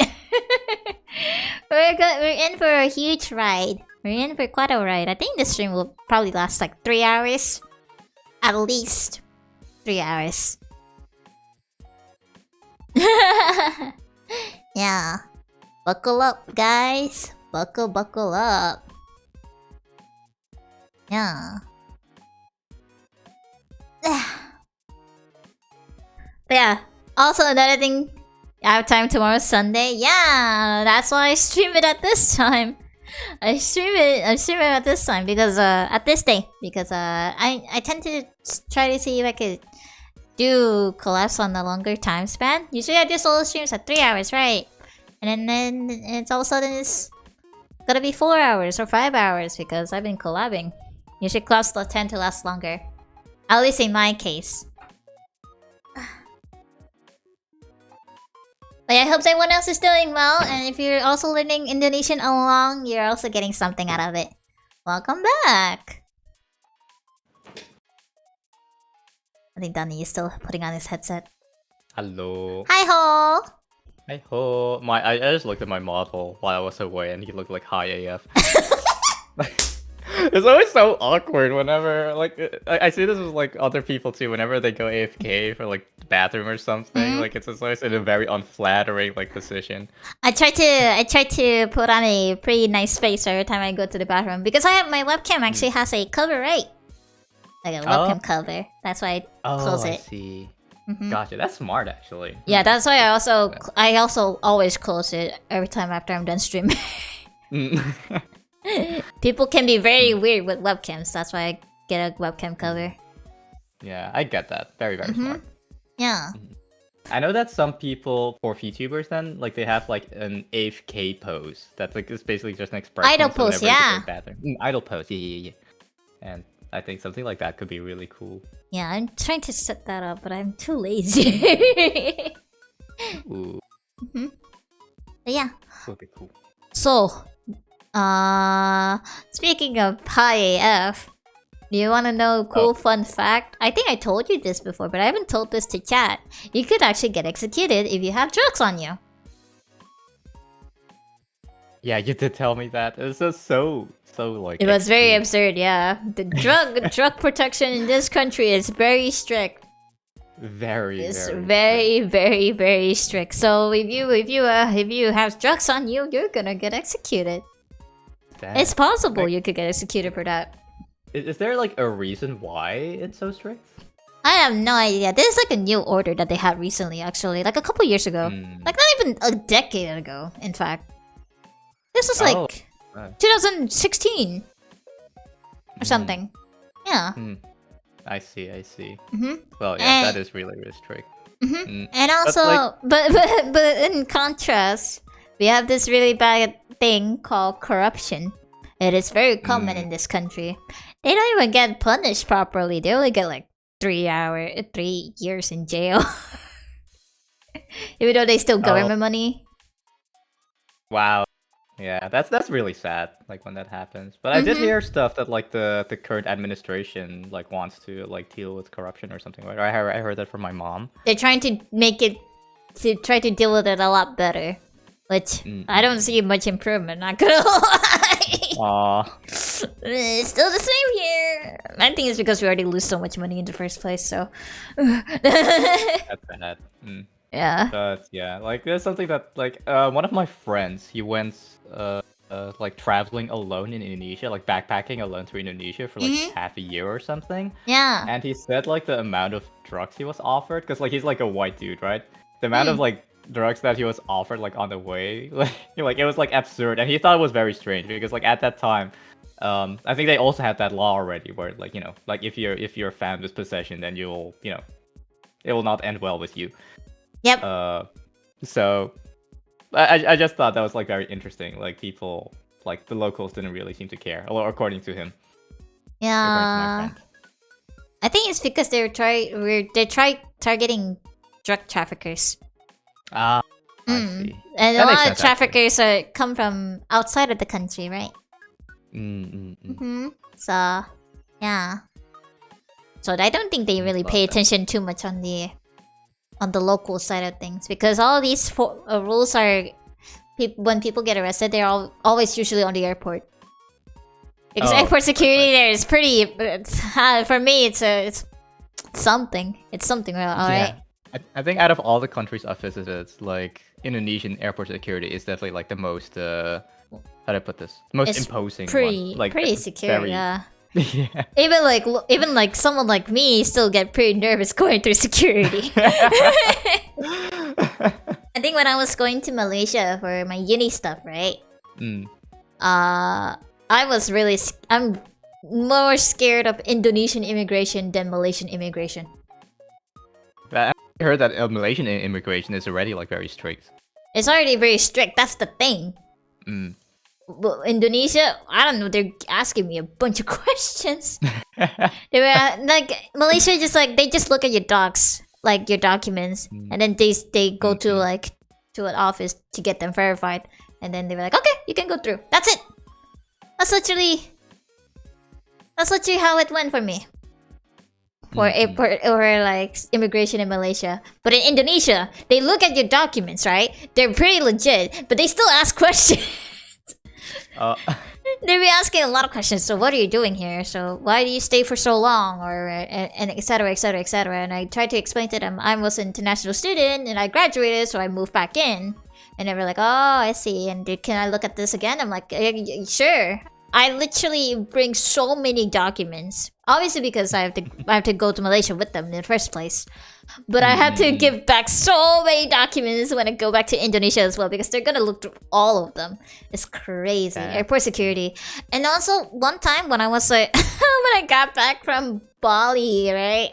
We're in for a huge ride. We're in for quite a ride. I think this stream will probably last like 3 hours. At least 3 hours. Yeah. Buckle up, guys. Buckle up. Yeah. But yeah. Also, another thing, I have time tomorrow, Sunday. Yeah, that's why I stream it at this time. I stream it at this time because at this day, because I tend to try to see if I could do collabs on a longer time span. Usually I do solo streams at 3 hours, right? And then it's all of a sudden it's Gotta be 4 hours or 5 hours because I've been collabing. Usually clubs tend to last longer. At least in my case. But I hope everyone else is doing well, and if you're also learning Indonesian along, you're also getting something out of it. Welcome back! I think Danny is still putting on his headset. Hello. Hi ho! Hi ho. I just looked at my model while I was away and he looked like high AF. It's always so awkward whenever, like, I see this with, like, other people too, whenever they go AFK for, like, the bathroom or something, like, it's always in a very unflattering, like, position. I try to put on a pretty nice face every time I go to the bathroom, because my webcam actually has a cover, right? Like a webcam cover. That's why I close it. I see. Gotcha, that's smart, actually. Yeah, that's why I also always close it every time after I'm done streaming. People can be very weird with webcams. That's why I get a webcam cover. Yeah, I get that. Very, very smart. Yeah. I know that some people, for VTubers then, like they have like an AFK pose. That's like, it's basically just an expression. Idle pose, yeah. Idle pose, yeah. And I think something like that could be really cool. Yeah, I'm trying to set that up, but I'm too lazy. Ooh. But yeah. Would be cool. So, speaking of high AF, do you want to know a cool fun fact? I think I told you this before, but I haven't told this to chat. You could actually get executed if you have drugs on you. Yeah, you did tell me that. It was just so like. It was very absurd, yeah. The drug protection in this country is very strict. Very strict. So if you have drugs on you, you're gonna get executed. It's possible you could get executed for that. Is there like a reason why it's so strict? I have no idea. This is like a new order that they had recently, actually, like a couple years ago. Like not even a decade ago, in fact. This was like 2016 or something. Yeah. I see. Well, yeah, that is really strict. And also, but in contrast, we have this really bad thing called corruption. It is very common in this country. They don't even get punished properly. They only get like 3 years in jail. Even though they steal government money. Wow. Yeah, that's really sad, like when that happens. But I did hear stuff that like the current administration like wants to like deal with corruption or something. Right? I heard that from my mom. They're trying to make it to try to deal with it a lot better, which I don't see much improvement. Not gonna lie. It's still the same here. I think it's because we already lose so much money in the first place. So that's bad. Yeah. But yeah, like there's something that like one of my friends, he went like traveling alone in Indonesia, like backpacking alone through Indonesia for like half a year or something. Yeah. And he said like the amount of drugs he was offered, because like he's like a white dude, right? The amount of like drugs that he was offered like on the way, like it was like absurd, and he thought it was very strange because like at that time, I think they also had that law already where like like if you're found with possession, then you'll it will not end well with you. Yep. So I just thought that was like very interesting. Like people, like the locals didn't really seem to care, or according to him. Yeah. I think it's because they try targeting drug traffickers. I see. And a lot of traffickers come from outside of the country, right? So, yeah. So I don't think they really pay attention too much on the local side of things, because all these rules are when people get arrested, they're always usually on the airport, because airport security there is pretty. For me, it's something. It's something, right? I think out of all the countries I've visited, like Indonesian airport security is definitely like the most how do I put this? Most imposing one. Like pretty secure, yeah. Yeah. Even like someone like me still get pretty nervous going through security. I think when I was going to Malaysia for my uni stuff, right? I'm more scared of Indonesian immigration than Malaysian immigration. I heard that Malaysian immigration is already like very strict. It's already very strict. That's the thing. Indonesia, I don't know. They're asking me a bunch of questions. They were like Malaysia, just like they just look at your docs, like your documents, and then they go to like to an office to get them verified, and then they were like, okay, you can go through. That's it. That's literally how it went for me. For airport or like immigration in Malaysia. But in Indonesia, they look at your documents, right? They're pretty legit, but they still ask questions. They'll be asking a lot of questions. So what are you doing here? So why do you stay for so long? Or and etc. etc. etc. And I tried to explain to them I was an international student and I graduated, so I moved back in. And they were like, oh, I see. And can I look at this again? I'm like, sure. I literally bring so many documents. Obviously, because I have to go to Malaysia with them in the first place. But I have to give back so many documents when I go back to Indonesia as well, because they're gonna look through all of them. It's crazy. Airport security. And also, one time when I was like, when I got back from Bali, right?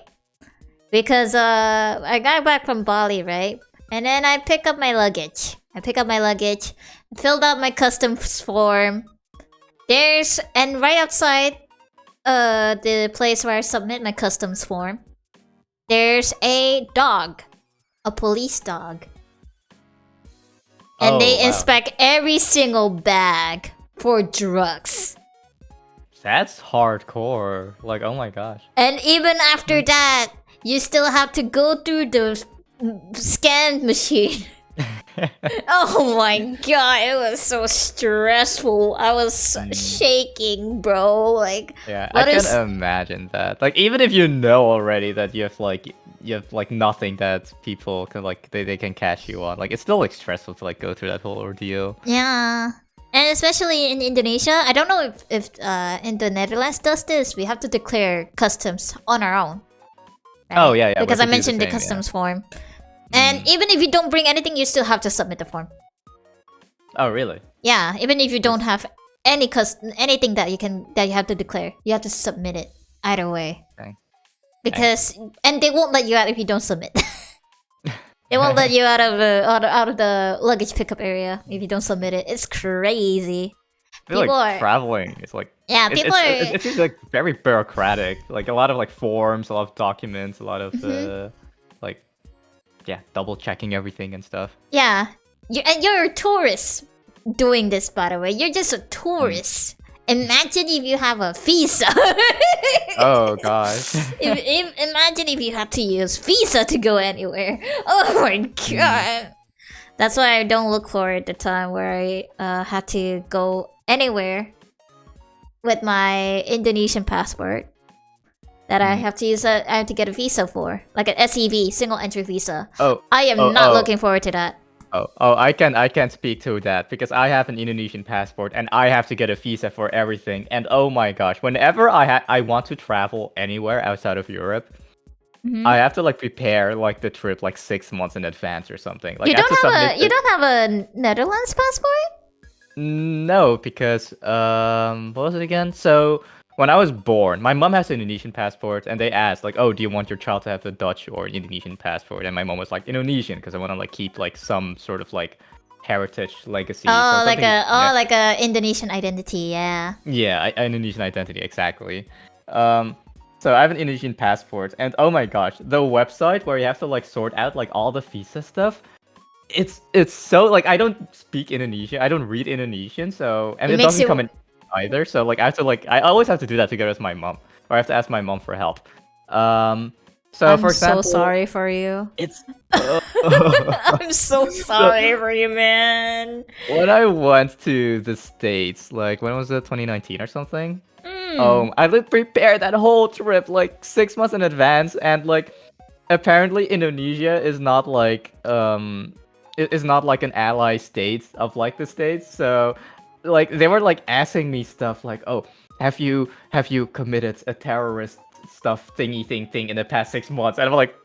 Because I got back from Bali, right? And then I pick up my luggage. Filled out my customs form. And right outside the place where I submit my customs form, there's a dog, a police dog. And they inspect every single bag for drugs. That's hardcore. Like, oh my gosh. And even after that, you still have to go through the scan machine. Oh my god, it was so stressful. I was shaking, bro. Like, yeah, I can imagine that. Like, even if you know already that you have like nothing that people can like they can catch you on, like it's still like stressful to like go through that whole ordeal. Yeah. And especially in Indonesia, I don't know if in the Netherlands does this. We have to declare customs on our own. Right? Oh yeah, yeah. Because I mentioned the customs form. And even if you don't bring anything, you still have to submit the form. Oh, really? Yeah, even if you don't have anything that you have to declare, you have to submit it either way. Okay. Because and they won't let you out if you don't submit. They won't let you out of the luggage pickup area if you don't submit it. It's crazy. I feel like traveling. It's like it seems like very bureaucratic. Like a lot of like forms, a lot of documents, a lot of like. Yeah, double checking everything and stuff. Yeah, you're a tourist doing this, by the way. You're just a tourist. Imagine if you have a visa. Oh gosh. Imagine if you have to use visa to go anywhere. Oh my god. That's why I don't look forward to the time where I have to go anywhere with my Indonesian passport. That I have to use I have to get a visa for, like an SEV, single entry visa. I am not looking forward to that. I can speak to that because I have an Indonesian passport and I have to get a visa for everything. And oh my gosh, whenever I want to travel anywhere outside of Europe, I have to like prepare like the trip like 6 months in advance or something. Like you don't have a Netherlands passport? No, because what was it again? So. When I was born, my mom has an Indonesian passport, and they asked, like, "Oh, do you want your child to have a Dutch or Indonesian passport?" And my mom was like, "Indonesian," because I want to like keep like some sort of like heritage legacy. Oh, like a Indonesian identity, yeah. Yeah, Indonesian identity, exactly. So I have an Indonesian passport, and oh my gosh, the website where you have to like sort out like all the visa stuff. It's so like I don't speak Indonesian, I don't read Indonesian, so and it doesn't come in either, so like I always have to do that together with my mom, or I have to ask my mom for help. So I'm for example, so sorry for you. It's I'm so sorry for you, man. When I went to the States, like when was it, 2019 or something? I prepared that whole trip like 6 months in advance, and like apparently Indonesia is not like is not like an ally state of like the States, so. Like they were like asking me stuff like, "Oh, have you committed a terrorist stuff thing in the past 6 months?" And I'm like,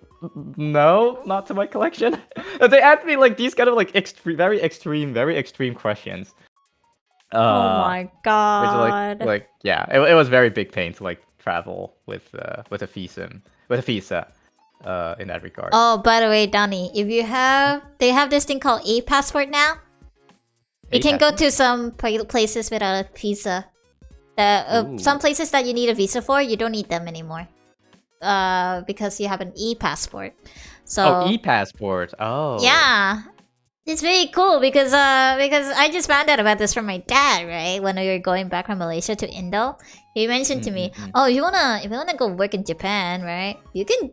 "No, not to my collection." And they asked me like these kind of like very extreme questions. Oh my god! Which, like yeah, it was very big pain to like travel with a visa in that regard. Oh, by the way, Donnie, they have this thing called e-passport now. You can go to some places without a visa. Some places that you need a visa for, you don't need them anymore. Because you have an e-passport. So e-passport. Oh. Yeah. It's really cool because I just found out about this from my dad, right? When we were going back from Malaysia to Indo, he mentioned to me, "Oh, if you wanna go work in Japan, right? You can,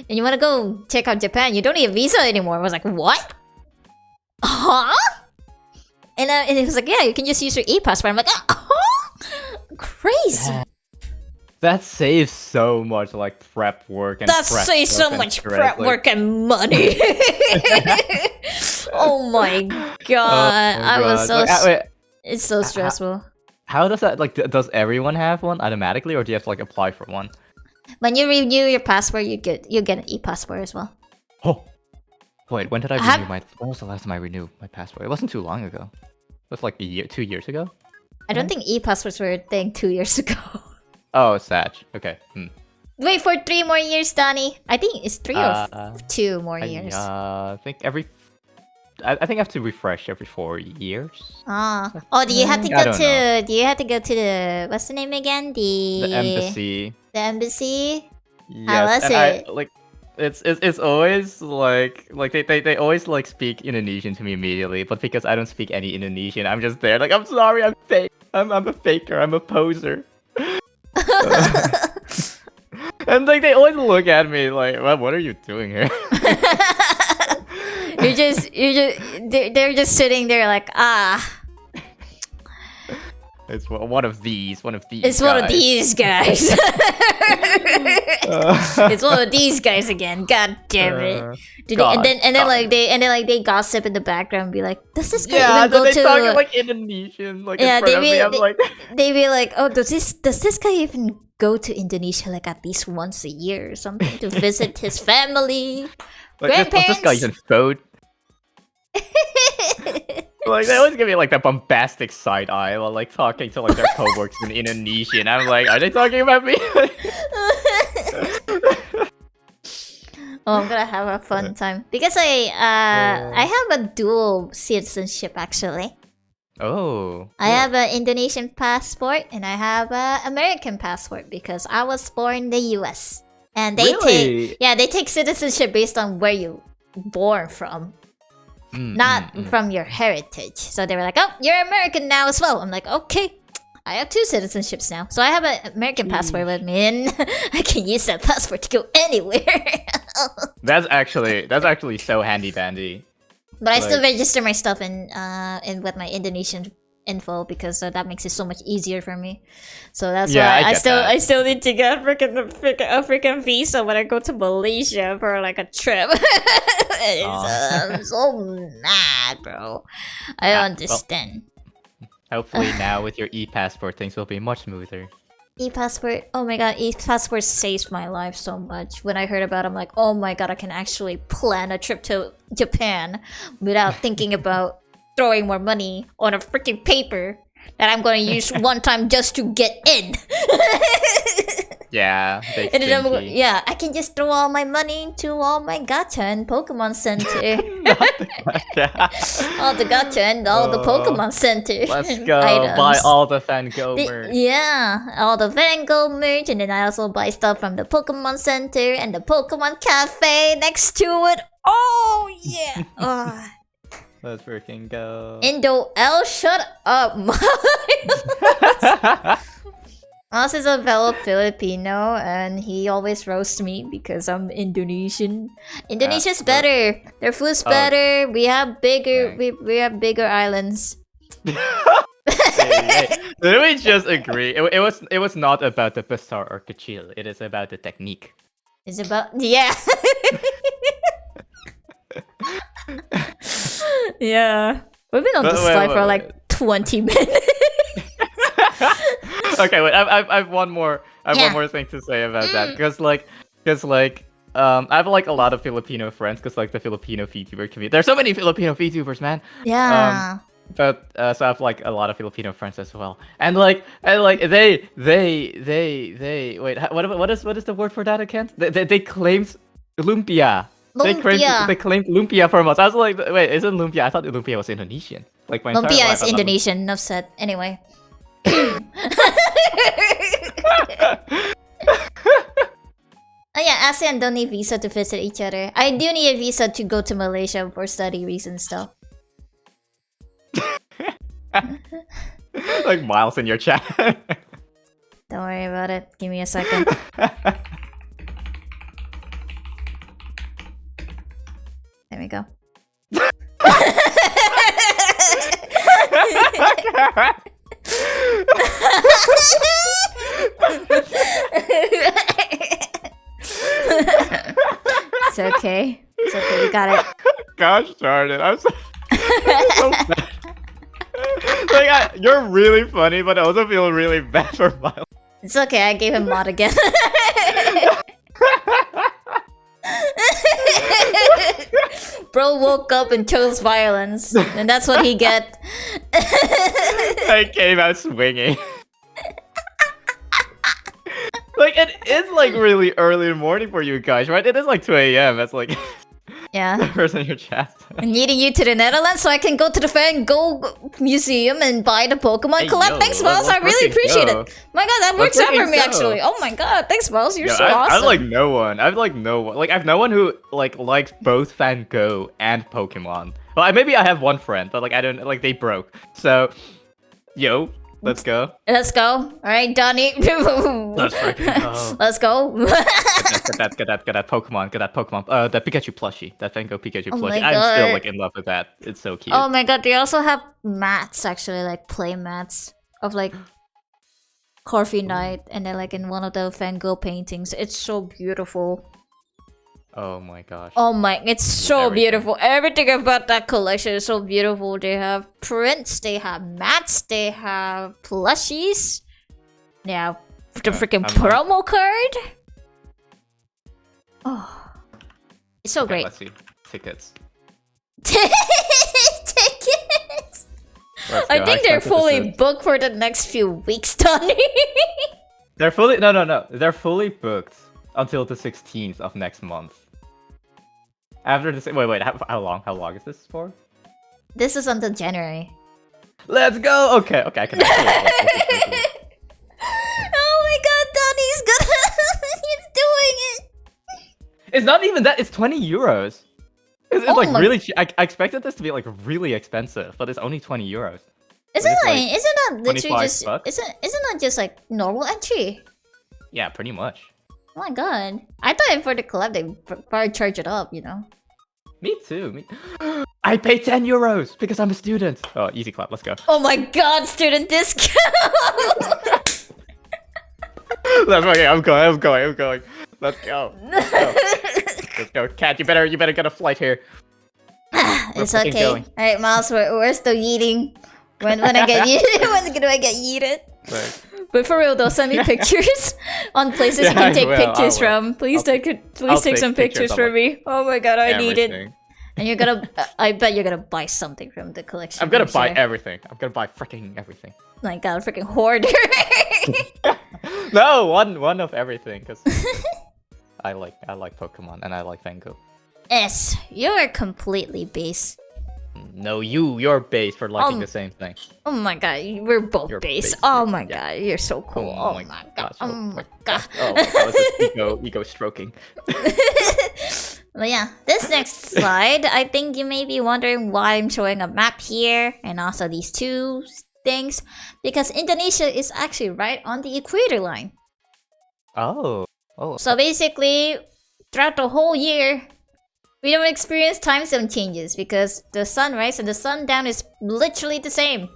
and you wanna go check out Japan. You don't need a visa anymore." I was like, "What? Huh?" And he was like, "Yeah, you can just use your e-passport." I'm like, "Oh, crazy." That saves so much like prep work and that saves so much prep work and money. Oh my god. I was so it's so stressful. How does that does everyone have one automatically, or do you have to apply for one? When you renew your passport, you get an e-passport as well. Oh. Wait, when did I renew when was the last time I renewed my passport? It wasn't too long ago. It was like 2 years ago. I don't think e-passports were a thing 2 years ago. Oh, Sag. Okay. Wait for 3 more years, Donnie. I think it's 3 or 2 more years. I think I think I have to refresh every 4 years. Oh, do you have to go to? Do you have to go to the? What's the name again? The embassy. The embassy. Yes, how was it? It's always they always speak Indonesian to me immediately, but because I don't speak any Indonesian, I'm just there I'm sorry, I'm fake. I'm a faker. I'm a poser. And they always look at me like, well, what are you doing here? They're just sitting there like, it's one of these. It's guys. One of these guys. It's one of these guys again. God damn it! And then they gossip in the background, and be like, "Does this guy even go to?" Talking Indonesian, in front of me. I'm like, they be like, "Oh, does this guy even go to Indonesia at least once a year or something to visit his family, grandparents?" Does this guy even vote? They always give me that bombastic side eye while talking to their coworkers in Indonesian. I'm like, are they talking about me? Oh, I'm gonna have a fun time because I have a dual citizenship actually. Oh. I have an Indonesian passport and I have an American passport because I was born in the US. And they take citizenship based on where you born from. Not from your heritage. So they were like, "Oh, you're American now as well." I'm like, "Okay, I have 2 citizenships now." So I have an American passport with me, and I can use that passport to go anywhere. That's actually so handy dandy. But I still register my stuff in with my Indonesian info because that makes it so much easier for me. So that's why I still need to get a freaking visa when I go to Malaysia for a trip. I'm so mad, bro. I don't understand. Well, hopefully now with your e-passport things will be much smoother. E-passport, oh my god, e-passport saved my life so much. When I heard about it, I'm like, oh my god, I can actually plan a trip to Japan without thinking about throwing more money on a freaking paper that I'm going to use one time just to get in. Yeah, and then I can just throw all my money into all my gacha and Pokemon Center. All the gacha and all the Pokemon Center. Let's go buy all the Van Gogh merch. Yeah, all the Van Gogh merch, and then I also buy stuff from the Pokemon Center and the Pokemon Cafe next to it. Oh yeah. Let's freaking go. Indo L, shut up, Moss is a fellow Filipino, and he always roasts me because I'm Indonesian. Indonesia's better. Their food's better. We have bigger. We have bigger islands. Hey. Did we just agree? It was not about the besar or kecil. It is about the technique. It's about Yeah. We've been on this slide for 20 minutes. Okay, wait. I have one more. One more thing to say about that, because I have a lot of Filipino friends, because the Filipino VTuber community. There's so many Filipino VTubers, man. Yeah. But so I have a lot of Filipino friends as well, and they wait. What is the word for that again? They claimed lumpia. They claimed lumpia for months. I was like, wait, isn't lumpia? I thought lumpia was Indonesian. Like my entire Lumpia life. is Indonesian. Enough said. Anyway. Oh yeah, ASEAN don't need visa to visit each other. I do need a visa to go to Malaysia for study reasons though. Like Miles in your chat. Don't worry about it. Give me a second. There we go. It's okay. It's okay. You got it. Gosh darn it! I'm so bad. Like you're really funny, but I also feel really bad for Miles. It's okay. I gave him mod again. Bro woke up and chose violence, and that's what he get. I came out swinging. Like it is like really early in the morning for you guys, right? It is like 2 a.m. That's like Yeah. the person in your chat. I'm needing you to the Netherlands so I can go to the Van Gogh Museum and buy the Pokemon Hey, collab. yo, Thanks, Miles. I really appreciate it. My god, that works out for me actually. Oh my god, thanks, Miles. You're so awesome. I like no one. I've like no one. Like I've no one who like likes both Van Gogh and Pokemon. Well, maybe I have one friend, but like I don't like they broke. So, yo. Let's go. Let's go. All right, Donnie. Let's freaking go. Let's go. Get that Pokemon. Get that Pokemon. That Pikachu plushie. That Van Gogh Pikachu Oh plushie. my I'm God. still like in love with that. It's so cute. Oh my god, they also have mats actually, like play mats of like Coffee Night, and they're like in one of the Van Gogh paintings. It's so beautiful. Oh my gosh. Oh my, it's so Everything. beautiful. Everything about that collection is so beautiful. They have prints, they have mats, they have plushies. They have the freaking promo card. Oh, it's so Okay, great. let's see. Tickets. Tickets. Let's I go. think they're expected fully this. booked for the next few weeks, Donnie. They're fully no. They're fully booked until the 16th of next month. After this, wait. How long? How long is this for? This is until January. Let's go. Okay. I can. Oh my god, Donnie's gonna he's doing it. It's not even that. It's 20 euros. It's Oh like my- really cheap. I expected this to be like really expensive, but it's only 20 euros. Isn't it's like, like isn't that literally 25 just bucks? isn't that just like normal entry? Yeah, pretty much. Oh my god. I thought for the collab they probably charge it up, you know. Me too. I pay 10 euros because I'm a student. Oh, easy clap. Let's go. Oh my god, student discount. That's okay. I'm going. Let's go. Let's go. Cat, you better get a flight here. It's freaking okay. going. Alright, Miles, we're still eating. When I get yeeted, when do I get yeeted? Right. But for real though, send me pictures on places you Yeah, can I take will, pictures I will. from. Please I'll take I'll take some take pictures pictures for of, me. Oh my god, I need it. Everything. And you're gonna, I bet you're gonna buy something from the collection. I'm gonna for buy sure. everything. I'm gonna buy freaking everything. My god, freaking hoarder. No, one of everything, because I like Pokemon and I like Van Gogh. S, you're completely base. No, you're base for liking the same thing. Oh my god, we're both You're base. base, Oh my yeah. god, you're so cool. Oh my god. gosh, Oh my god. Oh, that was just ego stroking. But yeah, this next slide, I think you may be wondering why I'm showing a map here and also these two things, because Indonesia is actually right on the equator line. Oh. So basically, throughout the whole year, we don't experience time zone changes because the sunrise and the sundown is literally the same.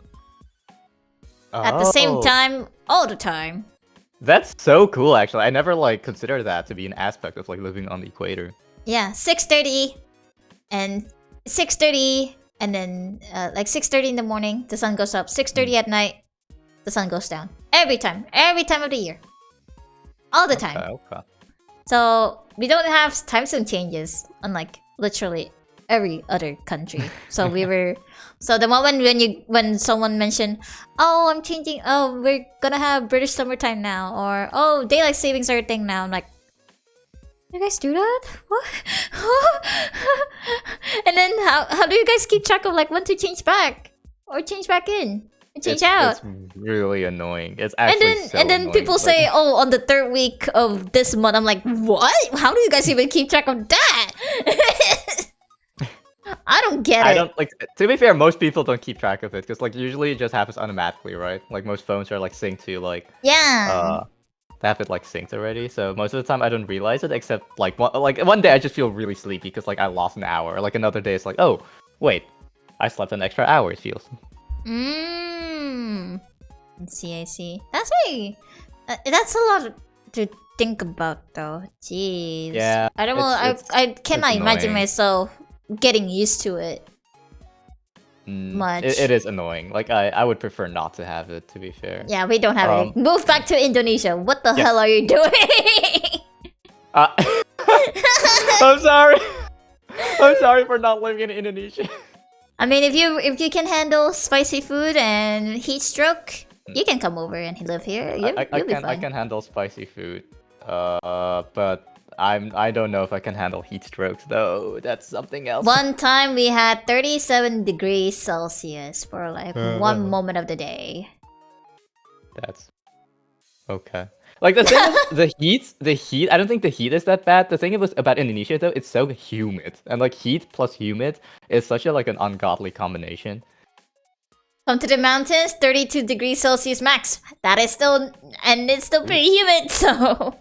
At the same time, all the time. That's so cool, actually. I never like considered that to be an aspect of like living on the equator. Yeah, 6:30 and 6:30 and then like 6:30 in the morning, the sun goes up. 6:30 at night, the sun goes down. Every time of the year. All the time. Okay. So we don't have time zone changes, unlike literally every other country. So we were, so the moment when someone mentioned, oh, I'm changing, oh, we're gonna have British summertime now, or oh, daylight savings are a thing now. I'm like, you guys do that? What? And then how do you guys keep track of like when to change back? or change back in. Change out. It's really annoying. It's actually and then annoying. people say, "Oh, on the 3rd week of this month." I'm like, "What? How do you guys even keep track of that?" I don't get it. I don't like. To be fair, most people don't keep track of it because like usually it just happens automatically, right? Like most phones are like synced to like they have it like synced already. So most of the time I don't realize it, except like one day I just feel really sleepy because like I lost an hour. Like another day it's like, oh wait, I slept an extra hour. It feels. I see. That's very. That's a lot to think about, though. Jeez. Yeah. I don't know. I cannot imagine myself getting used to it. Much. It is annoying. Like I would prefer not to have it. To be fair. Yeah, we don't have it. Move back to Indonesia. What the hell are you doing? I'm sorry. I'm sorry for not living in Indonesia. I mean, if you can handle spicy food and heat stroke, you can come over and live here. You'll be fine. I can handle spicy food, but I don't know if I can handle heat strokes though. That's something else. One time we had 37 degrees Celsius for like one moment of the day. That's okay. Like the thing is, the heat. I don't think the heat is that bad. The thing about Indonesia though, it's so humid, and like heat plus humid is such like an ungodly combination. Come to the mountains, 32 degrees Celsius max. That is still, and it's still pretty humid. So,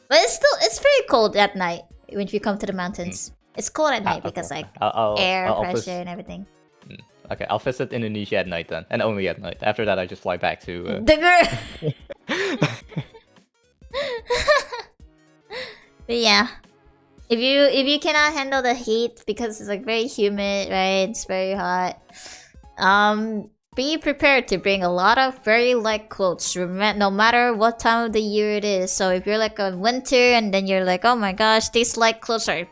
but it's very cold at night when you come to the mountains. It's cold at night because like air pressure and everything. Okay, I'll visit Indonesia at night then, and only at night. After that, I just fly back to. But yeah, if you cannot handle the heat because it's like very humid, right? It's very hot. Be prepared to bring a lot of very light clothes, no matter what time of the year it is. So if you're like on winter and then you're like, oh my gosh, these light clothes are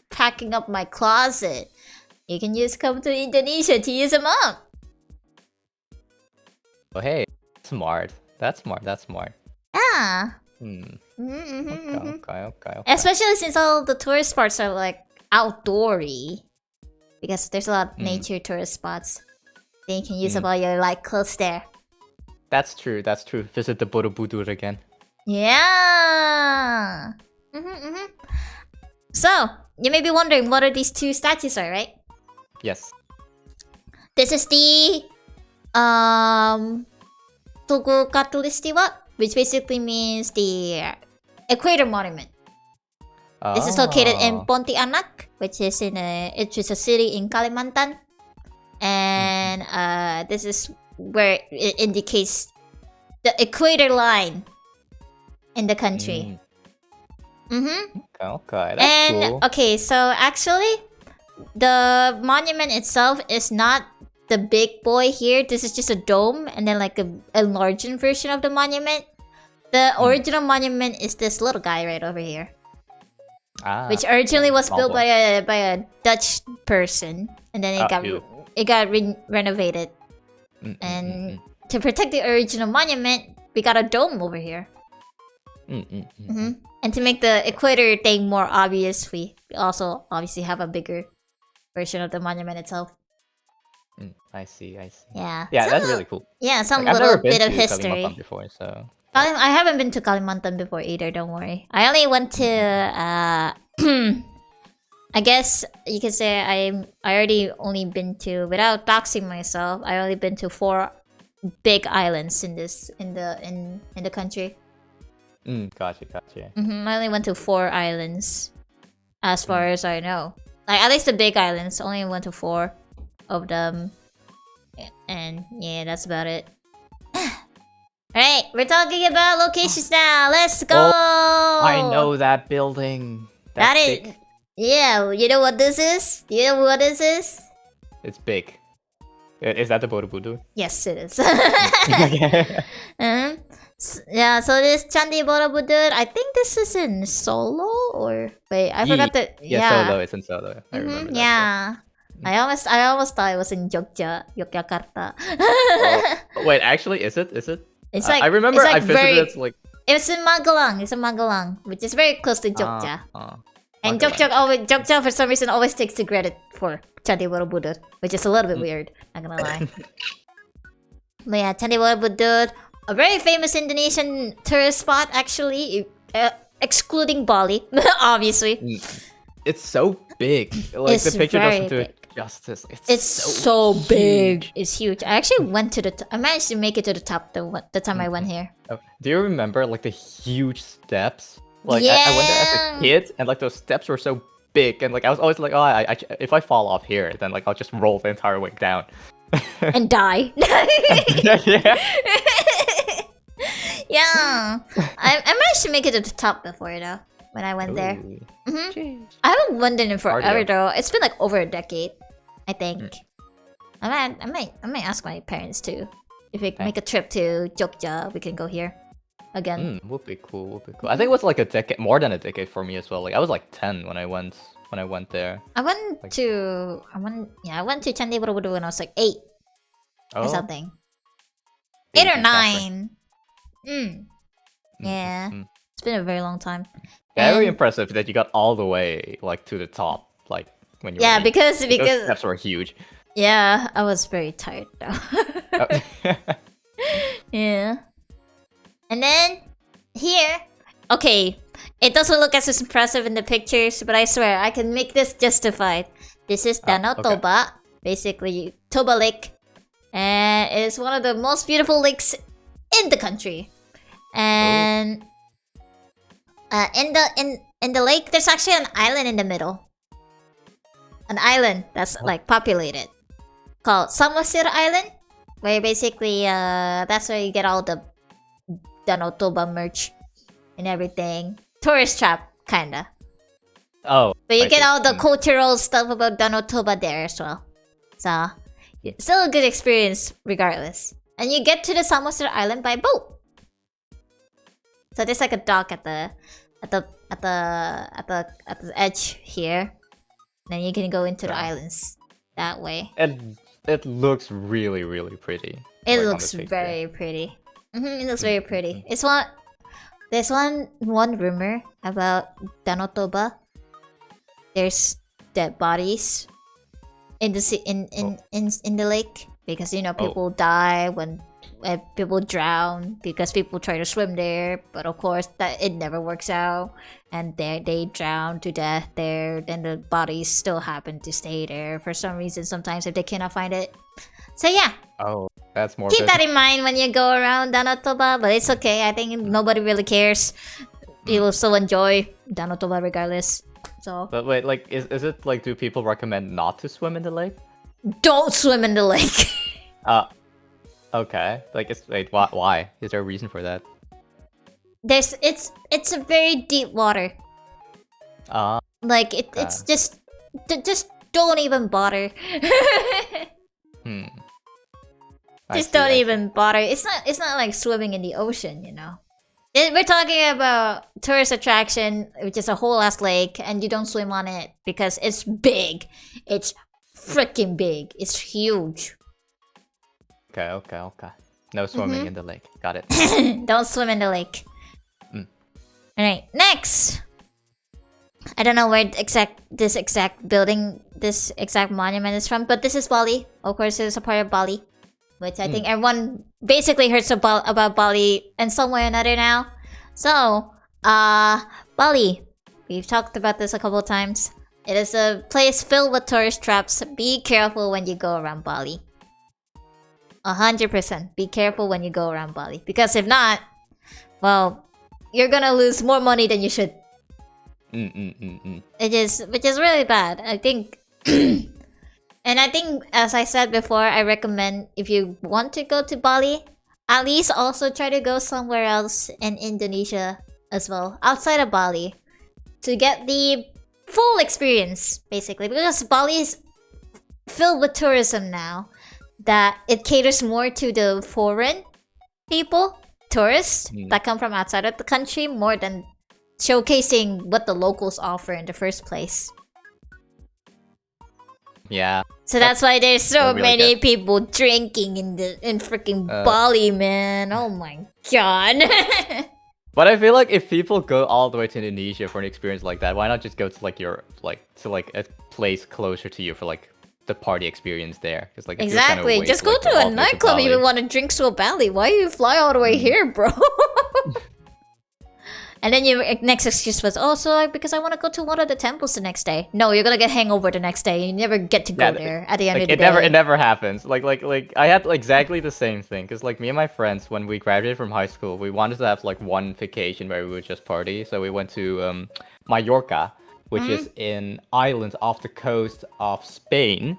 packing up my closet, you can just come to Indonesia to use them up. Oh hey, smart. That's smart. Yeah. Okay. Especially since all the tourist spots are like outdoory, because there's a lot of nature tourist spots. Then you can use up all your light clothes there. That's true. Visit the Borobudur again. Yeah. So you may be wondering what are these two statues are, right? Yes. This is the Tugu Katulistiwa, which basically means the Equator Monument. This is located in Pontianak, which is a city in Kalimantan, and this is where it indicates the equator line in the country. Okay, that's cool. Okay, so actually, the monument itself is not the big boy here. This is just a dome and then like a enlarged version of the monument. The original monument is this little guy right over here, which originally was built by a Dutch person, and then it got renovated. And to protect the original monument, we got a dome over here. And to make the equator thing more obvious, we also obviously have a bigger version of the monument itself. I see. Yeah, that's really cool. Yeah, some like, little bit of history. Kalimantan before, so I haven't been to Kalimantan before either. Don't worry. I only went to I guess you could say I already only been to, without doxing myself, I only been to 4 big islands in the country. Gotcha. I only went to 4 islands, as far as I know. Like at least the big islands, only went to 4 of them, and yeah, that's about it. Alright, we're talking about locations now. Let's go. I know that building. That is. Yeah, you know what this is? It's big. Is that the Borobudur? Yes, it is. Yeah, so this Candi Borobudur, I think this is in Solo, or wait, I forgot the. Yeah, Solo. It's in Solo. I remember that. Yeah. I almost thought it was in Yogyakarta. Wait, actually, is it? It's like, I remember I visited it's in Magelang, which is very close to Jogja. And Jokjok for some reason always takes the credit for Candi Borobudur, which is a little bit weird, not gonna lie. But yeah, Candi Borobudur, a very famous Indonesian tourist spot actually, excluding Bali, obviously. It's so big. Like the picture doesn't do it justice. It's so big. It's huge. I actually went to the I managed to make it to the top the time I went here. Oh, do you remember like the huge steps? Like I went there as a kid, and like those steps were so big, and like I was always like, oh, if I fall off here, then like I'll just roll the entire way down and die. yeah. Yeah, I managed to make it to the top before though. When I went there, I haven't went in forever though. It's been like over a decade, I think. I might ask my parents too. If we make a trip to Jogja, we can go here again. Would be cool. I think it was like a decade, more than a decade for me as well. Like I was like 10 when I went there. I went to Candi Borobudur when I was like 8 or something. 8 or 9. Yeah. It's been a very long time. Very impressive that you got all the way like to the top, like when you were because those steps were huge. Yeah, I was very tired though. Yeah. And then here, okay, it doesn't look as impressive in the pictures, but I swear I can make this justified. This is Danau Toba, basically Toba Lake, and it is one of the most beautiful lakes in the country. And in the lake, there's actually an island in the middle. An island that's like populated, called Samosir Island, where basically that's where you get all the Danau Toba merch and everything. Tourist trap, kinda. Oh. But you get all the cultural stuff about Danau Toba there as well. So it's still a good experience regardless. And you get to the Samosir Island by boat. So there's like a dock at the edge here. Then you can go into the islands that way. And it looks really, really pretty. It looks very pretty. It looks very pretty. It's one. There's one rumor about Danau Toba. There's dead bodies in the lake because people die when people drown because people try to swim there, but of course that it never works out, and they drown to death there. Then the bodies still happen to stay there for some reason. Sometimes if they cannot find it. So yeah. Oh, that's more. Keep that in mind when you go around Danau Toba, but it's okay. I think nobody really cares. People still enjoy Danau Toba regardless. So. But wait, like, is it like, do people recommend not to swim in the lake? Don't swim in the lake. Okay. Like, why? Is there a reason for that? It's a very deep water. Like it's just don't even bother. Just don't even bother. It's not like swimming in the ocean, you know. We're talking about tourist attraction, which is a whole ass lake, and you don't swim on it because it's big. It's freaking big. It's huge. Okay. No swimming in the lake. Got it. Don't swim in the lake. Alright, next! I don't know where this exact building, this exact monument is from, but this is Bali. Of course, it's a part of Bali, which I think everyone basically heard about Bali in some way or another now. So, Bali. We've talked about this a couple of times. It is a place filled with tourist traps. Be careful when you go around Bali. 100%. Be careful when you go around Bali. Because if not, well, you're gonna lose more money than you should. Which is really bad, I think. And I think, as I said before, I recommend if you want to go to Bali, at least also try to go somewhere else in Indonesia as well, outside of Bali, to get the full experience, basically. Because Bali is filled with tourism now, that it caters more to the foreign people, tourists that come from outside of the country, more than showcasing what the locals offer in the first place. Yeah. So that's why there's so many people drinking in freaking Bali, man. Oh my god. But I feel like if people go all the way to Indonesia for an experience like that, why not just go to like a place closer to you for like the party experience there? Because like exactly, just go to a nightclub if you want to drink to Bali. Why you fly all the way here, bro? And then your next excuse was, oh, so like, because I want to go to one of the temples the next day. No, you're gonna get hangover the next day. You never get to go there at the end of the day. It never happens. Like I had exactly the same thing. Because like me and my friends, when we graduated from high school, we wanted to have like one vacation where we would just party. So we went to Mallorca, which is in island off the coast of Spain.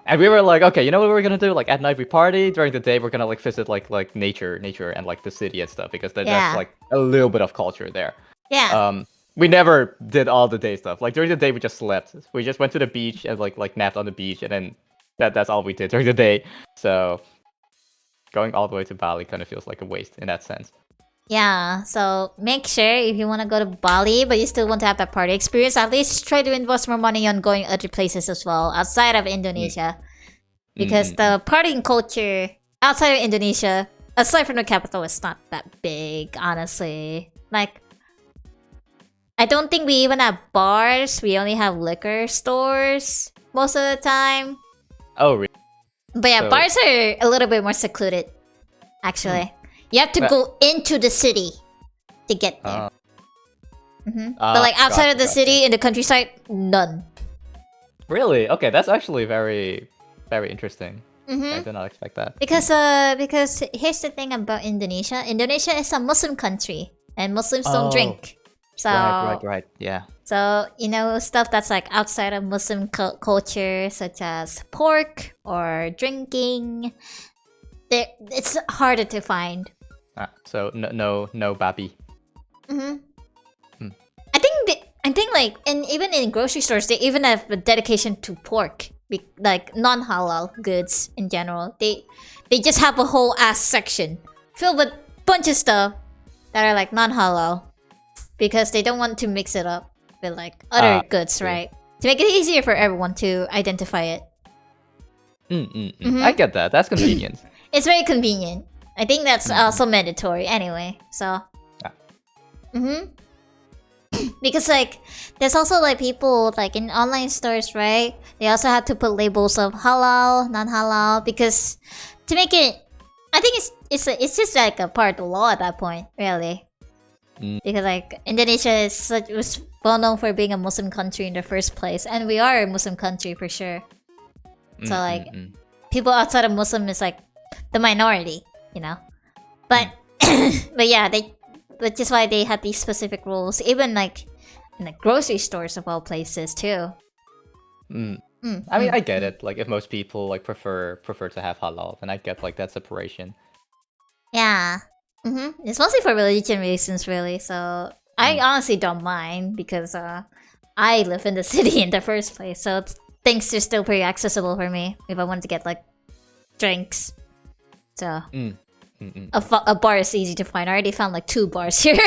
And we were like, okay, you know what we're gonna do? Like at night we party, during the day we're gonna like visit like nature and like the city and stuff, because there's like a little bit of culture there. Yeah. We never did all the day stuff. Like during the day we just slept. We just went to the beach and like napped on the beach, and then that's all we did during the day. So going all the way to Bali kind of feels like a waste in that sense. Yeah, so make sure if you want to go to Bali, but you still want to have that party experience, at least try to invest more money on going other places as well, outside of Indonesia. Because the partying culture outside of Indonesia, aside from the capital, is not that big, honestly. Like, I don't think we even have bars. We only have liquor stores most of the time. Oh, really? But yeah, bars are a little bit more secluded, actually. You have to go into the city to get there. But like outside of the city, in the countryside, none. Really? Okay, that's actually very, very interesting. I did not expect that. Because here's the thing about Indonesia. Indonesia is a Muslim country, and Muslims don't drink. So right, yeah. So you know, stuff that's like outside of Muslim culture, such as pork or drinking, it's harder to find. So no babi. I think like, and even in grocery stores, they even have a dedication to pork, like non-halal goods in general. They just have a whole ass section filled with bunch of stuff that are like non-halal, because they don't want to mix it up with like other goods, right? To make it easier for everyone to identify it. I get that. That's convenient. It's very convenient. I think that's also mandatory anyway, so... Because like, there's also like people like in online stores, right? They also have to put labels of halal, non-halal, because to make it... I think it's just like a part of the law at that point, really. Because like, Indonesia was well known for being a Muslim country in the first place, and we are a Muslim country for sure. So like, people outside of Muslim is like the minority, you know. But but yeah, which is why they had these specific rules, even like in the grocery stores of all places too. I mean, I get it. Like if most people like prefer to have halal, then I get like that separation. Yeah. It's mostly for religion reasons, really. So I honestly don't mind, because I live in the city in the first place, so things are still pretty accessible for me if I want to get like drinks. So a bar is easy to find. I already found like 2 bars here.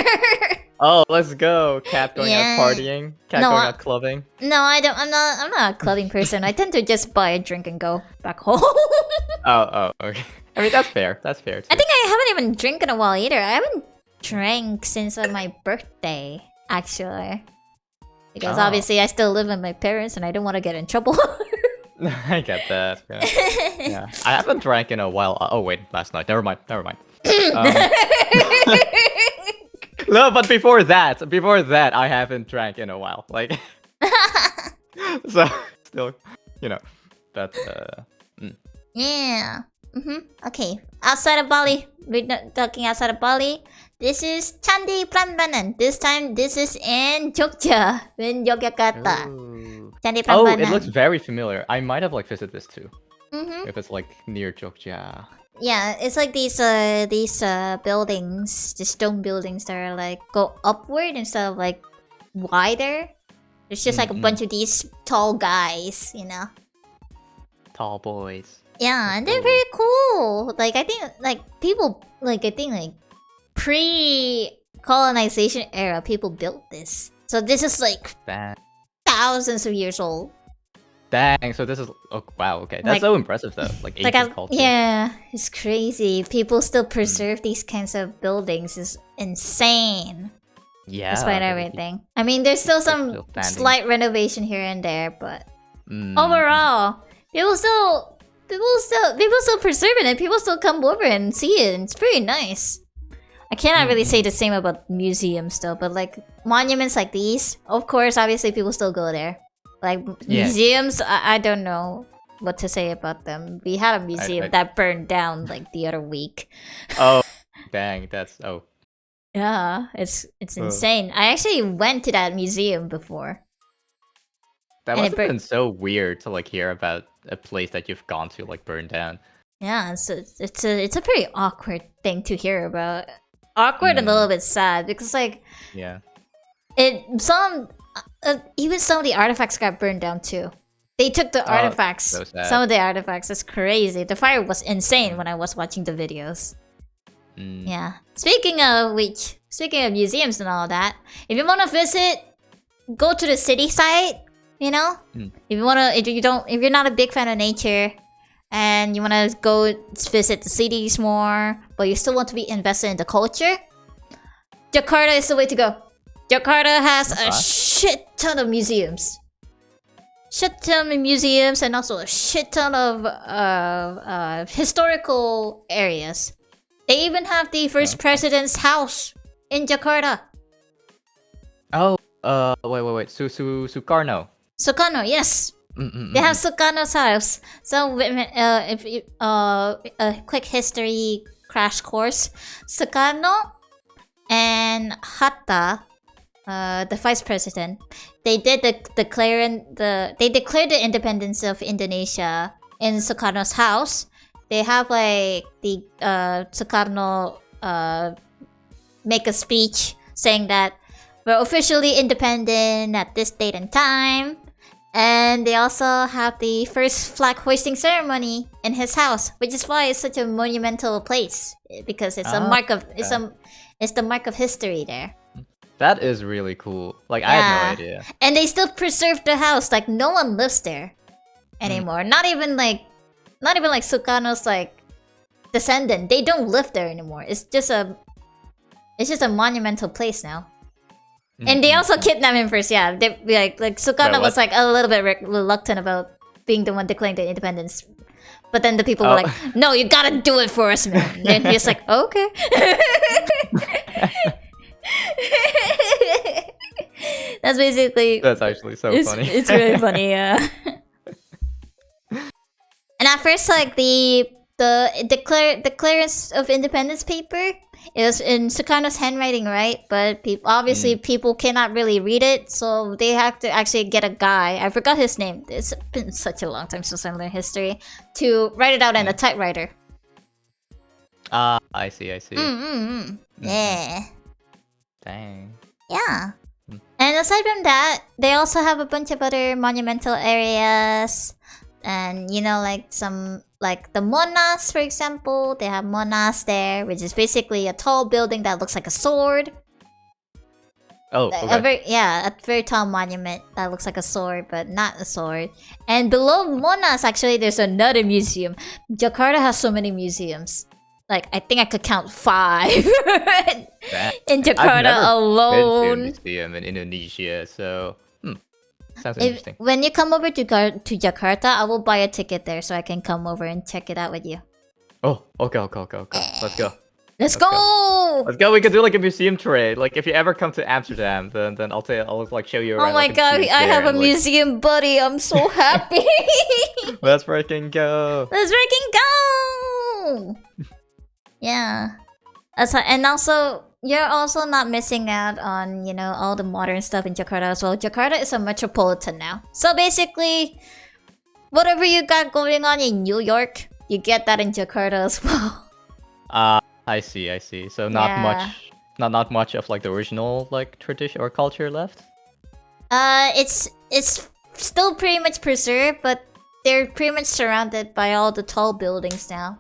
Oh, let's go! Cat going out partying. Cat going out clubbing. No, I don't. I'm not a clubbing person. I tend to just buy a drink and go back home. Oh, okay. I mean, that's fair. That's fair too. I think I haven't even drank in a while either. I haven't drank since my birthday, actually. Because obviously I still live with my parents and I don't want to get in trouble. I get that. Yeah. I haven't drank in a while. Oh wait, last night. Never mind. No, but before that, I haven't drank in a while. Like, so still, you know, that's Yeah. Okay. Outside of Bali, we're not talking outside of Bali. This is Candi Prambanan. This time, this is in Jogja, in Yogyakarta. Candi Prambanan. Oh, it looks very familiar. I might have like visited this too. If it's like near Jogja. Yeah, it's like these buildings, the stone buildings that are like go upward instead of like wider. There's just like a bunch of these tall guys, you know. Tall boys. Yeah, and they're very cool. Like I think like pre-colonization era people built this. So this is like thousands of years old. Dang, so this is wow, okay. That's so impressive though. Like ancient culture. Yeah, it's crazy. People still preserve these kinds of buildings. It's insane. Yeah. Despite everything. I mean, there's still some slight renovation here and there, but overall, people still preserving it. People still come over and see it. And it's pretty nice. I cannot really say the same about museums though, but like monuments like these, of course, obviously people still go there. Like museums, I don't know what to say about them. We had a museum that burned down like the other week. Oh, dang, yeah, it's insane. I actually went to that museum before. That must have been so weird to like hear about a place that you've gone to like burned down. Yeah, so it's a pretty awkward thing to hear about. Awkward and a little bit sad because like even some of the artifacts got burned down too. They took the artifacts. So some of the artifacts. It's crazy. The fire was insane when I was watching the videos. Yeah. Speaking of museums and all that, if you want to visit, go to the city side. You know, if you're not a big fan of nature, and you want to go visit the cities more, but you still want to be invested in the culture, Jakarta is the way to go. Jakarta has a shit ton of museums. And also a shit ton of historical areas. They even have the first president's house in Jakarta. Oh, wait. Sukarno. Sukarno, yes. They have Sukarno's house. So, if you, a quick history crash course, Sukarno and Hatta, the vice president, they declared the independence of Indonesia in Sukarno's house. They have like the Sukarno make a speech saying that we're officially independent at this date and time. And they also have the first flag hoisting ceremony in his house, which is why it's such a monumental place, because it's it's the mark of history there. That is really cool. Like I had no idea. And they still preserve the house. Like no one lives there anymore. Not even like Sukarno's like descendant. They don't live there anymore. It's just a monumental place now. And they also kidnapped him first, yeah. They like Sukarno was like a little bit reluctant about being the one declaring the independence, but then the people were like, "No, you gotta do it for us, man." And he's like, "Okay." That's basically. That's actually so funny. It's really funny, yeah. And at first, like the declarance of independence paper, it was in Sukarno's handwriting, right? But obviously people cannot really read it, so they have to actually get a guy. I forgot his name. It's been such a long time since I learned history to write it out in a typewriter. I see. Yeah. Dang. Yeah. And aside from that, they also have a bunch of other monumental areas. And like the Monas, for example, they have Monas there, which is basically a tall building that looks like a sword. Oh, okay. A very tall monument that looks like a sword, but not a sword. And below Monas, actually, there's another museum. Jakarta has so many museums. Like, I think I could count 5 in Jakarta alone. I've never been to a museum in Indonesia, so sounds interesting. When you come over to Jakarta, I will buy a ticket there so I can come over and check it out with you. Oh, okay. Let's go. Let's go. Let's go. We could do like a museum trade. Like if you ever come to Amsterdam, then I'll like show you around. Oh my god, I have a museum buddy. I'm so happy. Let's freaking go. Yeah. And also, you're also not missing out on, all the modern stuff in Jakarta as well. Jakarta is a metropolitan now. So basically, whatever you got going on in New York, you get that in Jakarta as well. I see. So not much of like the original like tradition or culture left? It's still pretty much preserved, but they're pretty much surrounded by all the tall buildings now.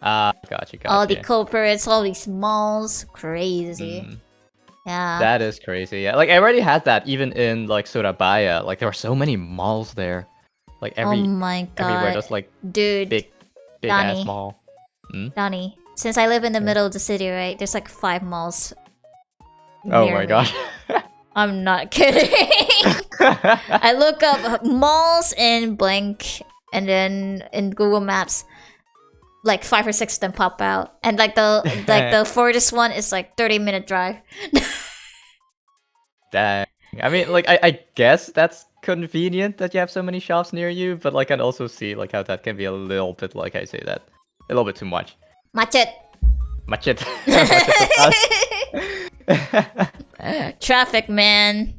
Gotcha. All the corporates, all these malls, crazy. Yeah. That is crazy. Yeah, like I already had that even in like Surabaya. Like there were so many malls there. Like Oh my everywhere, god. there's like Dude, big ass Donnie. mall. Donnie, since I live in the middle of the city, right? There's like 5 malls Oh near my me. god. I'm not kidding. I look up malls in blank, and then in Google Maps, like 5 or 6 of them pop out, and like the furthest one is like 30-minute drive. Dang. I mean, like I guess that's convenient that you have so many shops near you, but like I can also see like how that can be a little bit, like I say that, a little bit too much. Macet. Macet. Traffic, man.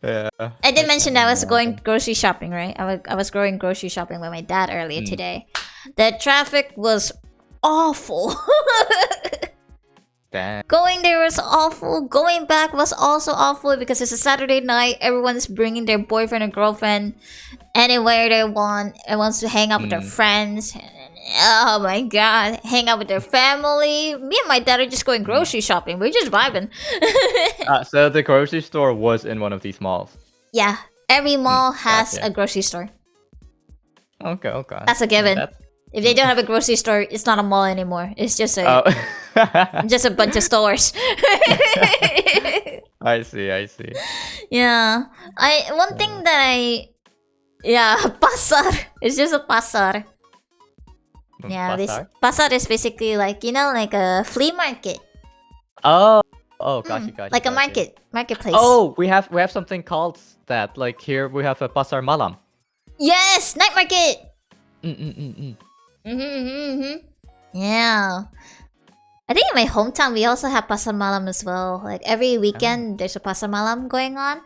Yeah. I did mention that I was going grocery shopping, right? I was going grocery shopping with my dad earlier today. The traffic was awful. Damn. Going there was awful. Going back was also awful because it's a Saturday night. Everyone's bringing their boyfriend or girlfriend anywhere they want. And wants to hang out with their friends. Oh my god, hang out with their family. Me and my dad are just going grocery shopping. We're just vibing. So the grocery store was in one of these malls. Yeah, every mall has gotcha. a grocery store. Okay. That's a given. If they don't have a grocery store, it's not a mall anymore. It's just a just a bunch of stores. I see. Yeah. One thing that pasar. It's just a pasar. Yeah, pasar is basically like, you know, like a flea market. Oh, gotcha. Like a marketplace. Oh, we have something called that. Like here we have a pasar malam. Yes, night market. Yeah. I think in my hometown we also have pasar malam as well. Like every weekend there's a pasar malam going on.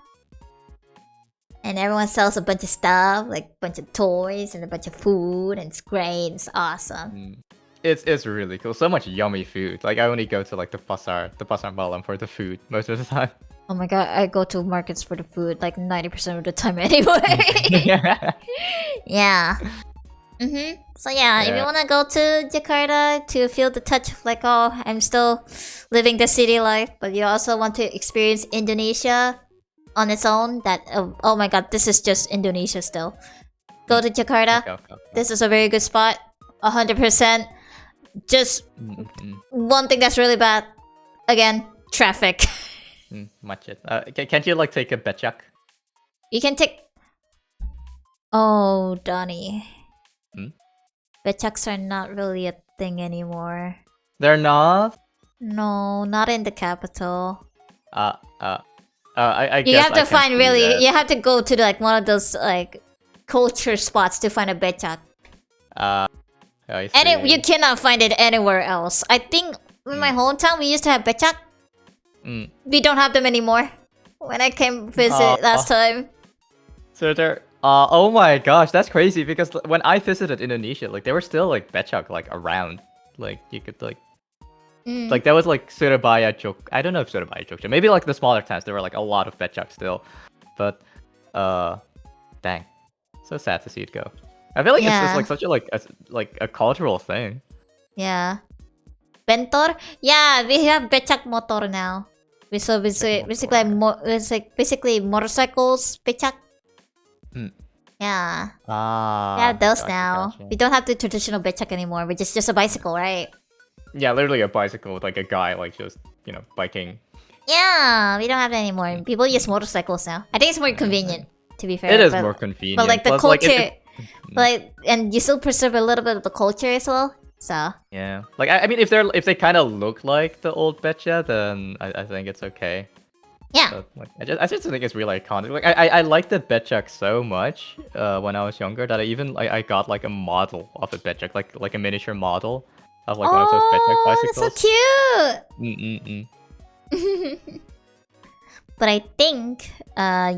And everyone sells a bunch of stuff, like a bunch of toys and a bunch of food, and it's great. It's awesome. It's really cool. So much yummy food. Like I only go to like the pasar malam for the food most of the time. Oh my god, I go to markets for the food like 90% of the time anyway. Yeah. So yeah, if you wanna go to Jakarta to feel the touch of like, oh, I'm still living the city life, but you also want to experience Indonesia on its own, that oh my god, this is just Indonesia still. Go to Jakarta. Okay. This is a very good spot. 100%. Just one thing that's really bad. Again, traffic. Macet. Can't you like take a becak? You can take. Oh, Donnie. Becaks are not really a thing anymore. They're not. No, not in the capital. I you guess have to find really. that. You have to go to like one of those like culture spots to find a becak. I see. And you cannot find it anywhere else. I think in my hometown we used to have becak. We don't have them anymore. When I came visit last time. So they're oh my gosh, that's crazy because when I visited Indonesia, like there were still like becak like around. Like you could like there was like Surabaya, I don't know if Surabaya, Jogja. Maybe like the smaller towns there were like a lot of becak still. But dang. So sad to see it go. I feel like it's just like such a like a cultural thing. Yeah. Bentor? Yeah, we have becak motor now. So basically motorcycles, becak. Yeah. We have those now. Gotcha. We don't have the traditional becak anymore, which is just a bicycle, right? Yeah, literally a bicycle with like a guy like just, you know, biking. Yeah, we don't have that anymore. People use motorcycles now. I think it's more convenient, to be fair. It is more convenient. But like the Plus, culture, and you still preserve a little bit of the culture as well. So yeah, like I mean, if they kind of look like the old Betcha, then I think it's okay. Yeah. But, like, I just think it's really iconic. Like I like the Betchak so much when I was younger that I got like a model of a Betchak, like a miniature model of like one of those Betchak bicycles. That's so cute. But I think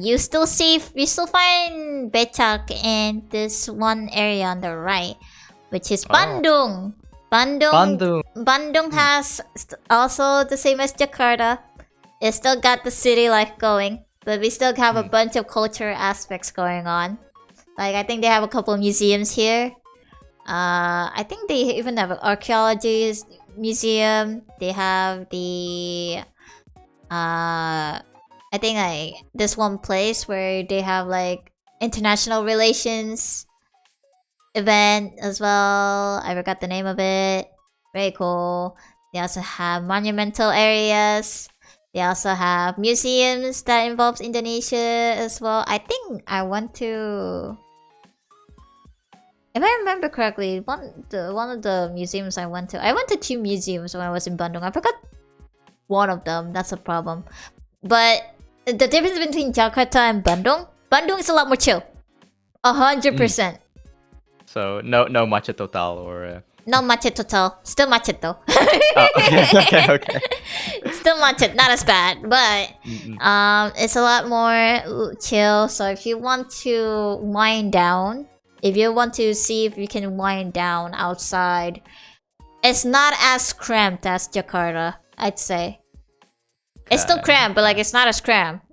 you still find Becak in this one area on the right, which is Bandung. Bandung has also the same as Jakarta. It still got the city life going, but we still have a bunch of culture aspects going on. Like I think they have a couple of museums here. I think they even have an archaeology museum. They have the I think like this one place where they have like international relations event as well. I forgot the name of it. Very cool. They also have monumental areas. They also have museums that involves Indonesia as well. I think I went to, if I remember correctly, one of the museums I went to 2 museums when I was in Bandung. I forgot one of them. That's a problem. But the difference between Jakarta and Bandung is a lot more chill. 100%. So no macet total or. No macet total. Still macet though. Oh, okay. Still macet, not as bad, but it's a lot more chill. So if you want to wind down, if you want to see if you can wind down outside, it's not as cramped as Jakarta, I'd say. It's still cramped, but like it's not as cramped.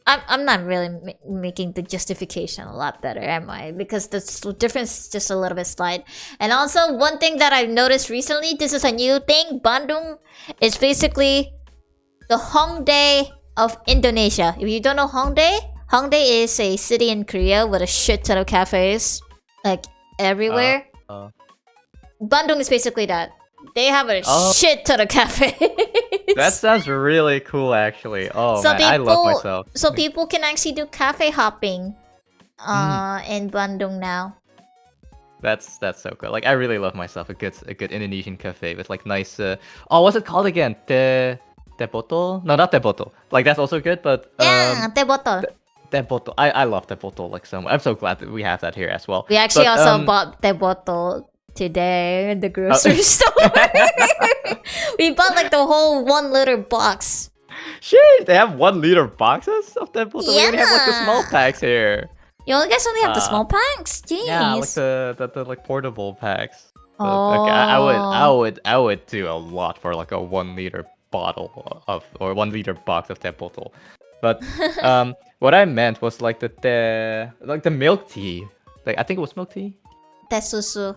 I'm not really making the justification a lot better, am I? Because the difference is just a little bit slight. And also, one thing that I've noticed recently, this is a new thing, Bandung is basically the Hongdae of Indonesia. If you don't know Hongdae is a city in Korea with a shit ton of cafes, like everywhere. Bandung is basically that. They have a shit ton of cafes. That sounds really cool, actually. Oh so man, I love myself. So people can actually do cafe hopping, in Bandung now. That's so cool. Like I really love myself a good Indonesian cafe with like nice. What's it called again? Teh botol? No, not teh botol. Like that's also good, but yeah, teh botol. Teh botol. I love teh botol like so much. I'm so glad that we have that here as well. We actually also bought teh botol today in the grocery store. We bought like the whole 1 liter box. Shit, they have 1 liter boxes of that bottle. Yeah. We only have like the small packs here. You guys only have the small packs? Jeez. Yeah, like the like portable packs. So, okay, I would do a lot for like a 1 liter bottle of or 1 liter box of that bottle. But what I meant was like the milk tea. Like I think it was milk tea. Teh susu.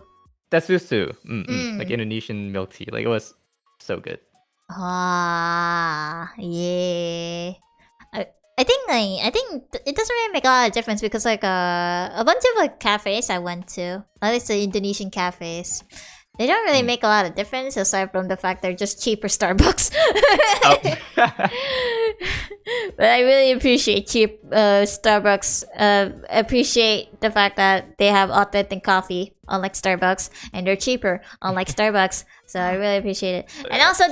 Teh susu. Like Indonesian milk tea. Like it was so good. Yeah. I think it doesn't really make a lot of difference because like a bunch of like cafes I went to, at least the Indonesian cafes, they don't really make a lot of difference aside from the fact they're just cheaper Starbucks. But I really appreciate cheap Starbucks. Appreciate the fact that they have authentic coffee, unlike Starbucks, and they're cheaper, unlike Starbucks. So I really appreciate it. And also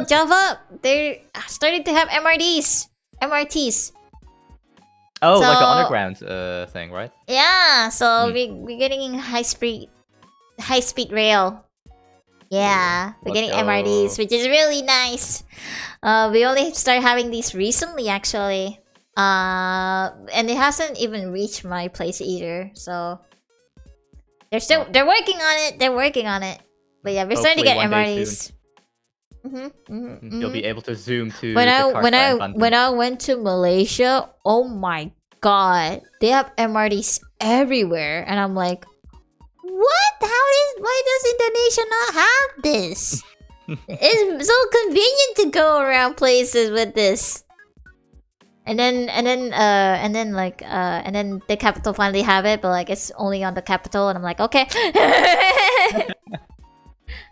Java, they're starting to have MRTs. Oh, so, like the underground thing, right? Yeah. So we're getting high speed rail. Yeah, we're getting MRTs, which is really nice. We only started having these recently, actually. And it hasn't even reached my place either. So they're working on it. But yeah, we're starting to get MRTs. You'll be able to zoom to when I went to Malaysia, oh my god, they have MRTs everywhere, and I'm like, what? Why does Indonesia not have this? It's so convenient to go around places with this. And then the capital finally have it, but like it's only on the capital, and I'm like, okay.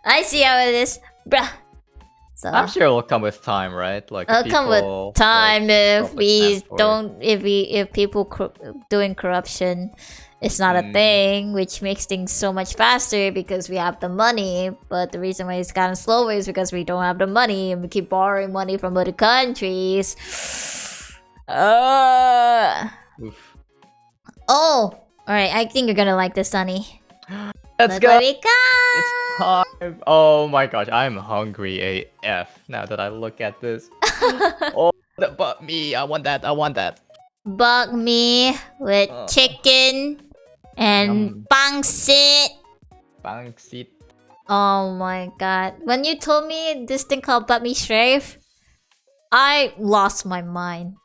I see how it is, bruh. So I'm sure it'll come with time, right? Like it'll come with time if people doing corruption, it's not a thing, which makes things so much faster because we have the money. But the reason why it's gotten slower is because we don't have the money and we keep borrowing money from other countries. Oof. Oh, all right. I think you're gonna like this, Sunny. Let's go. It's time. Oh my gosh, I'm hungry AF now that I look at this. Oh, the banh mi. I want that. Banh mi with chicken and pangsit. Pangsit. Oh my god. When you told me this thing called banh mi strafe, I lost my mind.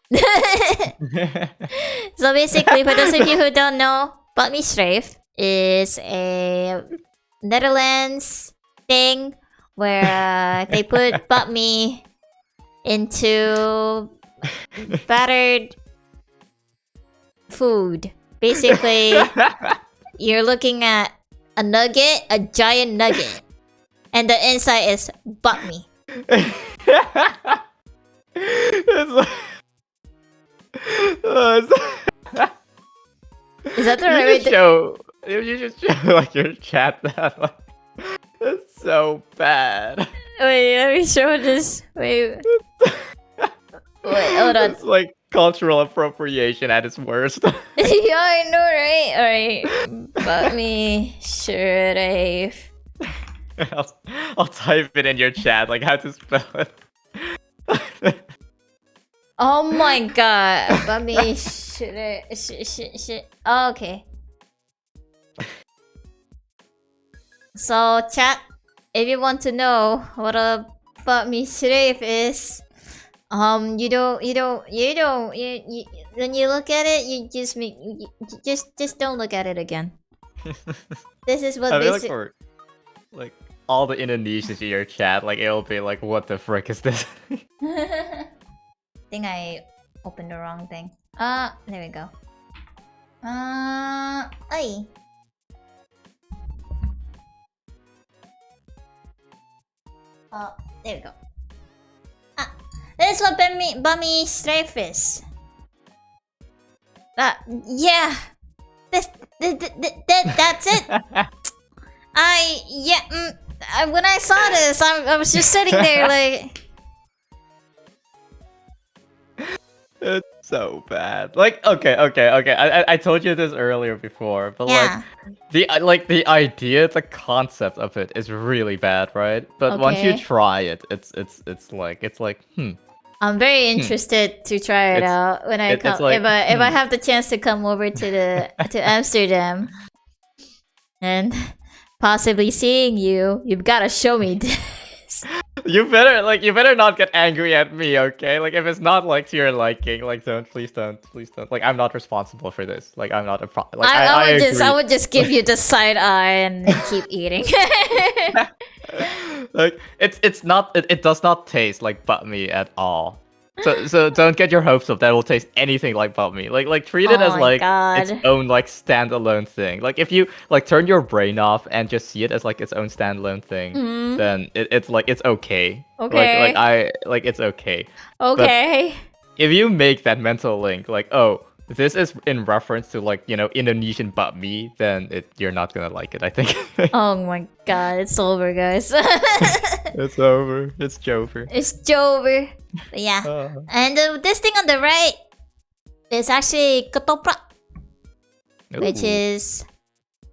So basically, for those of you who don't know, banh mi strafe is a Netherlands thing where they put banh mi into battered food. Basically, you're looking at a nugget, a giant nugget, and the inside is butt me. It's like... Is that the right way to... You should show like your chat that. Like, it's so bad. Wait, let me show this. Wait, hold on. It's like cultural appropriation at its worst. Yeah, I know, right? Alright. But me shave. I'll type it in your chat, like how to spell it. Oh my god. But me shit. Oh, okay. So chat, if you want to know what a but me shave is, when you look at it, you just don't look at it again. This is what like for like all the Indonesians in your chat, like it'll be like, what the frick is this? I think I opened the wrong thing. There we go. Ay. There we go. This is what bummy strafe is. Yeah. That's it. When I saw this, I was just sitting there like... It's so bad. Like, okay. I told you this earlier before, but yeah. the idea, the concept of it is really bad, right? But once you try it, it's like I'm very interested to try it out when I come. Like, if I have the chance to come over to Amsterdam, and possibly seeing you, you've got to show me this. You better not get angry at me, okay? Like if it's not like to your liking, like please don't. Like I'm not responsible for this. Like I'm not a like I would just give you the side eye and keep eating. Like it does not taste like butt meat at all. So don't get your hopes up that it will taste anything like butt meat. Like treat it as like its own like standalone thing. Like if you like turn your brain off and just see it as like its own standalone thing, then it's like it's okay. Okay. Like it's okay. Okay. But if you make that mental link, like oh, this is in reference to like Indonesian butt meat, then you're not gonna like it. I think. Oh my god, it's over, guys. It's over. It's Jover. It's Jover. But yeah. And this thing on the right is actually ketoprak, which is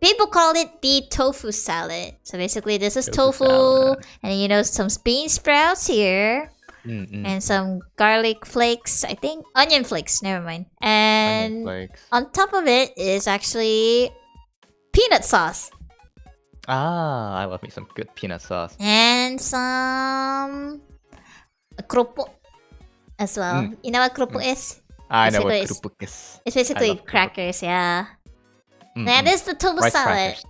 people call it the tofu salad. So basically, this is tofu and some bean sprouts here. And some garlic flakes, I think. Onion flakes, never mind. And on top of it is actually peanut sauce. Ah, I love me some good peanut sauce. And some kerupuk as well. You know what kerupuk is? I know what kerupuk is. It's basically crackers, yeah. Yeah, this is the tofu salad. Crackers.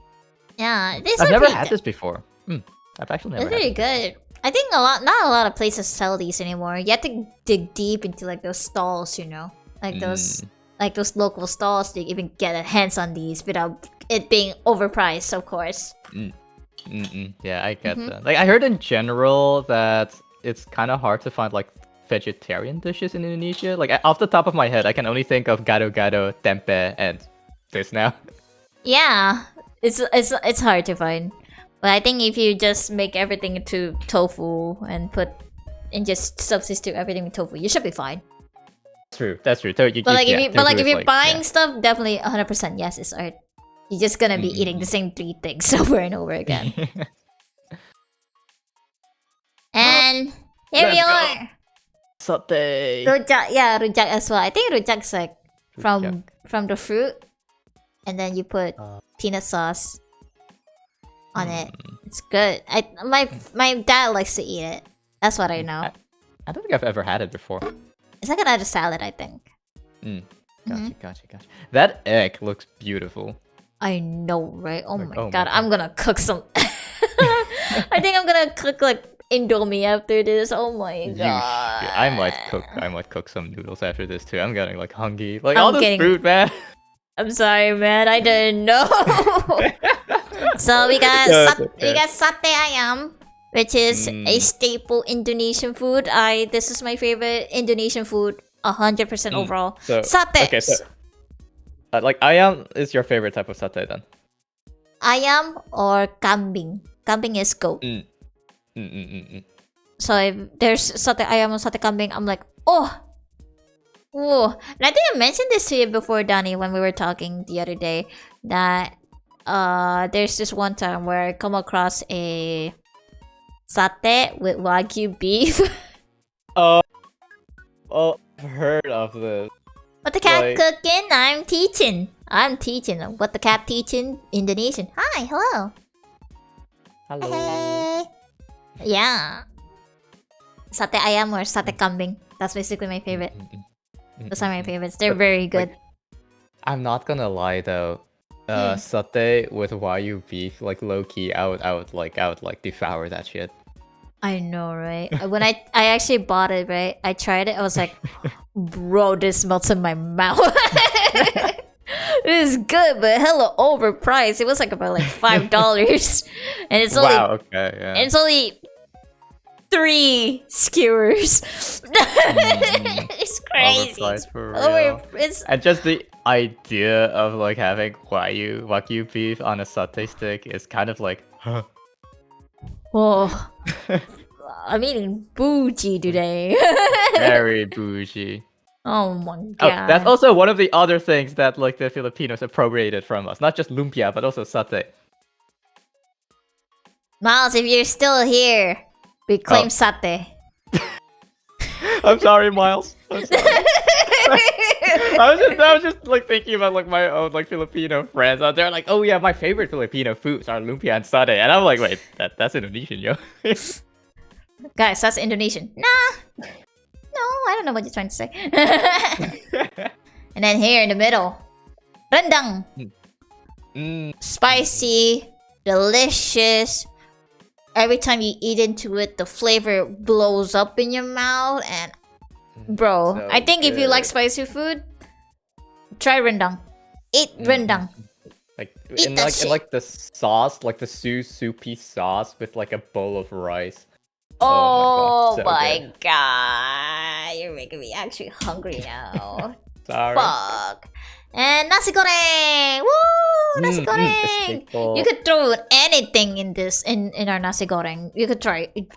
Yeah, I've never had this before. I've actually never had it. It's very good. I think not a lot of places sell these anymore. You have to dig deep into like those stalls, like those local stalls to even get a hands on these without it being overpriced, of course. Yeah, I get that. Like I heard in general that it's kind of hard to find like vegetarian dishes in Indonesia. Like off the top of my head, I can only think of gado-gado, tempe, and this now. Yeah, it's hard to find. But I think if you just make everything into tofu and just substitute everything with tofu, you should be fine. That's true. But if you're buying stuff, definitely 100% yes, it's art. You're just gonna be eating the same 3 things over and over again. And here we are. Satay. Rujak, yeah, rujak as well. I think rujak's like from the fruit, and then you put peanut sauce on it. It's good. My dad likes to eat it. That's what I know. I don't think I've ever had it before. It's like another salad, I think. Gotcha. That egg looks beautiful. I know, right? Oh my god, I'm gonna cook some. I think I'm gonna cook like Indomie after this. Oh my god. I might cook some noodles after this too. I'm getting like hungry. Like I'm all this getting- food, man. I'm sorry, man. I didn't know. So we got sate ayam, which is a staple Indonesian food. This is my favorite Indonesian food, 100% overall. So, Sate. Okay, so like ayam is your favorite type of satay then? Ayam or kambing. Kambing is goat. So if there's sate ayam or sate kambing, I'm like, oh. And I think I mentioned this to you before, Donnie, when we were talking the other day, that there's this one time where I come across a satay with wagyu beef. Oh, I've heard of this. What the cat cooking? I'm teaching. What the cat teaching? Indonesian. Hi, hello. Hello. Hey. Yeah. Sate ayam or sate kambing. That's basically my favorite. Those are my favorites. They're very good. Like, I'm not gonna lie though. Satay with wagyu beef, like low key, I would devour that shit. I know, right? When I actually bought it, right? I tried it. I was like, bro, this melts in my mouth. It is good, but hella overpriced. It was like about like $5, and it's only and it's only 3 skewers. It's crazy. Overpriced for real. And just the idea of like having wagyu beef on a satay stick is kind of like, huh. Oh, I'm eating bougie today. Very bougie. Oh my god. Oh, that's also one of the other things that like the Filipinos appropriated from us. Not just lumpia, but also satay. Miles, if you're still here, we claim satay. I'm sorry, Miles. I'm sorry. I was just like thinking about like my own like Filipino friends out there. Like, oh yeah, my favorite Filipino foods are lumpia and satay, and I'm like, wait, that's Indonesian, yo. Guys, that's Indonesian. Nah. No, I don't know what you're trying to say. And then here in the middle, rendang. Spicy, delicious. Every time you eat into it, the flavor blows up in your mouth. And bro, So I think if you good. like spicy food, try rendang. Eat rendang. Like Eat that shit. in like the sauce, like the soupy sauce with like a bowl of rice. Oh so my good. god, you're making me actually hungry now. Sorry. Fuck. And nasi goreng! Woo! Nasi goreng! You could throw anything in this in our nasi goreng. You could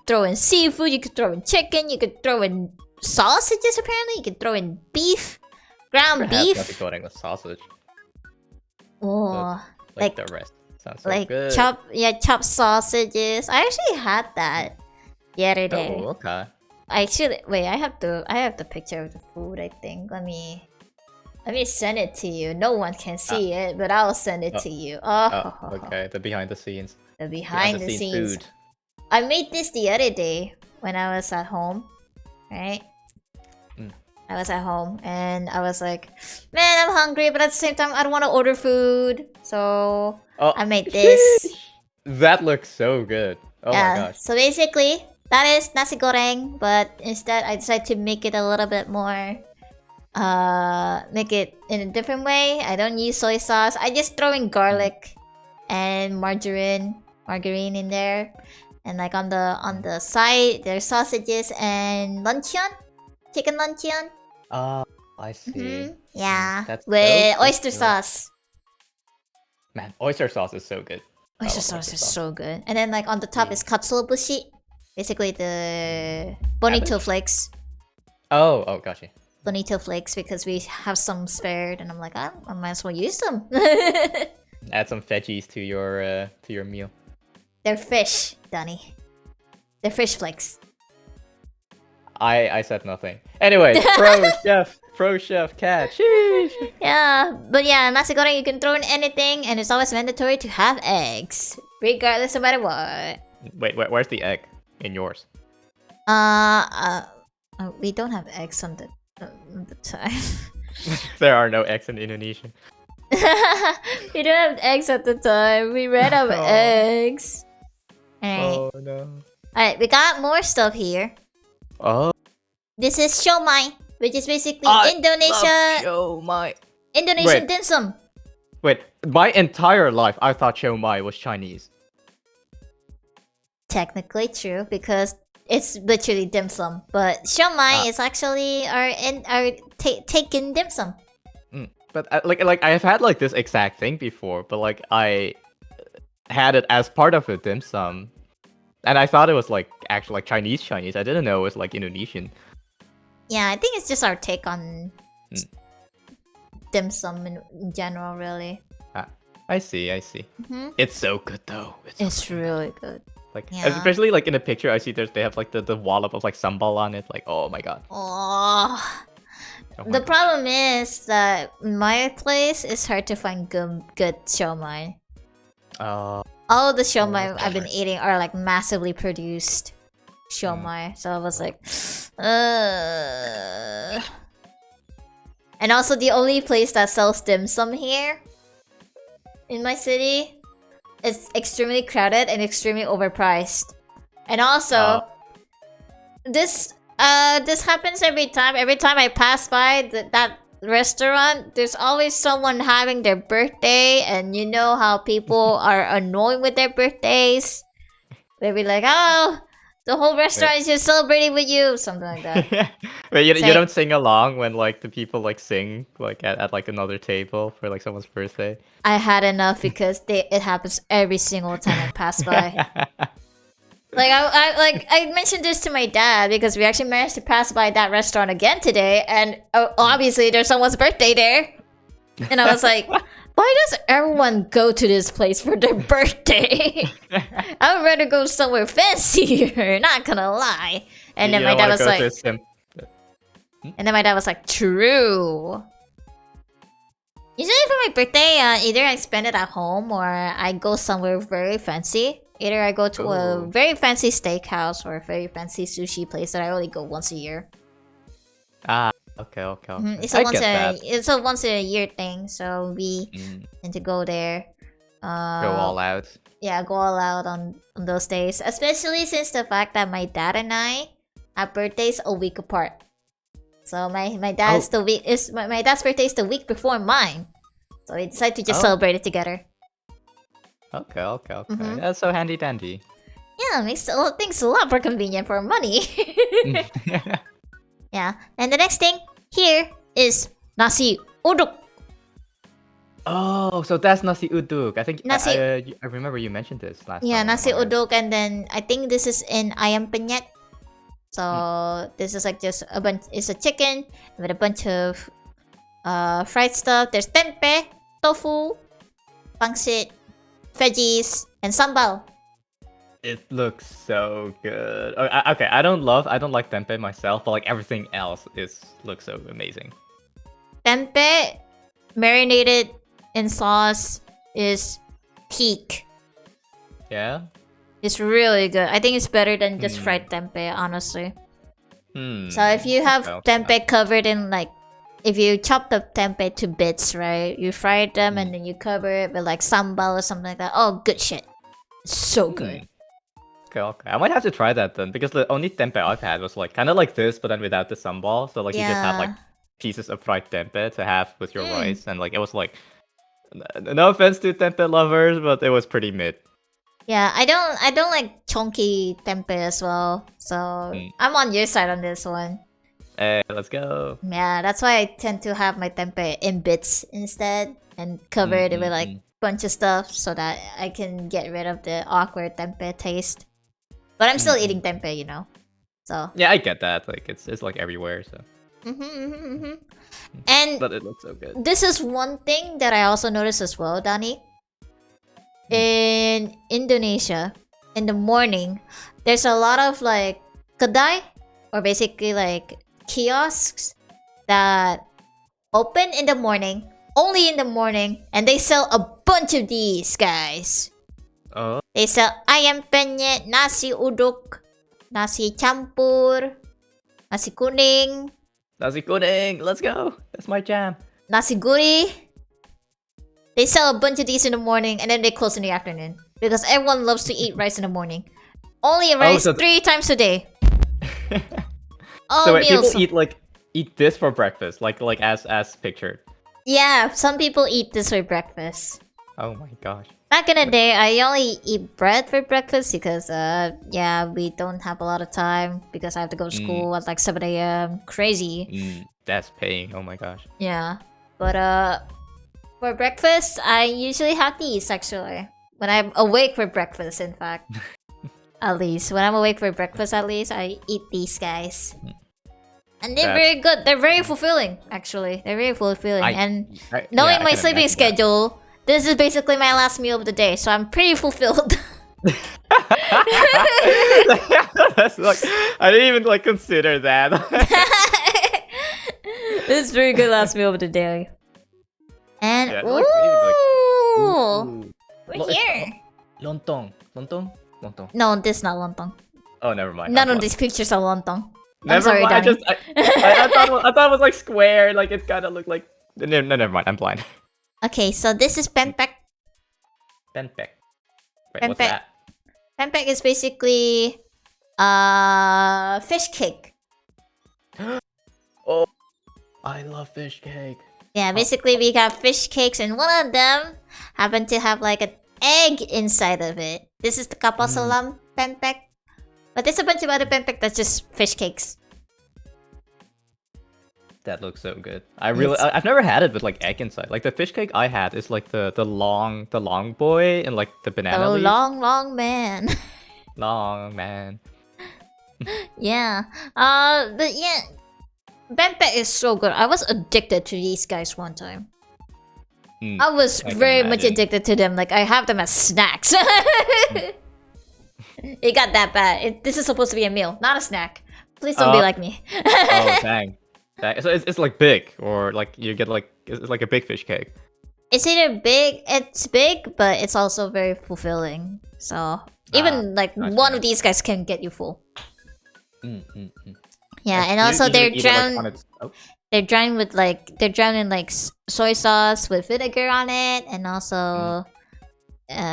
throw in seafood, you could throw in chicken, you could throw in sausages apparently, you could throw in beef. Ground beef. Nasi goreng with sausage. Oh, Like the rest. Sounds so like good. chopped sausages. I actually had that the other day. Oh, okay. Actually, wait. I have the picture of the food. I think. Let me send it to you. No one can see it, but I'll send it to you. Oh, Okay. The behind the scenes. The behind the scenes. food. I made this the other day when I was at home. Right. I was at home and I was like, man, I'm hungry, but at the same time, I don't want to order food. So I made this. That looks so good. Oh my gosh. So basically, that is nasi goreng, but instead I decided to make it a little bit more, make it in a different way. I don't use soy sauce. I just throw in garlic and margarine in there, and like on the side there's sausages and luncheon, chicken luncheon. I see. Yeah, That's with so oyster good. sauce. Man, oyster sauce is so good. Oyster sauce is so good. And then like on the top is katsuobushi, basically the bonito Cabbage? flakes. Oh, gotcha. Bonito flakes because we have some spared, and I'm like, I might as well use them. Add some veggies to your meal. They're fish, Donnie. They're fish flakes. I said nothing. Anyway, pro chef cat. Sheesh. Yeah, but yeah, nasi goreng you can throw in anything, and it's always mandatory to have eggs, regardless no matter what. Wait, where's the egg in yours? We don't have eggs on the time. There are no eggs in Indonesia. We don't have eggs at the time. We ran out of eggs. Alright. Oh no. Alright, we got more stuff here. Oh. This is siomai, which is basically Indonesian dim sum. Wait, my entire life I thought siomai was Chinese. Technically true, because it's literally dim sum. But siomai is actually our taken dim sum. But like I have had like this exact thing before, but like I had it as part of a dim sum, and I thought it was like actually like Chinese. I didn't know it was like Indonesian. Yeah, I think it's just our take on dim sum in general, really. I see. It's so good though. It's really good. Like especially like in the picture I see they have like the wallop of like sambal on it. Like oh my god. The problem is that my place is hard to find good siomai. All of the siomai I've been eating are like massively produced siomai, so I was like, And also the only place that sells dim sum here in my city is extremely crowded and extremely overpriced. And also, this happens every time. Every time I pass by that restaurant, there's always someone having their birthday, and you know how people are annoying with their birthdays. They'll be like, "Oh, the whole restaurant is just celebrating with you," something like that. Wait, you don't sing along when like the people like sing like at like another table for like someone's birthday? I had enough because it happens every single time I pass by. Like I mentioned this to my dad because we actually managed to pass by that restaurant again today, and obviously there's someone's birthday there, and I was like, why does everyone go to this place for their birthday? I would rather go somewhere fancier, not gonna lie. And then my dad was like, true. Usually for my birthday, either I spend it at home or I go somewhere very fancy. Either I go to a very fancy steakhouse or a very fancy sushi place that I only go once a year. Okay. It's a once a year thing, so we tend to go there. Go all out. Yeah, go all out on those days. Especially since the fact that my dad and I have birthdays a week apart. So my dad's my dad's birthday is the week before mine. So we decided to just celebrate it together. Okay. That's so handy dandy. Yeah, makes things a lot more convenient for money. Yeah, and the next thing here is nasi uduk. Oh, so that's nasi uduk. I think I remember you mentioned this last time. Yeah, nasi uduk, and then I think this is in ayam penyet. So this is like just a bunch. It's a chicken with a bunch of fried stuff. There's tempe, tofu, pangsit, veggies, and sambal. It looks so good. Okay, I don't like tempeh myself, but like everything else looks so amazing. Tempeh marinated in sauce is peak. Yeah? It's really good. I think it's better than just fried tempeh, honestly. So if you have tempeh covered in like, if you chop the tempeh to bits, right? You fry them and then you cover it with like sambal or something like that. Oh, good shit. It's so good. Okay. I might have to try that then, because the only tempeh I've had was like kind of like this, but then without the sambal. So like you just have like pieces of fried tempeh to have with your rice, and like it was like, no offense to tempeh lovers, but it was pretty mid. Yeah, I don't like chunky tempeh as well, so I'm on your side on this one. Hey, let's go. Yeah, that's why I tend to have my tempeh in bits instead and cover it with like bunch of stuff so that I can get rid of the awkward tempeh taste. But I'm still eating tempeh, you know. So yeah, I get that. Like it's like everywhere. So. And but it looks so good. This is one thing that I also noticed as well, Danny. In Indonesia, in the morning, there's a lot of like kedai, or basically like kiosks that open in the morning, only in the morning, and they sell a bunch of these guys. They sell ayam penyet, nasi uduk, nasi campur, nasi kuning. Nasi kuning, let's go. That's my jam. Nasi gurih. They sell a bunch of these in the morning and then they close in the afternoon because everyone loves to eat rice in the morning. Only rice 3 times a day. All so wait, meals. people eat this for breakfast, like as pictured. Yeah, some people eat this for breakfast. Oh my gosh. Back in the day, I only eat bread for breakfast because yeah, we don't have a lot of time because I have to go to school at like 7 a.m. Crazy. That's paying. Oh my gosh. Yeah, but for breakfast, I usually have these actually. When I'm awake for breakfast, in fact. At least. When I'm awake for breakfast, at least, I eat these guys. And they're very good. They're very fulfilling, actually. They're very fulfilling. Knowing my sleeping schedule, this is basically my last meal of the day, so I'm pretty fulfilled. That's like, I didn't even like consider that. This is very good last meal of the day. And Yeah, we're here. Lontong. No, this is not lontong. Oh, never mind. None of these pictures are lontong. Never sorry, mind. Danny. I thought it was like square. Like it kind of looked like. No, never mind. I'm blind. Okay, so this is pempek. Pempek. Wait, what's that? Pempek is basically fish cake. Oh, I love fish cake. Yeah, basically we got fish cakes, and one of them happened to have like an egg inside of it. This is the kapal salam pempek, but there's a bunch of other pempek that's just fish cakes. That looks so good. I've never had it with like egg inside. Like the fish cake I had is like the long boy and like the banana leaf. long man. Long man. Yeah. But yeah, pempek is so good. I was addicted to these guys one time. I was very much addicted to them. Like I have them as snacks. It got that bad. This is supposed to be a meal, not a snack. Please don't be like me. Oh dang. So it's like big, or like you get like it's like a big fish cake. It's either big, it's big, but it's also very fulfilling. So even like one of these guys can get you full. Yeah, and also they're drowned. They're drowned in like soy sauce with vinegar on it, and also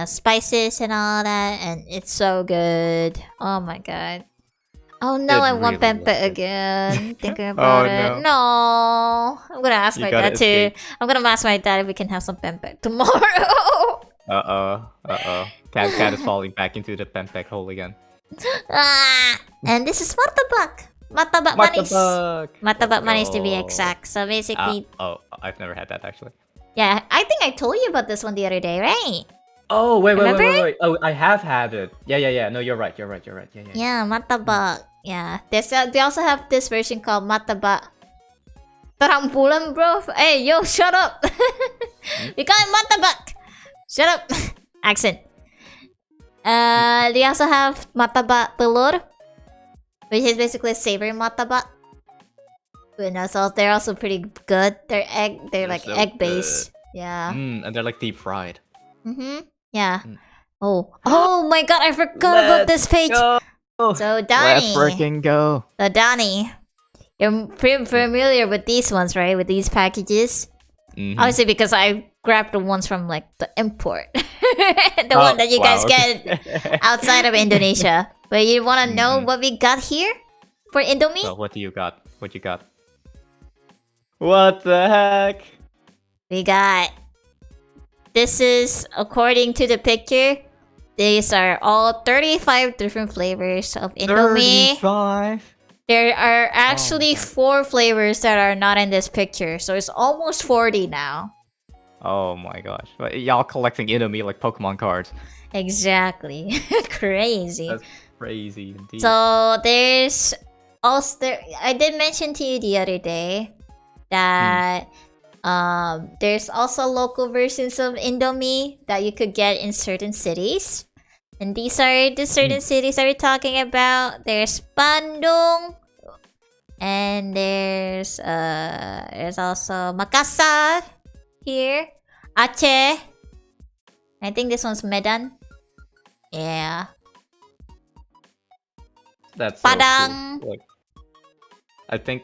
spices and all that, and it's so good. Oh my god. Oh no, I want pempek again. Thinking about it. No. I'm gonna ask my dad too. I'm gonna ask my dad if we can have some pempek tomorrow. Cat is falling back into the pempek hole again. And this is martabak. Martabak manis. Martabak manis to be exact. So basically... I've never had that actually. Yeah, I think I told you about this one the other day, right? Oh, wait. Oh, I have had it. Yeah. No, you're right. Yeah, martabak. Yeah. They also have this version called martabak. Terang bulan, bro. Hey, yo, shut up. We call it martabak. Shut up. Accent. They also have martabak telur, which is basically a savory martabak. So they're also pretty good. They're like so egg based. Yeah. And they're like deep fried. Yeah. Oh my god, I forgot about this page. Go. So Donnie. Let's freaking go. So Donnie, you're pretty familiar with these ones, right? With these packages. Obviously because I grabbed the ones from like the import. The one that you guys get outside of Indonesia. But you wanna know what we got here for Indomie? So what do you got? What you got? What the heck? We got... This is, according to the picture, these are all 35 different flavors of Indomie. 35? There are actually 4 flavors that are not in this picture, so it's almost 40 now. Oh my gosh. Y'all collecting Indomie like Pokemon cards. Exactly. Crazy. That's crazy indeed. So there's also... I did mention to you the other day that... there's also local versions of Indomie that you could get in certain cities. And these are the certain cities that we're talking about. There's Bandung. And there's also Makassar here. Aceh. I think this one's Medan. Yeah. That's Padang. So cool. Like, I think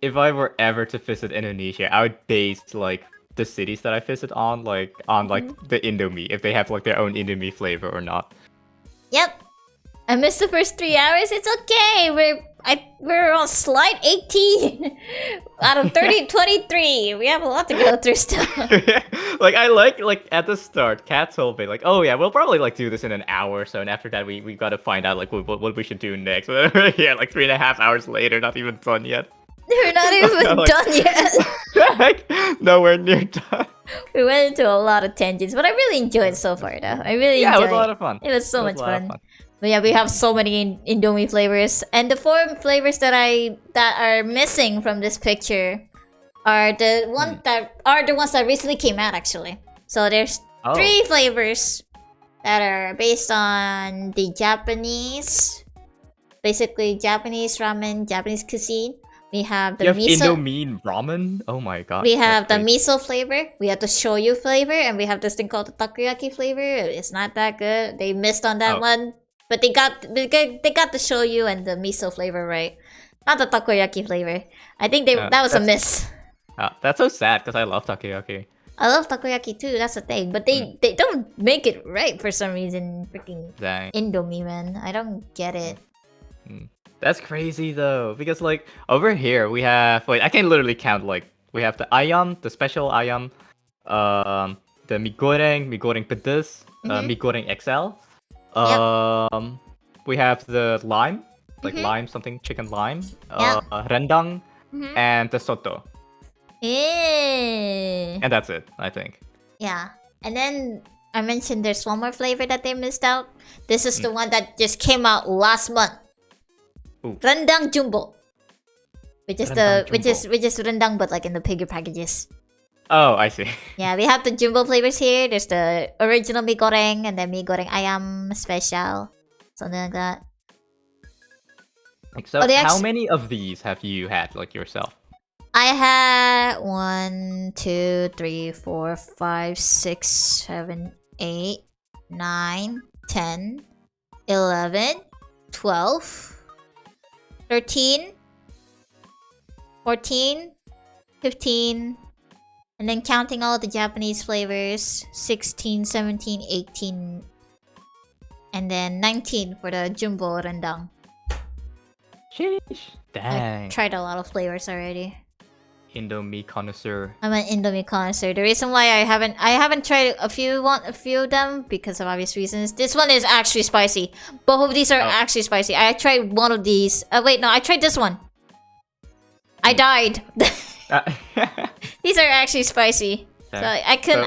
if I were ever to visit Indonesia, I would base like the cities that I visit on like the Indomie, if they have like their own Indomie flavor or not. Yep. I missed the first 3 hours. It's okay. We're on slide 18 out of 23. We have a lot to go through still. Like I like at the start, Kat told me like, oh yeah, we'll probably like do this in an hour or so, and after that we got to find out like what we should do next. Yeah, like 3.5 hours later, not even done yet. We're not even done yet. Like, nowhere near done. We went into a lot of tangents, but I really enjoyed it so far though. I really enjoyed it. It was a lot of fun. It was so much fun. But yeah, we have so many Indomie flavors, and the 4 flavors that are missing from this picture are the ones that recently came out actually. So there's 3 flavors that are based on the Japanese, basically Japanese ramen, Japanese cuisine. We have the miso. Indomie ramen. Oh my god. We have the miso flavor. We have the shoyu flavor, and we have this thing called the takoyaki flavor. It's not that good. They missed on that one. But they got the shoyu and the miso flavor right, not the takoyaki flavor. I think that was a miss. That's so sad because I love takoyaki. I love takoyaki too. That's the thing, but they don't make it right for some reason. Freaking Indomie, man, I don't get it. That's crazy though, because like over here we have I can literally count like we have the ayam, the special ayam, the mie goreng pedas, mie goreng XL. We have the lime, like lime something, chicken lime, rendang, and the soto. And that's it, I think. Yeah, and then I mentioned there's one more flavor that they missed out. This is the one that just came out last month. Rendang jumbo, which is rendang but like in the bigger packages. Oh, I see. Yeah, we have the jumbo flavors here. There's the original mie goreng and then mie goreng ayam special, something like that. Like, so how many of these have you had like yourself? I had 1, 2, 3, 4, 5, 6, 7, 8, 9, 10, 11, 12, 13, 14, 15. And then counting all the Japanese flavors, 16, 17, 18, and then 19 for the jumbo rendang. Sheesh. Dang. I tried a lot of flavors already. Indomie connoisseur. I'm an Indomie connoisseur. The reason why I haven't tried a few of them because of obvious reasons. This one is actually spicy. Both of these are actually spicy. I tried one of these. Wait, no, I tried this one. I died. These are actually spicy. So I couldn't.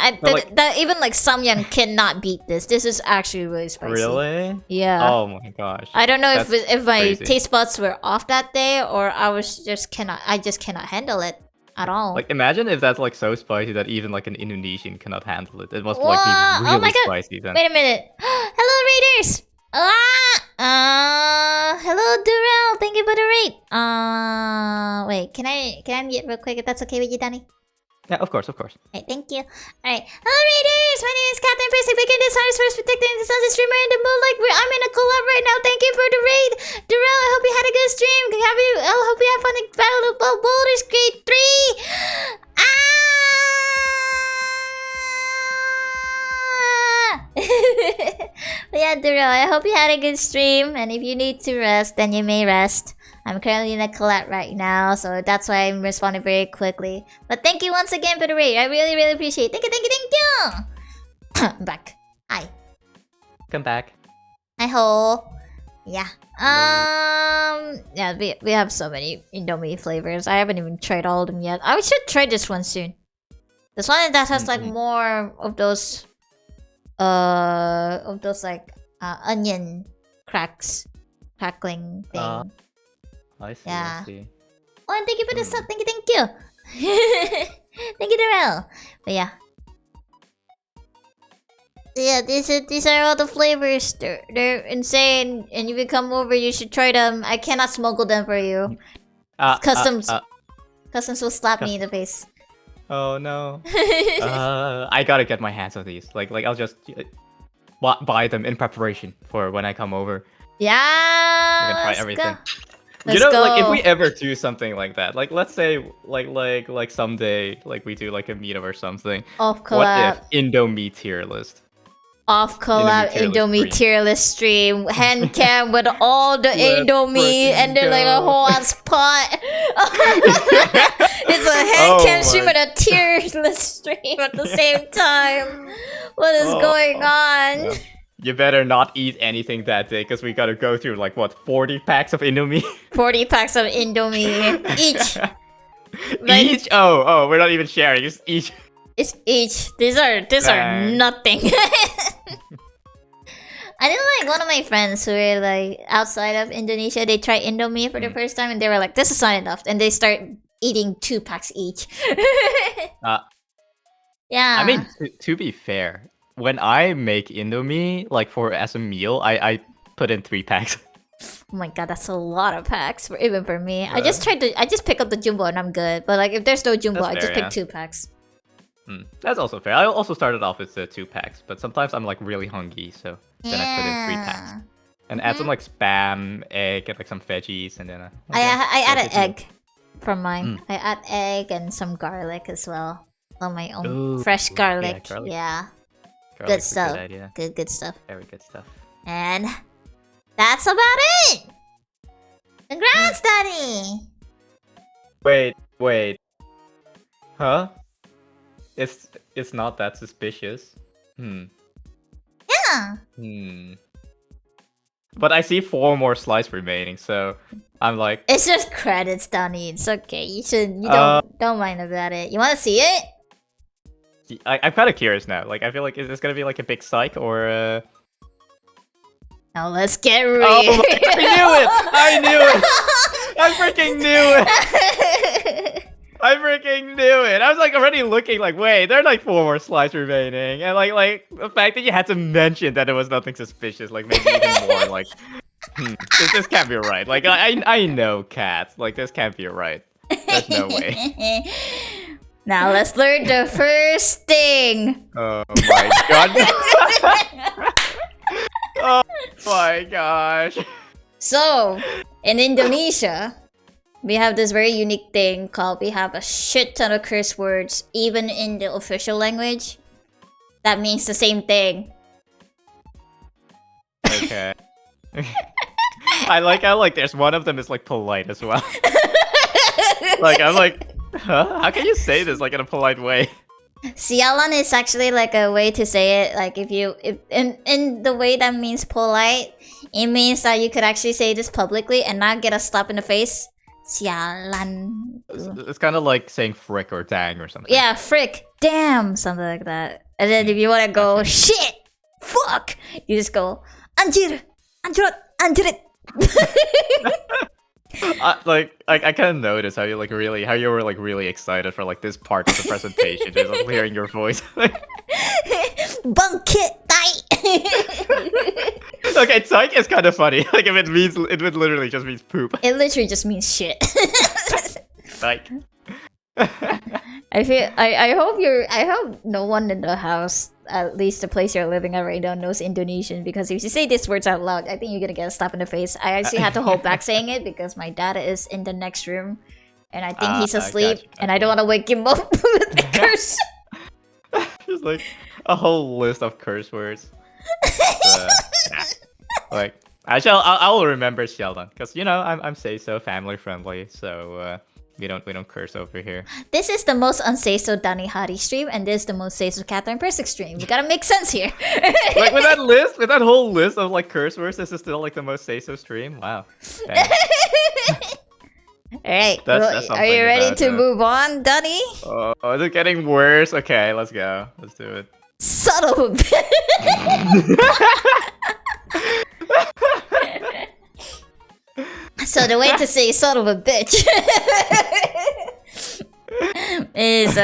Even like Samyang cannot beat this. This is actually really spicy. Really? Yeah. Oh my gosh. I don't know if my taste buds were off that day or I just cannot handle it at all. Like imagine if that's like so spicy that even like an Indonesian cannot handle it. It must like be really spicy then. Wait a minute. Hello Raiders. Hello Durrell. Thank you for the raid. Wait, can I mute real quick if that's okay with you, Danny? Yeah, of course. Alright, thank you. Alright. Hello Raiders! My name is Katheryne Persik, making this hardest first protecting the sun's streamer in the moonlight. I'm in a collab right now. Thank you for the raid. Durrell, I hope you had a good stream. I hope you have fun in Battle of Boulders Grade 3. But yeah, Durrell, I hope you had a good stream. And if you need to rest, then you may rest. I'm currently in a collab right now, so that's why I'm responding very quickly. But thank you once again for the raid. I really, really appreciate it. Thank you. I'm back. Hi. Come back. Hi ho. Yeah. Yeah, we have so many Indomie flavors. I haven't even tried all of them yet. I should try this one soon. This one that has like more of those like onion crackling thing. I see, yeah. I see. Oh, and thank you for the sub. Thank you. Thank you, Darrell. But yeah. Yeah, these are all the flavors. They're insane. And if you come over, you should try them. I cannot smuggle them for you. Customs will slap me in the face. Oh no. I gotta get my hands on these. Like I'll just buy them in preparation for when I come over. Yeah. I can try everything. Let's go. Like if we ever do something like that, like let's say like someday like we do like a meetup or something. Of collab. What if Indomie tier list? Off collab Indomie tier list stream. Hand cam with all the Indomie and then like a whole ass pot. It's a hand cam stream with a tier list stream at the same time. What is going on? Yeah. You better not eat anything that day because we gotta go through like what 40 packs of Indomie. 40 packs of Indomie each. Each? Oh, we're not even sharing. It's each. It's each. These are nothing. I didn't like one of my friends who were like outside of Indonesia. They tried Indomie for the first time and they were like, "This is not enough," and they start eating 2 packs each. Yeah. I mean, to be fair, when I make Indomie like as a meal, I put in 3 packs. Oh my god, that's a lot of packs even for me. I just pick up the jumbo and I'm good. But like if there's no jumbo, I just pick 2 packs. That's also fair. I also started off with 2 packs, but sometimes I'm like really hungry, so then I put in 3 packs and add some like spam, egg, and like some veggies, and then I add an egg from mine. I add egg and some garlic as well on my own. Ooh, fresh garlic. Yeah. Good stuff. Good idea. Good stuff. Very good stuff. And that's about it. Congrats, Danny. Wait. Huh? It's not that suspicious. Yeah. But I see 4 more slices remaining, so I'm like, it's just credits, Danny. It's okay. You don't mind about it. You want to see it? I'm kind of curious now. Like, I feel like is this gonna be like a big psych or? Now let's get real. Oh, I knew it! I freaking knew it! I freaking knew it! I was like already looking like, wait, there are like 4 more slides remaining, and like the fact that you had to mention that it was nothing suspicious, like maybe even more like, this can't be right. Like I know cats, like this can't be right. There's no way. Now let's learn the first thing. Oh my god! Oh my gosh! So in Indonesia, we have this very unique thing called we have a shit ton of curse words, even in the official language. That means the same thing. Okay. I like how like there's one of them is like polite as well. Like I'm like, huh? How can you say this like in a polite way? Sialan is actually like a way to say it. Like if in the way that means polite, it means that you could actually say this publicly and not get a slap in the face. Sialan. It's kind of like saying frick or dang or something. Yeah, frick, damn, something like that. And then if you want to go shit, fuck, you just go anjir, anjrot, anjrit. Like I kind of noticed how you were like really excited for like this part of the presentation, just like, hearing your voice. Bunkit tai. Okay, psych is kind of funny. Like if it would literally just means poop. It literally just means shit. Psych. I hope no one in the house, at least the place you're living at right now, knows Indonesian, because if you say these words out loud, I think you're gonna get a slap in the face. I actually had to hold back saying it because my dad is in the next room and I think he's asleep and I don't want to wake him up with the curse. Just like a whole list of curse words. Like I will remember Sheldon because I'm say so family friendly, so we don't curse over here. This is the most unsay-so Danny Hari stream, and this is the most say-so Katheryne Persik stream. We gotta make sense here. Like with that whole list of like curse words, this is still like the most say-so stream. Wow. Alright, are you ready to move on, Danny? Oh, is it getting worse? Okay, let's go. Let's do it. Son of a bitch! So the way to say son of a bitch is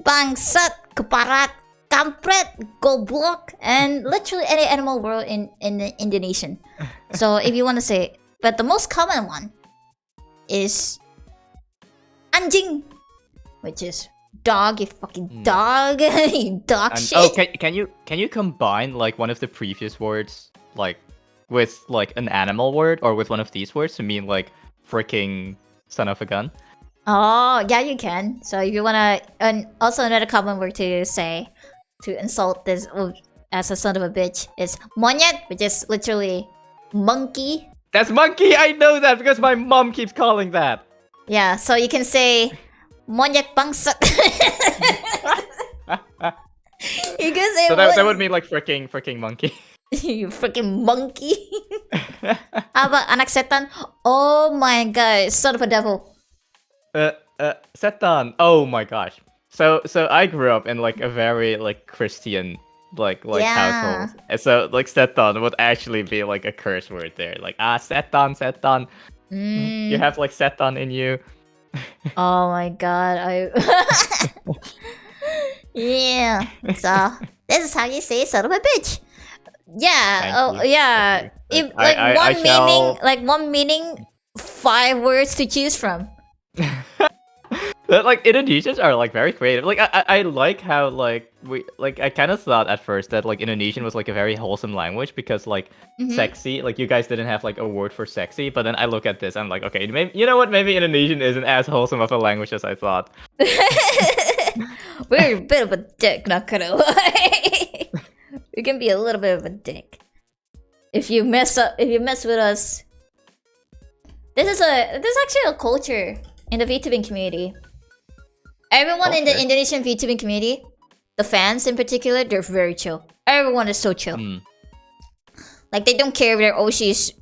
bangsat, keparat, kampret, goblok, and literally any animal word in Indonesian. So if you want to say it, but the most common one is anjing, which is dog, you fucking dog, you dog shit. Oh, can you combine like one of the previous words like with like an animal word or with one of these words to mean like freaking son of a gun? Oh, yeah, you can. So if you wanna, and also another common word to say to insult this as a son of a bitch is monyet, which is literally monkey. That's monkey. I know that because my mom keeps calling that. Yeah, so you can say monyet bangsat. You can say so that would mean like freaking monkey. You freaking monkey. How about anak setan? Oh my god, son of a devil. Setan. Oh my gosh. So I grew up in like a very like Christian like household. And so like setan would actually be like a curse word there. Like setan. You have like setan in you. Oh my god, yeah. So this is how you say son of a bitch. Yeah. Yeah. If like one meaning, 5 words to choose from. But like Indonesians are like very creative. Like I like how like I kind of thought at first that like Indonesian was like a very wholesome language because like sexy, like you guys didn't have like a word for sexy. But then I look at this, I'm like, okay, maybe you know what? Maybe Indonesian isn't as wholesome of a language as I thought. We're a bit of a dick, not gonna lie. We can be a little bit of a dick if you mess with us. There's actually a culture in the VTubing community. Everyone in the Indonesian VTubing community, the fans in particular, they're very chill. Everyone is so chill. Like they don't care if their Oshi is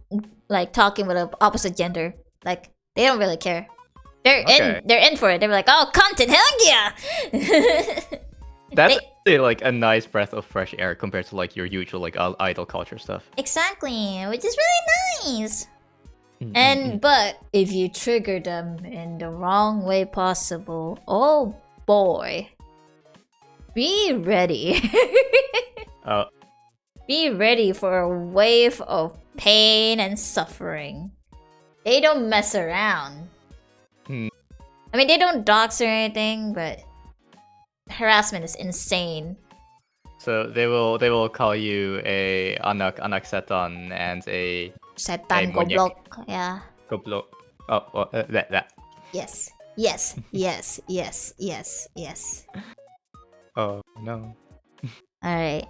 like talking with an opposite gender. Like they don't really care. They're in for it. They're like, oh, content, hell yeah. That's like a nice breath of fresh air compared to like your usual like idol culture stuff. Exactly, which is really nice. But if you trigger them in the wrong way possible, oh boy, be ready. Be ready for a wave of pain and suffering. They don't mess around. I mean, they don't dox or anything, but harassment is insane. So they will call you a anak setan and a setan goblok. Yeah. Goblok. Oh, well, that. Yes. Oh no. All right.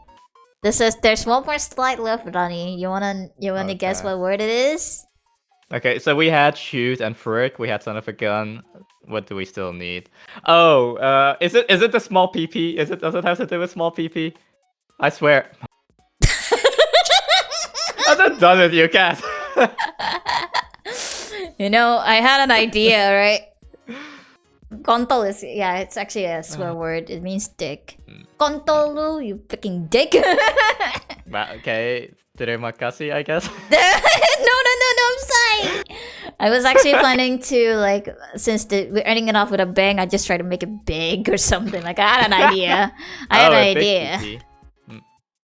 There's one more slide left, Ronnie. You wanna guess what word it is? Okay, so we had shoot and frick. We had son of a gun. What do we still need? Oh, is it the small PP? Does it have to do with small PP? I swear. I'm just done with you, Kat. You know, I had an idea, right? Kontol is it's actually a swear word. It means dick. Kontol lu, you freaking dick. Okay, terima kasih, I guess. No, I'm sorry. I was actually planning to like, since we're ending it off with a bang, I just try to make it big or something. Like I had an idea.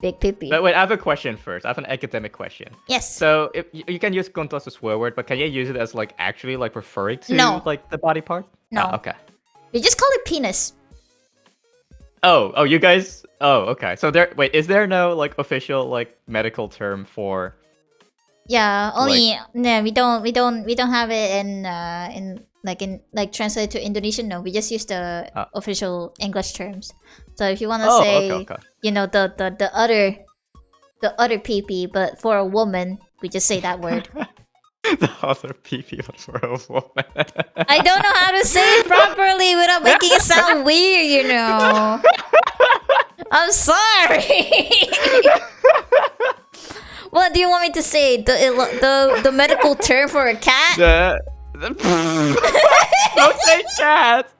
Big pippy. But wait, I have a question first. I have an academic question. Yes. So if you can use kontol as a swear word, but can you use it as like actually like referring to like the body part? No. Oh, okay. You just call it penis. Oh, you guys. Oh, okay. So is there no like official like medical term for? Yeah, only no. We don't have it in translated to Indonesian. No, we just use the official English terms. So if you want to say, you know, the other PP, but for a woman, we just say that word. The other PP, but for a woman. I don't know how to say it properly without making it sound weird. You know. I'm sorry. What do you want me to say? The medical term for a cat? Don't say cat.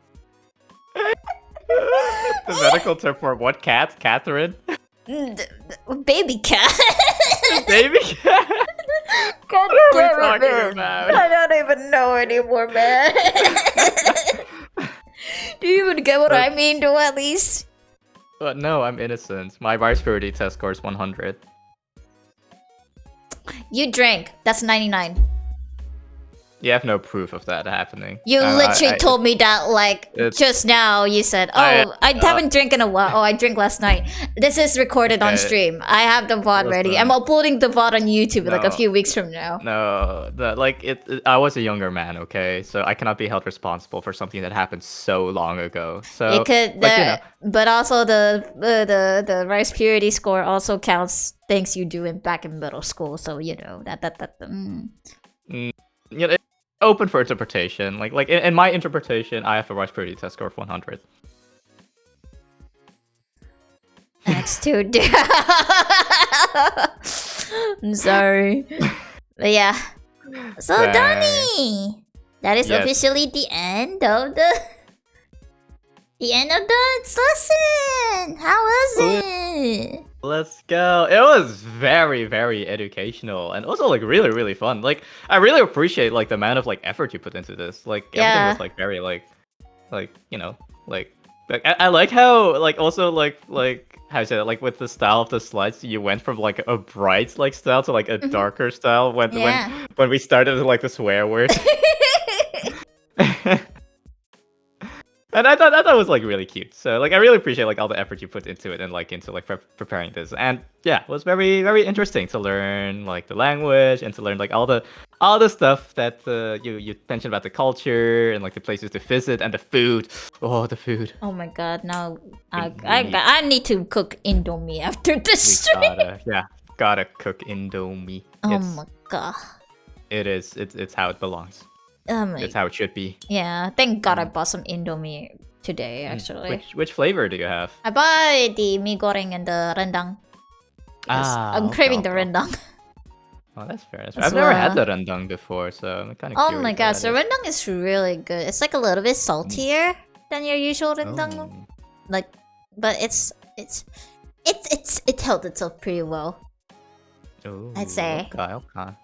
The medical term for what cat? Katheryne? Baby cat. Baby cat? God what are we talking about? I don't even know anymore, man. Do you even get what I mean, though, at least? But no, I'm innocent. My virus purity test score is 100. You drank. That's 99. You have no proof of that happening. You literally told me that like just now. You said, "Oh, I haven't drank in a while. Oh, I drank last night." This is recorded on stream. I have the VOD ready. I'm uploading the VOD on YouTube like a few weeks from now. No, I was a younger man, okay, so I cannot be held responsible for something that happened so long ago. So it could, but also the rice purity score also counts things you do back in middle school. So you know that. You know, open for interpretation. Like in my interpretation, I have a rice purity test score of 100. That's too dear. I'm sorry. But yeah. So Donnie, that is officially the end of the lesson. How was it? Let's go. It was very, very educational and also like really, really fun. Like I really appreciate like the amount of like effort you put into this. Like everything was like very like you know like I like how like also like how you say that, like with the style of the slides you went from like a bright like style to like a darker style when we started with like the swear word. And I thought that was like really cute. So like I really appreciate like all the effort you put into it and like into like preparing this. And yeah, it was very, very interesting to learn like the language and to learn like all the stuff that you mentioned about the culture and like the places to visit and the food. Oh, the food. Oh my god! Now I need to cook Indomie after this stream. Gotta cook Indomie. Oh my god! It's how it belongs. It's how it should be. Yeah, thank God I bought some Indomie today, actually. Which flavor do you have? I buy the mee goreng and the rendang. I'm craving the rendang. Oh, that's fair. I've never had the rendang before, so I'm kind of curious. Oh my gosh, the rendang is really good. It's like a little bit saltier than your usual rendang. Like, but it held itself pretty well. Ooh, I'd say. Okay.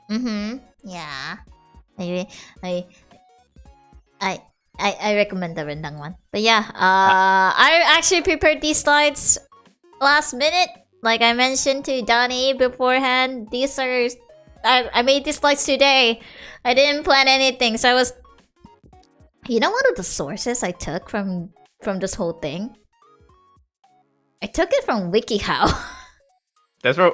Yeah. I recommend the rendang one. But yeah, I actually prepared these slides last minute. Like I mentioned to Donnie beforehand, I made these slides today. I didn't plan anything, so I was. You know, one of the sources I took from this whole thing. I took it from WikiHow. That's where.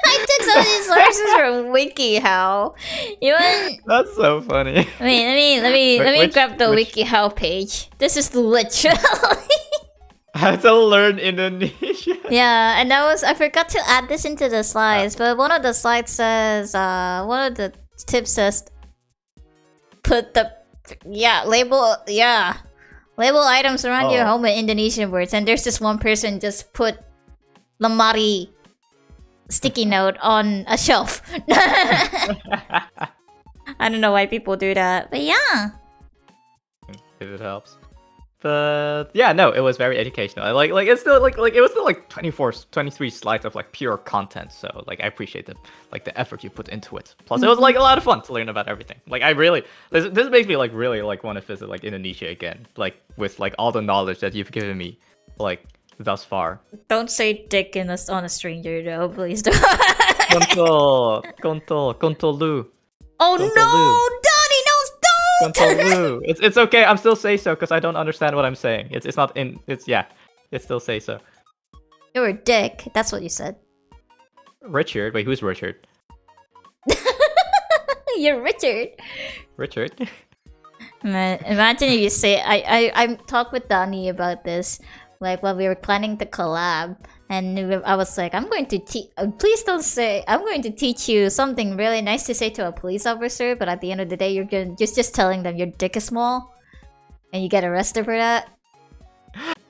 I took some of these sources from WikiHow. You want? That's so funny. Let me grab the WikiHow page. This is literally. How to learn Indonesian. Yeah, and I forgot to add this into the slides, but one of the slides says, one of the tips says, put the label items around your home with Indonesian words, and there's this one person just put lemari sticky note on a shelf. I don't know why people do that, but yeah. If it helps. But yeah, no, it was very educational. Like it's still like it was still like 23 slides of like pure content. So like I appreciate the effort you put into it. Plus it was like a lot of fun to learn about everything. Like I really this makes me like really like want to visit like Indonesia again. Like with like all the knowledge that you've given me like thus far. Don't say dick on a stranger though, please don't. Kontolu. Oh no, Donnie, no, don't! Kontolu. It's okay. I'm still say so because I don't understand what I'm saying. It's not in. It's still say so. You're a dick. That's what you said. Richard. Wait, who's Richard? You're Richard. Richard. Man, imagine if you say I talked with Donnie about this. Like when we were planning the collab, and I was like, I'm going to teach. Please don't say. I'm going to teach you something really nice to say to a police officer. But at the end of the day, you're just telling them your dick is small, and you get arrested for that.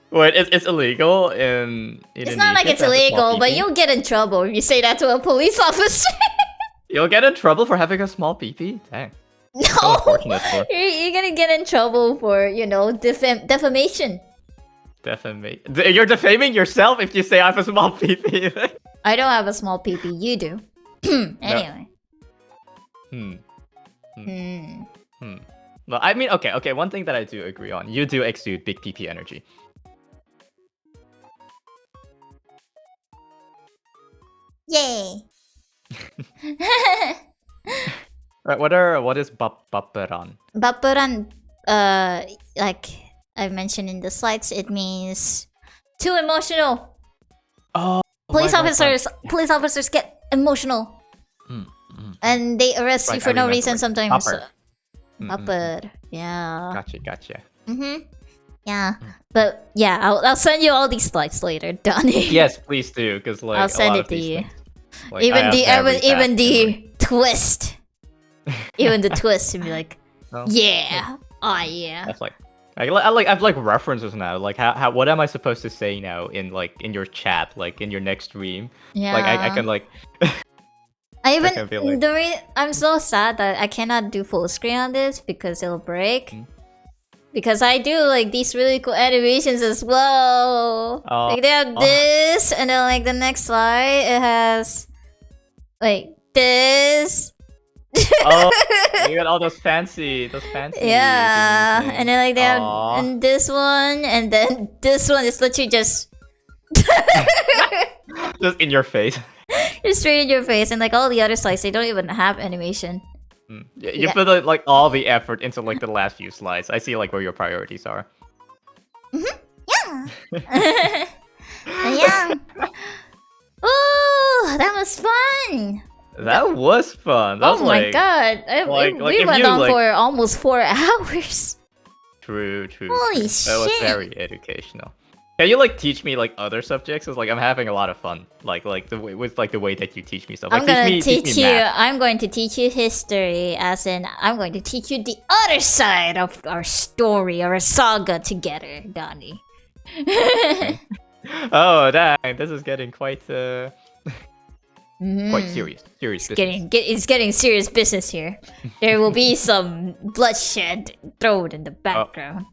Wait, it's illegal in Indonesia? It's not like it's illegal, but you'll get in trouble if you say that to a police officer. You'll get in trouble for having a small pee-pee? Dang. No, you're gonna get in trouble for defamation. You're defaming yourself if you say I have a small pee-pee. I don't have a small pee-pee. You do. Anyway. Well, I mean, okay. One thing that I do agree on: you do exude big pee-pee energy. Yay! What is baperan? Baperan, like I mentioned in the slides, it means too emotional. Oh, police officers get emotional. And they arrest you for no reason sometimes. Baper. Yeah. Gotcha. Yeah. But yeah, I'll send you all these slides later, Donnie. Yes, please do, because like I'll send it to you. Things, like, even the twist. Even the twist to be like, yeah. Oh yeah. That's like I've like references now. Like how what am I supposed to say now in your chat, like in your next stream? Yeah. Like I can like I'm so sad that I cannot do full screen on this because it'll break. Because I do like these really cool animations as well. Like they have this, and then like the next slide it has like this. You got all those fancy. Yeah, and then like they have and this one, and then this one is literally just just in your face. Just straight in your face, and like all the other slides, they don't even have animation. You put like all the effort into like the last few slides. I see like where your priorities are. Yeah. Yeah. Oh, that was fun. That was fun. That was my god! We went on for almost 4 hours. True. Holy shit! That was very educational. Can you like teach me like other subjects? Cause like I'm having a lot of fun. Like the way that you teach me stuff. Like, I'm going to teach you history, as in I'm going to teach you the other side of our story, our saga together, Donnie. Oh dang! This is getting quite quite serious. It's getting serious business here. There will be some bloodshed thrown in the background.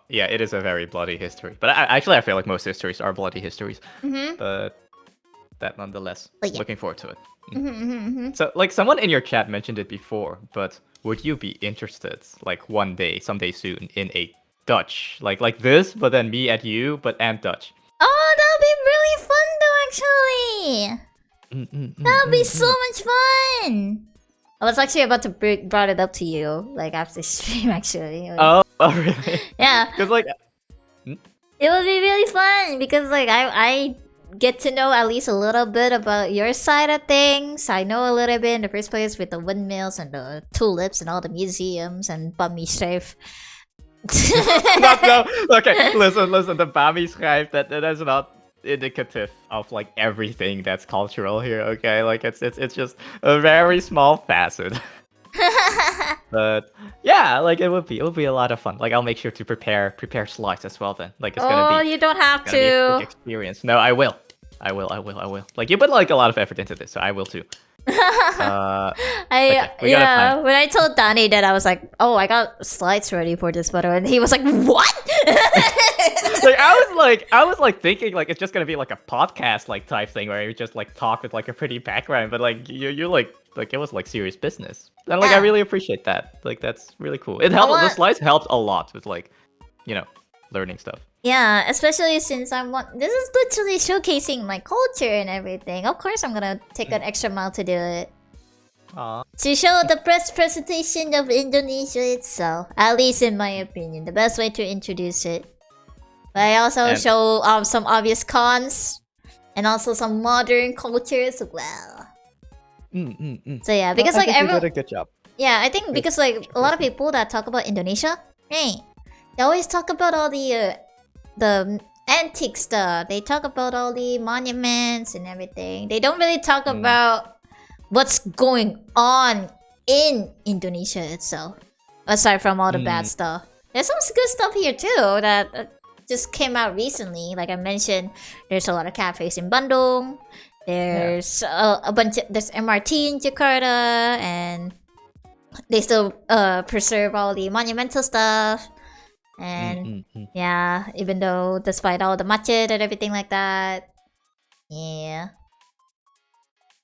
Yeah, it is a very bloody history. But I feel like most histories are bloody histories. But that nonetheless, looking forward to it. So, like, someone in your chat mentioned it before, but would you be interested, like, one day, someday soon, in a Dutch? Like this, but then me at you, and Dutch. Oh, that would be really fun, though, actually. That would be so much fun. I was actually about to brought it up to you, like, after stream, actually. Oh, really? Yeah. Because, like... It would be really fun, because, like, I get to know at least a little bit about your side of things. I know a little bit in the first place with the windmills and the tulips and all the museums and Bami Schrijf. No, okay, listen, the Bami Schrijf, that is not indicative of like everything that's cultural here, okay? Like it's just a very small facet. But yeah, like it would be a lot of fun. Like I'll make sure to prepare slides as well then. Like it's gonna be you don't have to be a quick experience. No, I will. Like you put like a lot of effort into this, so I will too. When I told Danny that, I was like, oh, I got slides ready for this photo, and he was like, what? Like I was like thinking like it's just gonna be like a podcast like type thing where you just like talk with like a pretty background, but like you're like it was like serious business, and like I really appreciate that. Like that's really cool. It helped. The slides helped a lot with like, you know, learning stuff. Yeah, especially since this is literally showcasing my culture and everything. Of course, I'm gonna take an extra mile to do it. To show the best presentation of Indonesia itself, at least in my opinion, the best way to introduce it. But I also show some obvious cons and also some modern cultures as well. So yeah, because like everyone did a good job. Yeah, I think because like a lot of people that talk about Indonesia, hey, they always talk about all the antique stuff. They talk about all the monuments and everything. They don't really talk about what's going on in Indonesia itself, aside from all the bad stuff. There's some good stuff here too that just came out recently. Like I mentioned, there's a lot of cafes in Bandung. There's a bunch of, there's MRT in Jakarta, and they still preserve all the monumental stuff. And yeah, even though despite all the macet and everything like that, yeah.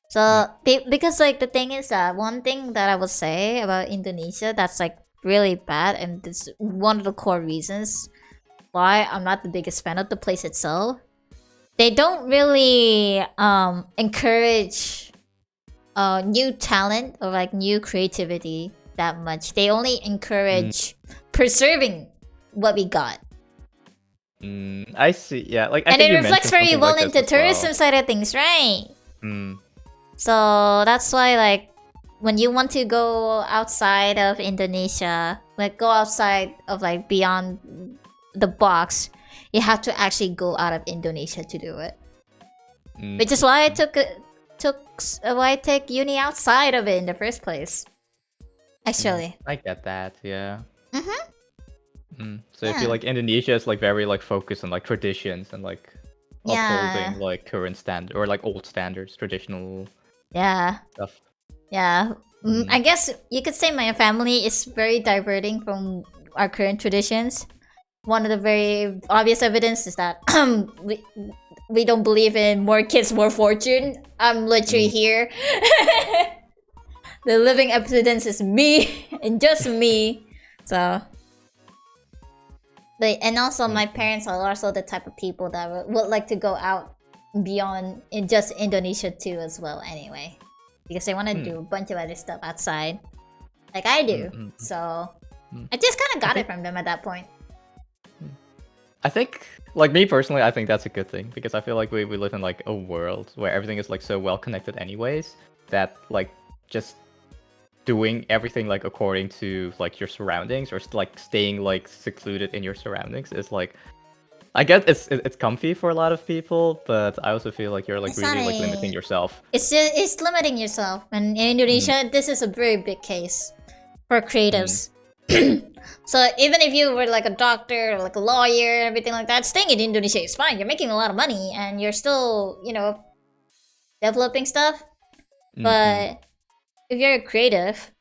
So because like the thing is that one thing that I would say about Indonesia that's like really bad, and it's one of the core reasons why I'm not the biggest fan of the place itself. They don't really encourage new talent or like new creativity that much. They only encourage preserving what we got. I see. Yeah, like and it reflects very well like into tourism side of things, right? So that's why, like, when you want to go outside of Indonesia, like go outside of like beyond the box, you have to actually go out of Indonesia to do it. Which is why I take uni outside of it in the first place. Actually, I get that. Yeah. So if you like, Indonesia is like very like focused on like traditions and like upholding like current standard or like old standards, traditional stuff. Yeah. I guess you could say my family is very diverting from our current traditions. One of the very obvious evidence is that we don't believe in more kids, more fortune. I'm literally here. The living evidence is me and just me. So, and also my parents are also the type of people that would like to go out beyond in just Indonesia too as well. Anyway, because they want to do a bunch of other stuff outside, like I do. So I just kind of got it from them at that point. I think, like me personally, I think that's a good thing because I feel like we live in like a world where everything is like so well connected anyways that like just doing everything like according to like your surroundings or like staying like secluded in your surroundings is like, I guess it's comfy for a lot of people, but I also feel like you're like really like limiting yourself. It's limiting yourself, and in Indonesia, this is a very big case for creatives. So even if you were like a doctor or like a lawyer and everything like that, staying in Indonesia is fine. You're making a lot of money and you're still, you know, developing stuff. But if you're a creative,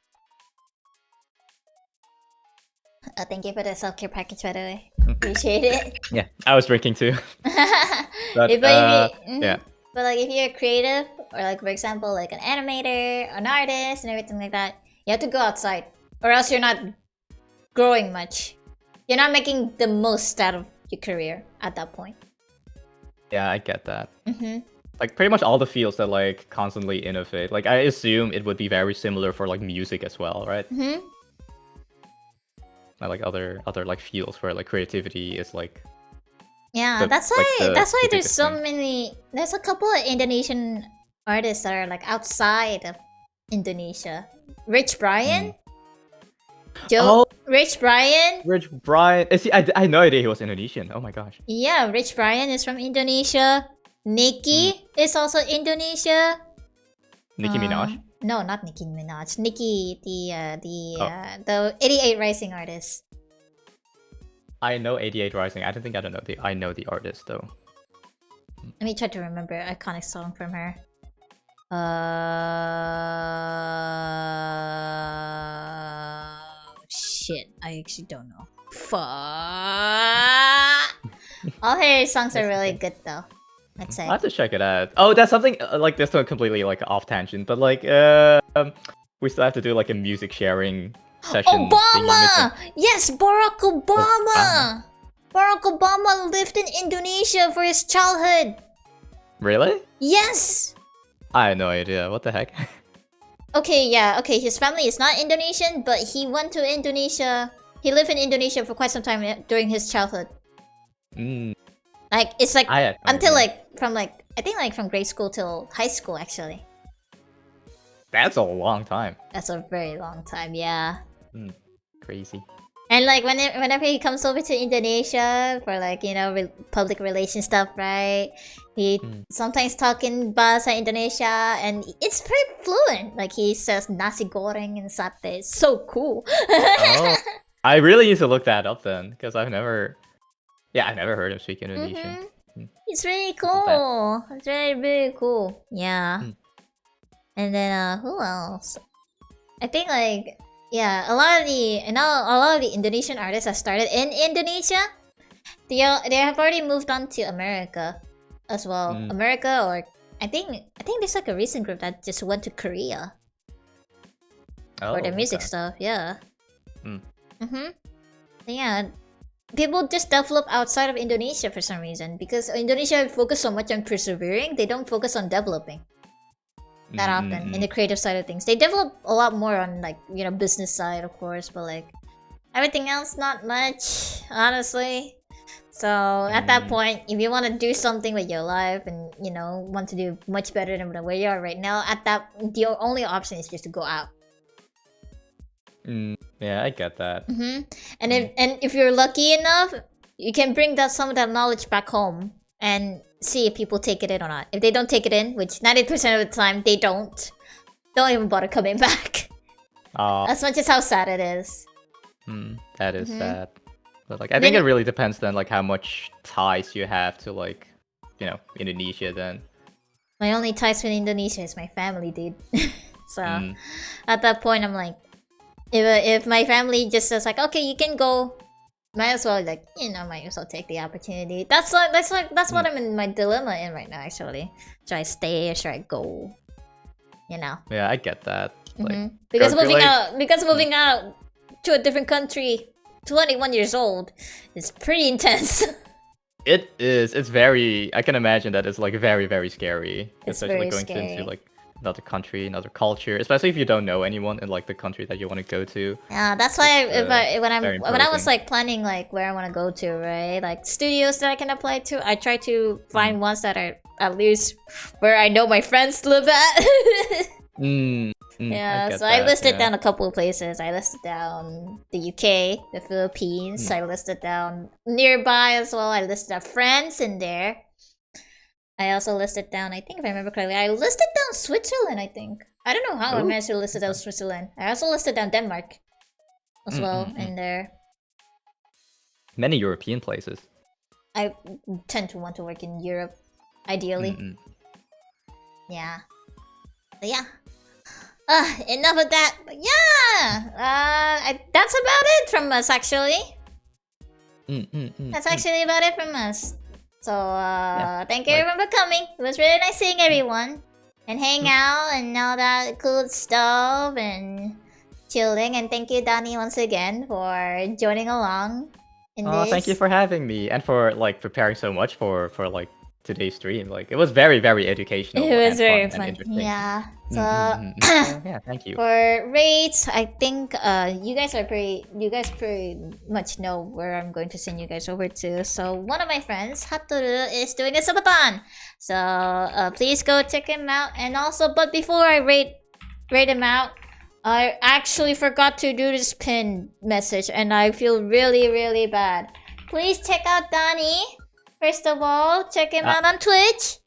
thank you for the self-care package, by the way. Appreciate it. Yeah, I was drinking too. But like if you're a creative, or like for example like an animator, an artist, and everything like that, you have to go outside, or else you're not growing much. You're not making the most out of your career at that point. Yeah, I get that. Like pretty much all the fields that like constantly innovate, like I assume it would be very similar for like music as well, right? Like other like fields where like creativity is like that's why there's so many. There's a couple of Indonesian artists that are like outside of Indonesia. Rich Brian. Rich Brian. See, I had no idea he was Indonesian. Oh my gosh. Yeah, Rich Brian is from Indonesia. Nicki is also Indonesia. Nicki Minaj? No, not Nicki Minaj. Nicki, the 88 Rising artist. I know 88 Rising. I don't know I know the artist though. Let me try to remember an iconic song from her. Shit, I actually don't know. Fuck. All her songs are really good though. Let's say. I have to check it out. Oh, that's something like this one completely like off tangent, but like we still have to do like a music sharing session. Obama! Yes, Barack Obama! Barack Obama lived in Indonesia for his childhood. Really? Yes! I had no idea. What the heck? Okay, yeah, okay, his family is not Indonesian, but he went to Indonesia. He lived in Indonesia for quite some time during his childhood. Like, it's like, until like, from like, I think like from grade school till high school, actually. That's a long time. That's a very long time, yeah. Crazy. And like, whenever he comes over to Indonesia for like, you know, public relation stuff, right? He sometimes talk in Bahasa Indonesia, and it's very fluent. Like, he says nasi goreng and satay. It's so cool. Oh, I really need to look that up then, because I've never heard him speak Indonesian. It's really cool. It's really, really cool. Yeah. And then who else? I think like a lot of the Indonesian artists that started in Indonesia, they have already moved on to America as well. America, or I think there's like a recent group that just went to Korea for the music stuff. Yeah. Yeah. People just develop outside of Indonesia for some reason, because Indonesia focus so much on persevering, they don't focus on developing. that often in the creative side of things. They develop a lot more on like, you know, business side, of course, but like everything else, not much, honestly. So at that point, if you want to do something with your life and, you know, want to do much better than where you are right now, the only option is just to go out. Yeah, I get that. And if you're lucky enough, you can bring some of that knowledge back home and see if people take it in or not. If they don't take it in, which 90% of the time they don't even bother coming back. As much as how sad it is. That is sad. But like, I think it really depends then, like how much ties you have to like, you know, Indonesia then. My only ties with Indonesia is my family, dude. So at that point, I'm like, if my family just says like, okay, you can go, might as well like, you know, might as well take the opportunity. That's what I'm in my dilemma in right now, actually. Should I stay or should I go? You know. Yeah, I get that. Like, because moving out to a different country, 21 years old, is pretty intense. It is. It's very. I can imagine that it's like very, very scary. It's especially very going scary. into like another country, another culture, especially if you don't know anyone in like the country that you want to go to. Yeah, that's why when I was like planning like where I want to go to, right? Like studios that I can apply to, I try to find ones that are at least where I know my friends live at. Yeah, so I listed down a couple of places. I listed down the UK, the Philippines. I listed down nearby as well. I listed down France in there. I also listed down, I think if I remember correctly, I listed down Switzerland, I think. I don't know how I managed to list down Switzerland. I also listed down Denmark as well in there. Many European places. I tend to want to work in Europe, ideally. Yeah. But yeah. Enough of that. But yeah! That's about it from us, actually. That's actually about it from us. So, thank you everyone for coming. It was really nice seeing everyone. And hang out and all that cool stuff and chilling. And thank you, Danny, once again for joining along in this. Thank you for having me and for like preparing so much for like today's stream. Like it was very, very educational. It was very fun. Yeah. So yeah, thank you. For rates, I think you guys pretty much know where I'm going to send you guys over to. So one of my friends, Hatoru, is doing a subathon. So please go check him out. And also, but before I rate him out, I actually forgot to do this pin message, and I feel really, really bad. Please check out Donnie. First of all, check him out on Twitch.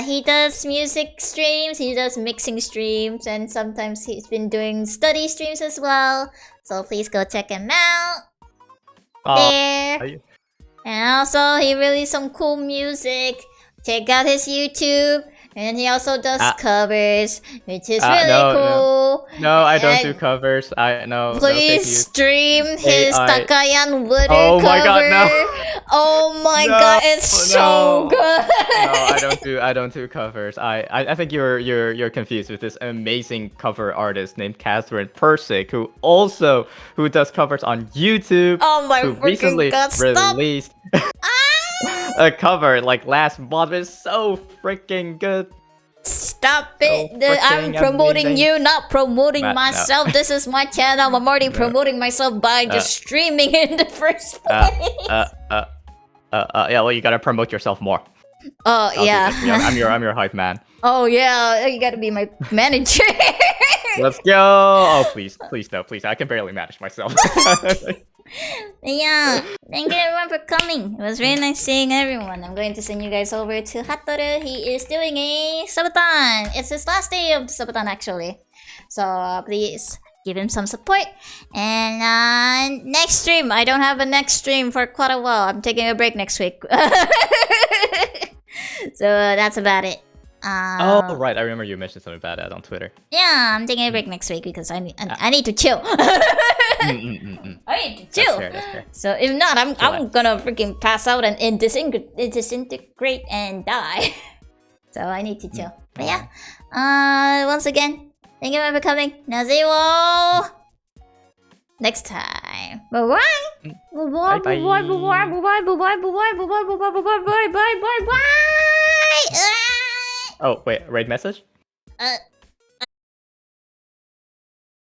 He does music streams, he does mixing streams, and sometimes he's been doing study streams as well. So please go check him out. There. And also, he released some cool music. Check out his YouTube. And he also does covers, which is really cool. No, I don't do covers. Please stream his Takayan Wooder cover. My god, no. Oh my god, it's so good. No, I don't do covers. I think you're confused with this amazing cover artist named Katheryne Persik, who does covers on YouTube. Oh my who recently released a cover like last month. Is so freaking good. Stop it! I'm promoting you, not promoting myself. No. This is my channel. I'm already promoting myself by just streaming in the first place. Yeah, well, you gotta promote yourself more. Yeah. I'm your hype man. Oh yeah, you gotta be my manager. Let's go! Oh please, no, please. I can barely manage myself. Yeah, thank you everyone for coming. It was really nice seeing everyone. I'm going to send you guys over to Hatoru. He is doing a subathon. It's his last day of the subathon actually. So please give him some support. And next stream, I don't have a next stream for quite a while. I'm taking a break next week. So that's about it. Oh right, I remember you mentioned something about that on Twitter. Yeah, I'm taking a break next week because I need to chill. I need to chill. That's fair. So if not, I'm gonna freaking pass out and disintegrate and die. So I need to chill. But yeah, once again, thank you for coming. Nazewo. Next time. Bye bye. Bye bye. Bye bye. Bye bye. Bye bye. Bye bye. Bye bye. Bye bye. Bye bye. Oh wait, raid message?